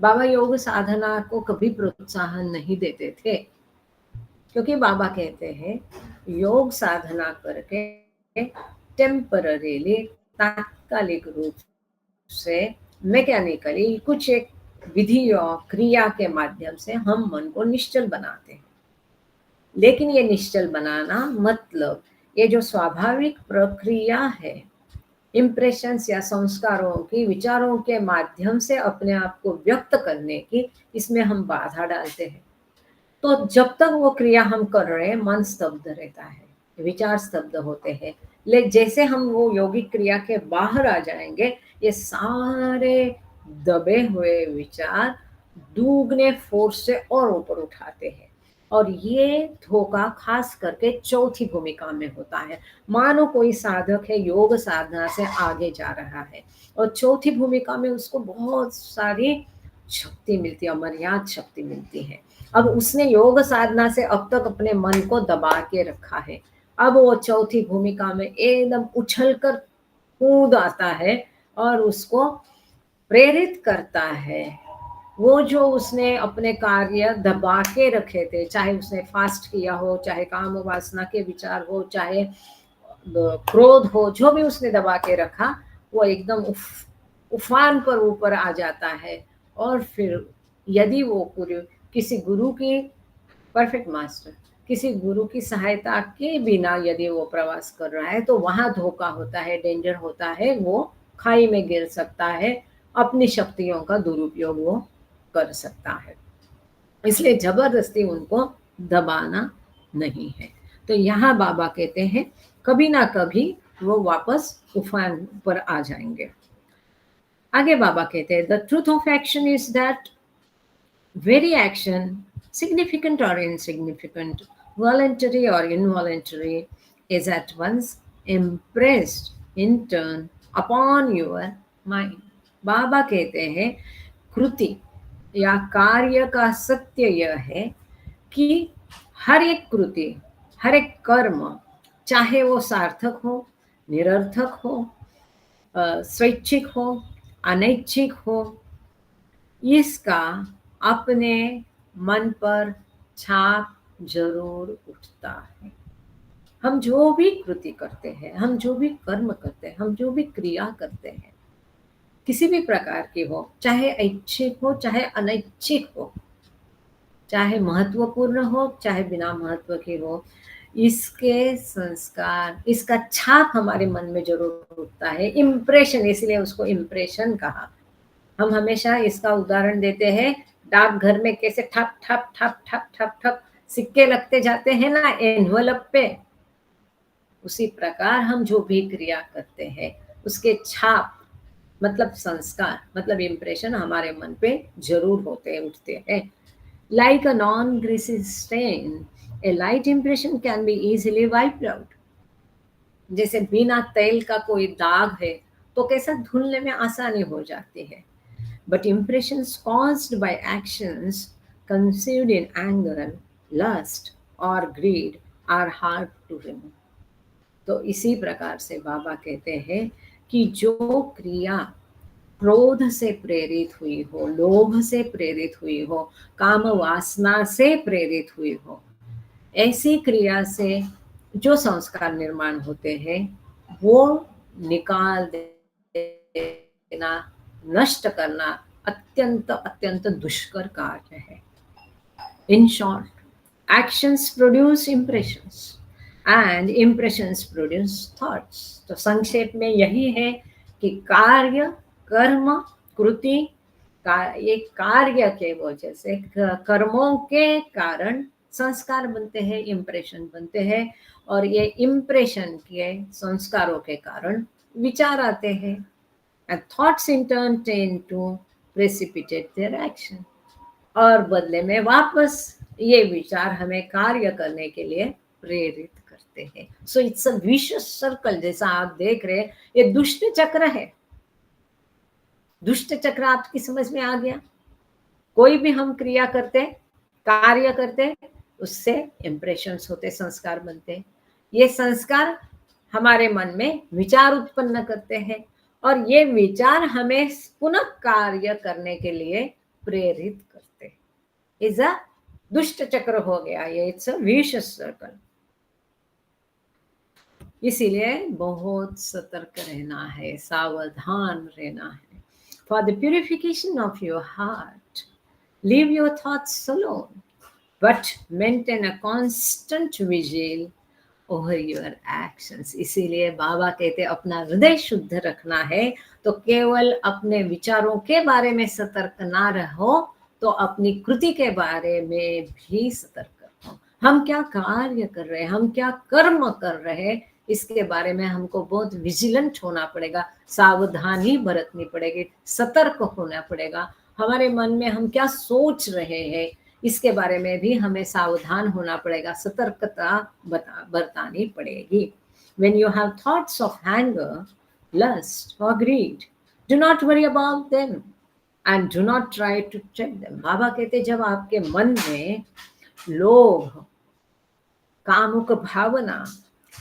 बाबा योग साधना को कभी प्रोत्साहन नहीं देते थे, क्योंकि बाबा कहते हैं योग साधना करके टेम्पररीली, तात्कालिक रूप से, मैकेनिकली कुछ एक विधि और क्रिया के माध्यम से हम मन को निश्चल बनाते हैं। लेकिन ये निश्चल बनाना मतलब ये जो स्वाभाविक प्रक्रिया है इम्प्रेशंस या संस्कारों की, विचारों के माध्यम से अपने आप को व्यक्त करने की, इसमें हम बाधा डालते हैं। तो जब तक वो क्रिया हम कर रहे हैं मन स्तब्ध रहता है, विचार स्तब्ध होते हैं। लेकिन जैसे हम वो योगिक क्रिया के बाहर आ जाएंगे ये सारे दबे हुए विचार दुगने फोर्स से और ऊपर उठाते हैं। और ये धोखा खास करके चौथी भूमिका में होता है। मानो कोई साधक है, योग साधना से आगे जा रहा है और चौथी भूमिका में उसको बहुत सारी शक्ति मिलती है, अमर्याद शक्ति मिलती है। अब उसने योग साधना से अब तक अपने मन को दबा के रखा है, अब वो चौथी भूमिका में एकदम उछलकर कूद आता है और उसको प्रेरित करता है। वो जो उसने अपने कार्य दबा के रखे थे, चाहे उसने फास्ट किया हो, चाहे काम वासना के विचार हो, चाहे क्रोध हो, जो भी उसने दबा के रखा, वो एकदम उफान पर ऊपर आ जाता है। और फिर यदि वो पूरे किसी गुरु की, परफेक्ट मास्टर, किसी गुरु की सहायता के बिना यदि वो प्रवास कर रहा है तो वहां धोखा होता है, डेंजर होता है, वो खाई में गिर सकता है, अपनी शक्तियों का दुरुपयोग वो कर सकता है। इसलिए जबरदस्ती उनको दबाना नहीं है। तो यहाँ बाबा कहते हैं कभी ना कभी वो वापस उफान पर आ जाएंगे। आगे बाबा कहते हैं the truth of action is that very action, significant or insignificant, voluntary or involuntary, is at once impressed in turn upon your mind. बाबा कहते हैं कृति या कार्य का सत्य यह है कि हर एक कृति, हर एक कर्म, चाहे वो सार्थक हो, निरर्थक हो, स्वैच्छिक हो, अनैच्छिक हो, इसका अपने मन पर छाप जरूर उठता है। हम जो भी कृति करते हैं, हम जो भी कर्म करते हैं, हम जो भी क्रिया करते हैं, किसी भी प्रकार की हो, चाहे ऐच्छिक हो, चाहे अनैच्छिक हो, चाहे महत्वपूर्ण हो, चाहे बिना महत्व के हो, इसके संस्कार, इसका छाप हमारे मन में जरूर उठता है। इम्प्रेशन, इसलिए उसको इम्प्रेशन कहा। हम हमेशा इसका उदाहरण देते हैं, डाकघर में कैसे ठप ठप ठप ठप ठप ठप सिक्के लगते जाते हैं ना एनवलप पे, उसी प्रकार हम जो भी क्रिया करते हैं उसके छाप, मतलब संस्कार, मतलब इम्प्रेशन हमारे मन पे जरूर होते उठते हैं। Like a non greasy stain, a light impression can be easily wiped out. जैसे बिना तेल का कोई दाग है तो कैसा धुलने में आसानी हो जाती है। But impressions caused by actions conceived in anger, lust or greed are hard to remove. तो इसी प्रकार से बाबा कहते हैं कि जो क्रिया क्रोध से प्रेरित हुई हो, लोभ से प्रेरित हुई हो, काम वासना से प्रेरित हुई हो, ऐसी क्रिया से जो संस्कार निर्माण होते हैं वो निकाल देना, नष्ट करना अत्यंत अत्यंत दुष्कर कार्य है। In short, actions produce impressions and impressions produce thoughts. तो संक्षेप में यही है कि कार्य, कर्म, कृति का ये कार्य के वजह से, कर्मों के कारण संस्कार बनते हैं, इम्प्रेशन बनते हैं, और ये इम्प्रेशन के संस्कारों के कारण विचार आते हैं। And thoughts in turn tend to precipitate their action. और बदले में वापस ये विचार हमें कार्य करने के लिए प्रेरित करते हैं। So it's a vicious circle, जैसा आप देख रहे हैं, ये दुष्ट चक्र है। दुष्ट चक्र आपकी समझ में आ गया? कोई भी हम क्रिया करते, कार्य करते, उससे इम्प्रेशंस होते, संस्कार बनते। ये संस्कार हमारे मन में विचार उत्पन्न करते हैं और ये विचार हमें पुनः कार्य करने के लिए प्रेरित करते हैं। इज अ दुष्ट चक्र हो गया ये, इट्स अ विशियस सर्कल। इसीलिए बहुत सतर्क रहना है, सावधान रहना है। For the purification of your heart, leave your thoughts alone, but maintain a constant vigil over your actions. इसीलिए बाबा कहते अपना हृदय शुद्ध रखना है, तो केवल अपने विचारों के बारे में सतर्क ना रहो, तो अपनी कृति के बारे में भी सतर्क रहो। हम क्या कार्य कर रहे हैं, हम क्या कर्म कर रहे हैं, इसके बारे में हमको बहुत विजिलेंट होना पड़ेगा, सावधानी बरतनी पड़ेगी, सतर्क होना पड़ेगा। हमारे मन में हम क्या सोच रहे हैं, इसके बारे में भी हमें सावधान होना पड़ेगा, सतर्कता बरतानी पड़ेगी। When you have thoughts of anger, lust or greed, do not worry about them and do not try to check them. बाबा कहते जब आपके मन में लोभ, कामुक भावना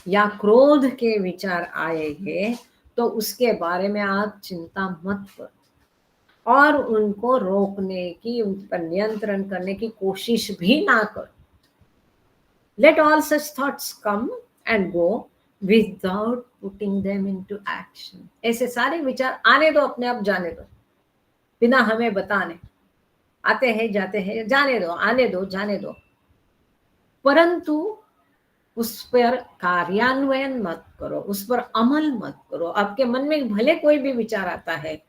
या क्रोध के विचार आएंगे तो उसके बारे में आप चिंता मत करो और उनको रोकने की, उन पर नियंत्रण करने की कोशिश भी ना करो। Let all such thoughts come and go without putting them into action. ऐसे सारे विचार आने दो, अपने आप जाने दो, बिना हमें बताने। आते हैं जाते हैं, जाने दो, आने दो, जाने दो, परंतु उस पर कार्यान्वयन मत करो, उस पर अमल मत करो। आपके मन में भले कोई भी विचार आता है,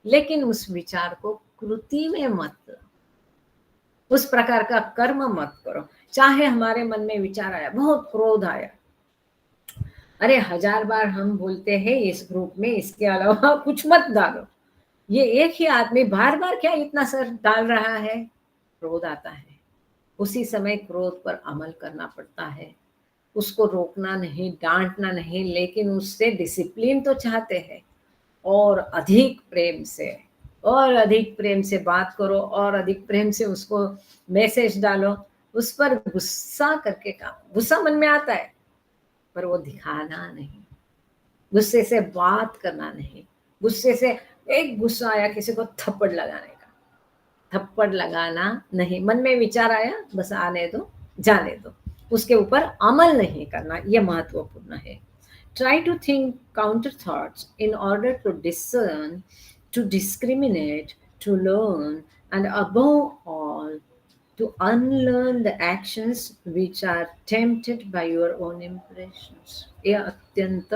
लेकिन उस विचार को कृति में मत करो, उस प्रकार का कर्म मत करो। चाहे हमारे मन में विचार आया, बहुत क्रोध आया, अरे 1000 बार हम बोलते हैं इस ग्रुप में इसके अलावा कुछ मत डालो, ये एक ही आदमी बार बार क्या इतना सर डाल रहा है, क्रोध आता है। उसी समय क्रोध पर अमल करना पड़ता है, उसको रोकना नहीं, डांटना नहीं, लेकिन उससे डिसिप्लिन तो चाहते हैं। और अधिक प्रेम से बात करो और अधिक प्रेम से उसको मैसेज डालो, उस पर गुस्सा करके काम। गुस्सा मन में आता है पर वो दिखाना नहीं, गुस्से से बात करना नहीं, गुस्से से एक गुस्सा आया किसी को थप्पड़ लगाने का, थप्पड़ लगाना नहीं। मन में विचार आया बस आने दो, जाने दो, उसके ऊपर अमल नहीं करना, ये महत्वपूर्ण है। Try to think counter thoughts in order to discern, to discriminate, to learn, and above all, to unlearn the actions which are tempted by your own impressions. ये अत्यंत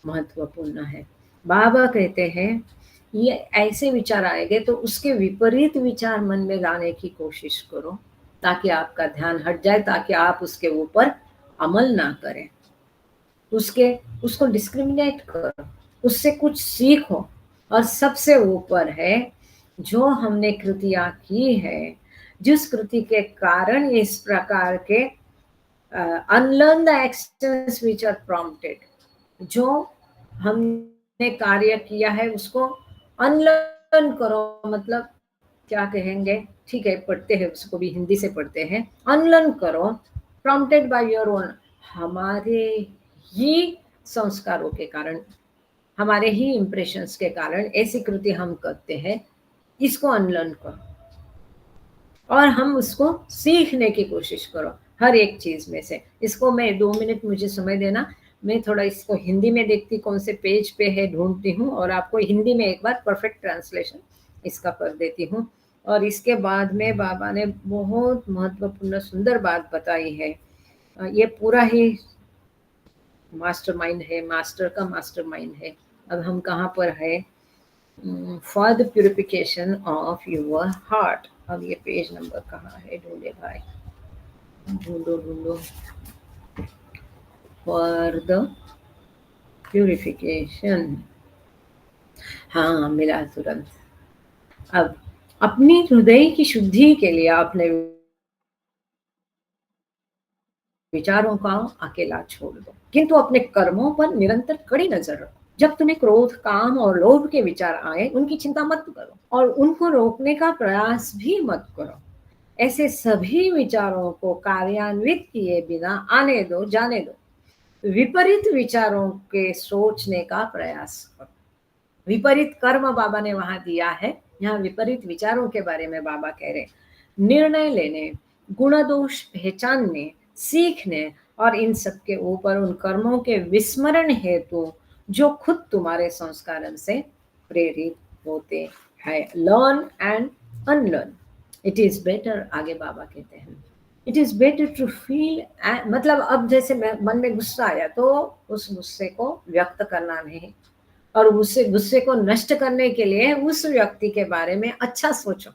महत्वपूर्ण है। बाबा कहते हैं ये ऐसे विचार आएंगे तो उसके विपरीत विचार मन में लाने की कोशिश करो, ताकि आपका ध्यान हट जाए, ताकि आप उसके ऊपर अमल ना करें। उसको डिस्क्रिमिनेट करो, उससे कुछ सीखो। और सबसे ऊपर है जो हमने कृतियां की है, जिस कृति के कारण इस प्रकार के unlearn the actions which are prompted, जो हमने कार्य किया है उसको अनलर्न करो। मतलब क्या कहेंगे, ठीक है पढ़ते हैं उसको भी हिंदी से पढ़ते हैं, अनलर्न करो, प्रॉम्प्टेड बाय योर ओन, हमारे ही संस्कारों के कारण, हमारे ही इम्प्रेशंस के कारण ऐसी कृति हम करते हैं, इसको अनलर्न करो और हम उसको सीखने की कोशिश करो हर एक चीज में से। इसको मैं 2 मिनट मुझे समय देना, मैं थोड़ा इसको हिंदी में देखती कौन से पेज पे है ढूंढती हूँ और आपको हिंदी में एक बार परफेक्ट ट्रांसलेशन इसका कर देती हूँ। और इसके बाद में बाबा ने बहुत महत्वपूर्ण सुंदर बात बताई है। ये पूरा ही मास्टरमाइंड है, मास्टर का मास्टरमाइंड है। अब हम कहाँ पर है, for the purification of your heart. अब ये पेज नंबर कहाँ है, ढूंढे भाई, ढूंढो। फॉर द प्यूरिफिकेशन, हाँ मिला तुरंत। अब अपनी हृदय की शुद्धि के लिए अपने विचारों का अकेला छोड़ दो, किंतु अपने कर्मों पर निरंतर कड़ी नजर रखो। जब तुम्हें क्रोध, काम और लोभ के विचार आए, उनकी चिंता मत करो और उनको रोकने का प्रयास भी मत करो। ऐसे सभी विचारों को कार्यान्वित किए बिना आने दो, जाने दो। विपरीत विचारों के सोचने का प्रयास करो। विपरीत कर्म बाबा ने वहां दिया है, यहाँ विपरीत विचारों के बारे में बाबा कह रहे। निर्णय लेने, गुण दोष पहचानने, सीखने और इन सब के ऊपर उन कर्मों के विस्मरण हेतु जो खुद तुम्हारे संस्कारण से प्रेरित होते हैं। Learn and unlearn. It is better, आगे बाबा कहते हैं, it is better to feel, मतलब अब जैसे मन में गुस्सा आया तो उस गुस्से को व्यक्त करना नहीं, और उस गुस्से को नष्ट करने के लिए उस व्यक्ति के बारे में अच्छा सोचो,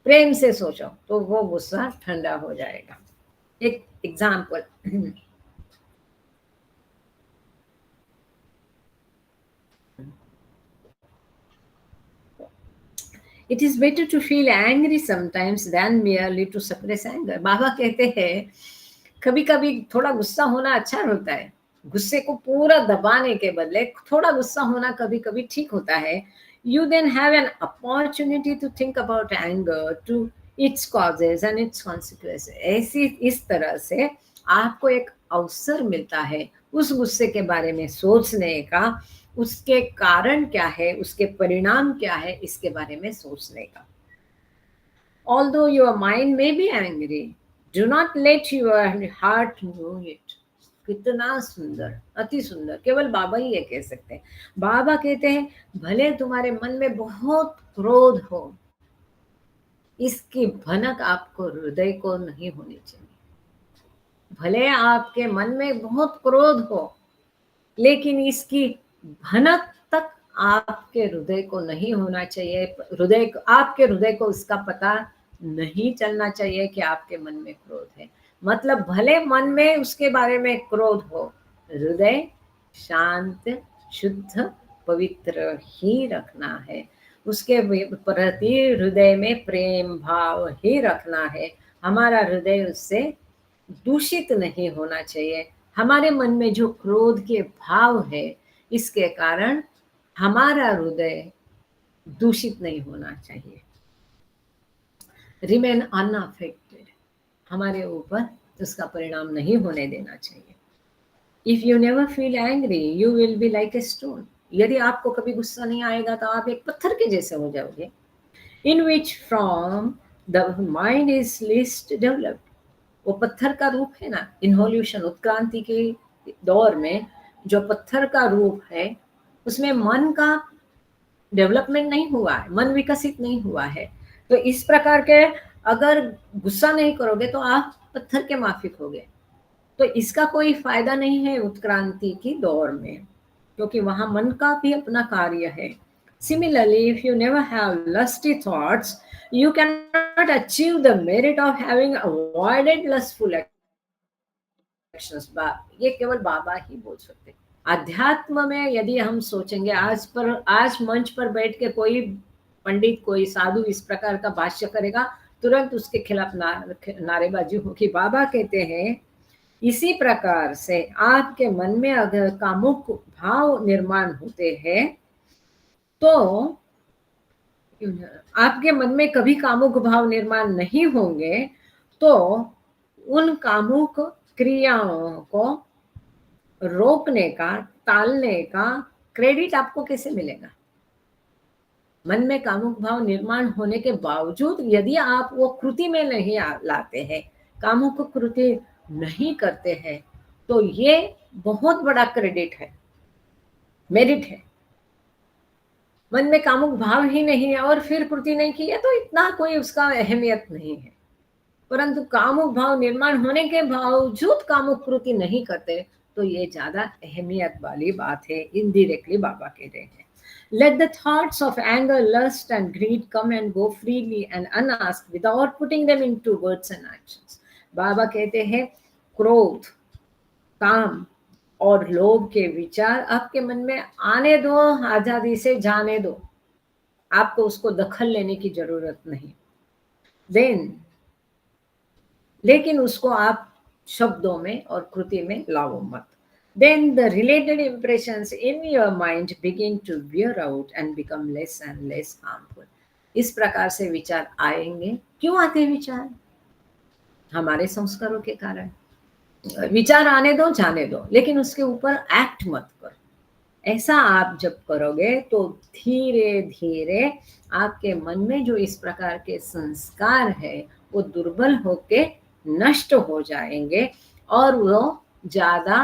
प्रेम से सोचो, तो वो गुस्सा ठंडा हो जाएगा। एक example, It is better to feel angry sometimes than merely to suppress anger. बाबा कहते हैं कभी कभी थोड़ा गुस्सा होना अच्छा होता है, गुस्से को पूरा दबाने के बदले थोड़ा गुस्सा होना कभी कभी ठीक होता है. You then have an opportunity to think about anger, to its causes and its consequences. ऐसी इस तरह से आपको एक अवसर मिलता है उस गुस्से के बारे में सोचने का, उसके कारण क्या है, उसके परिणाम क्या है, इसके बारे में सोचने का. Although your mind may be angry, do not let your heart know it. कितना सुंदर, अति सुंदर, केवल बाबा ही ये कह सकते हैं. बाबा कहते हैं भले तुम्हारे मन में बहुत क्रोध हो, इसकी भनक आपको हृदय को नहीं होनी चाहिए. भले आपके मन में बहुत क्रोध हो, लेकिन इसकी भनक तक आपके हृदय को नहीं होना चाहिए. आपके हृदय को उसका पता नहीं चलना चाहिए कि आपके मन में क्रोध है. मतलब भले मन में उसके बारे में क्रोध हो, हृदय शांत, शुद्ध, पवित्र ही रखना है. उसके प्रति हृदय में प्रेम भाव ही रखना है. हमारा हृदय उससे दूषित नहीं होना चाहिए. हमारे मन में जो क्रोध के भाव है, इसके कारण हमारा हृदय दूषित नहीं होना चाहिए. रिमेन अनअफेक्टेड, हमारे ऊपर उसका परिणाम नहीं होने देना चाहिए. If you never feel angry you will be like a stone. यदि आपको कभी गुस्सा नहीं आएगा तो आप एक पत्थर के जैसे हो जाओगे. In which from the mind is least developed. वो पत्थर का रूप है ना, इन्वोल्यूशन, उत्क्रांति के दौर में जो पत्थर का रूप है, उसमें मन का डेवलपमेंट नहीं हुआ है, मन विकसित नहीं हुआ है. तो इस प्रकार के अगर गुस्सा नहीं करोगे तो आप पत्थर के माफिक होगे. तो इसका कोई फायदा नहीं है उत्क्रांति की दौर में, क्योंकि वहां मन का भी अपना कार्य है. Similarly, if you never have lusty thoughts, you cannot achieve the merit of having avoided lustful actions. ये केवल बाबा ही बोल सकते. अध्यात्म में यदि हम सोचेंगे, आज मंच पर बैठ के कोई पंडित, कोई साधु इस प्रकार का भाष्य करेगा, तुरंत उसके खिलाफ नारेबाजी होगी. बाबा कहते हैं इसी प्रकार से आपके मन में अगर कामुक भाव निर्माण होते हैं, तो आपके मन में कभी कामुक भाव निर्माण नहीं होंगे, तो उन कामुक क्रियाओं को रोकने का, टालने का क्रेडिट आपको कैसे मिलेगा? मन में कामुक भाव निर्माण होने के बावजूद यदि आप वो कृति में नहीं लाते हैं, कामुक कृति नहीं करते हैं, तो ये बहुत बड़ा क्रेडिट है, मेरिट है. मन में कामुक भाव ही नहीं है और फिर कृति नहीं की है, तो इतना कोई उसका अहमियत नहीं है. परंतु कामुक भाव निर्माण होने के बावजूद कामुक कृति नहीं करते, तो ये ज्यादा अहमियत वाली बात है. इनडायरेक्टली बाबा कह रहे हैं, let the thoughts of anger, lust and greed come and go freely and unasked without putting them into words and actions. बाबा कहते हैं क्रोध, काम और लोभ के विचार आपके मन में आने दो, आजादी से जाने दो, आपको उसको दखल लेने की जरूरत नहीं. लेकिन उसको आप शब्दों में और कृति में लाओ मत. Then the related impressions in your mind begin to wear out and become less and less harmful. इस प्रकार से विचार आएंगे. क्यों आते विचार? हमारे संस्कारों के कारण. विचार आने दो, जाने दो, लेकिन उसके ऊपर एक्ट मत करो. ऐसा आप जब करोगे तो धीरे धीरे आपके मन में जो इस प्रकार के संस्कार है वो दुर्बल होके नष्ट हो जाएंगे और वो ज्यादा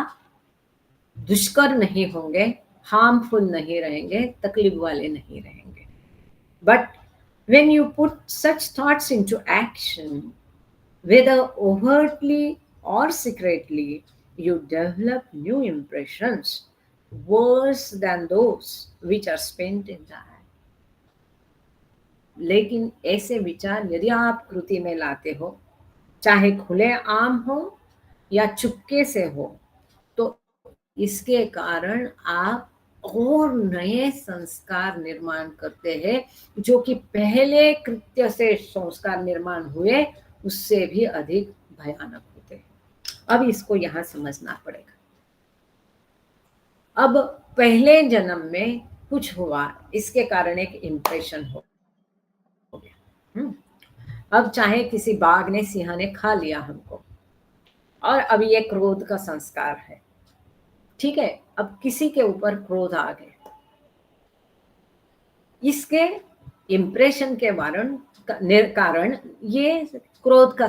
दुष्कर नहीं होंगे, हार्मफुल नहीं रहेंगे, तकलीफ वाले नहीं रहेंगे. But when you put such thoughts into action, whether overtly or secretly, you develop new impressions worse than those which are spent in the heart. लेकिन ऐसे विचार यदि आप कृति में लाते हो, चाहे खुले आम हो या चुपके से हो, तो इसके कारण आप और नए संस्कार निर्माण करते हैं, जो कि पहले कृत्य से संस्कार निर्माण हुए उससे भी अधिक भयानक होते हैं। अब इसको यहाँ समझना पड़ेगा। अब पहले जन्म में कुछ हुआ, इसके कारण एक इम्प्रेशन हो गया। अब चाहे किसी बाघ ने, सिंह ने खा लिया हमको, और अब ये क्रोध का संस्कार है, ठीक है। अब किसी के ऊपर क्रोध आ गए, इसके इम्प्रेशन के कारण ये क्रोध का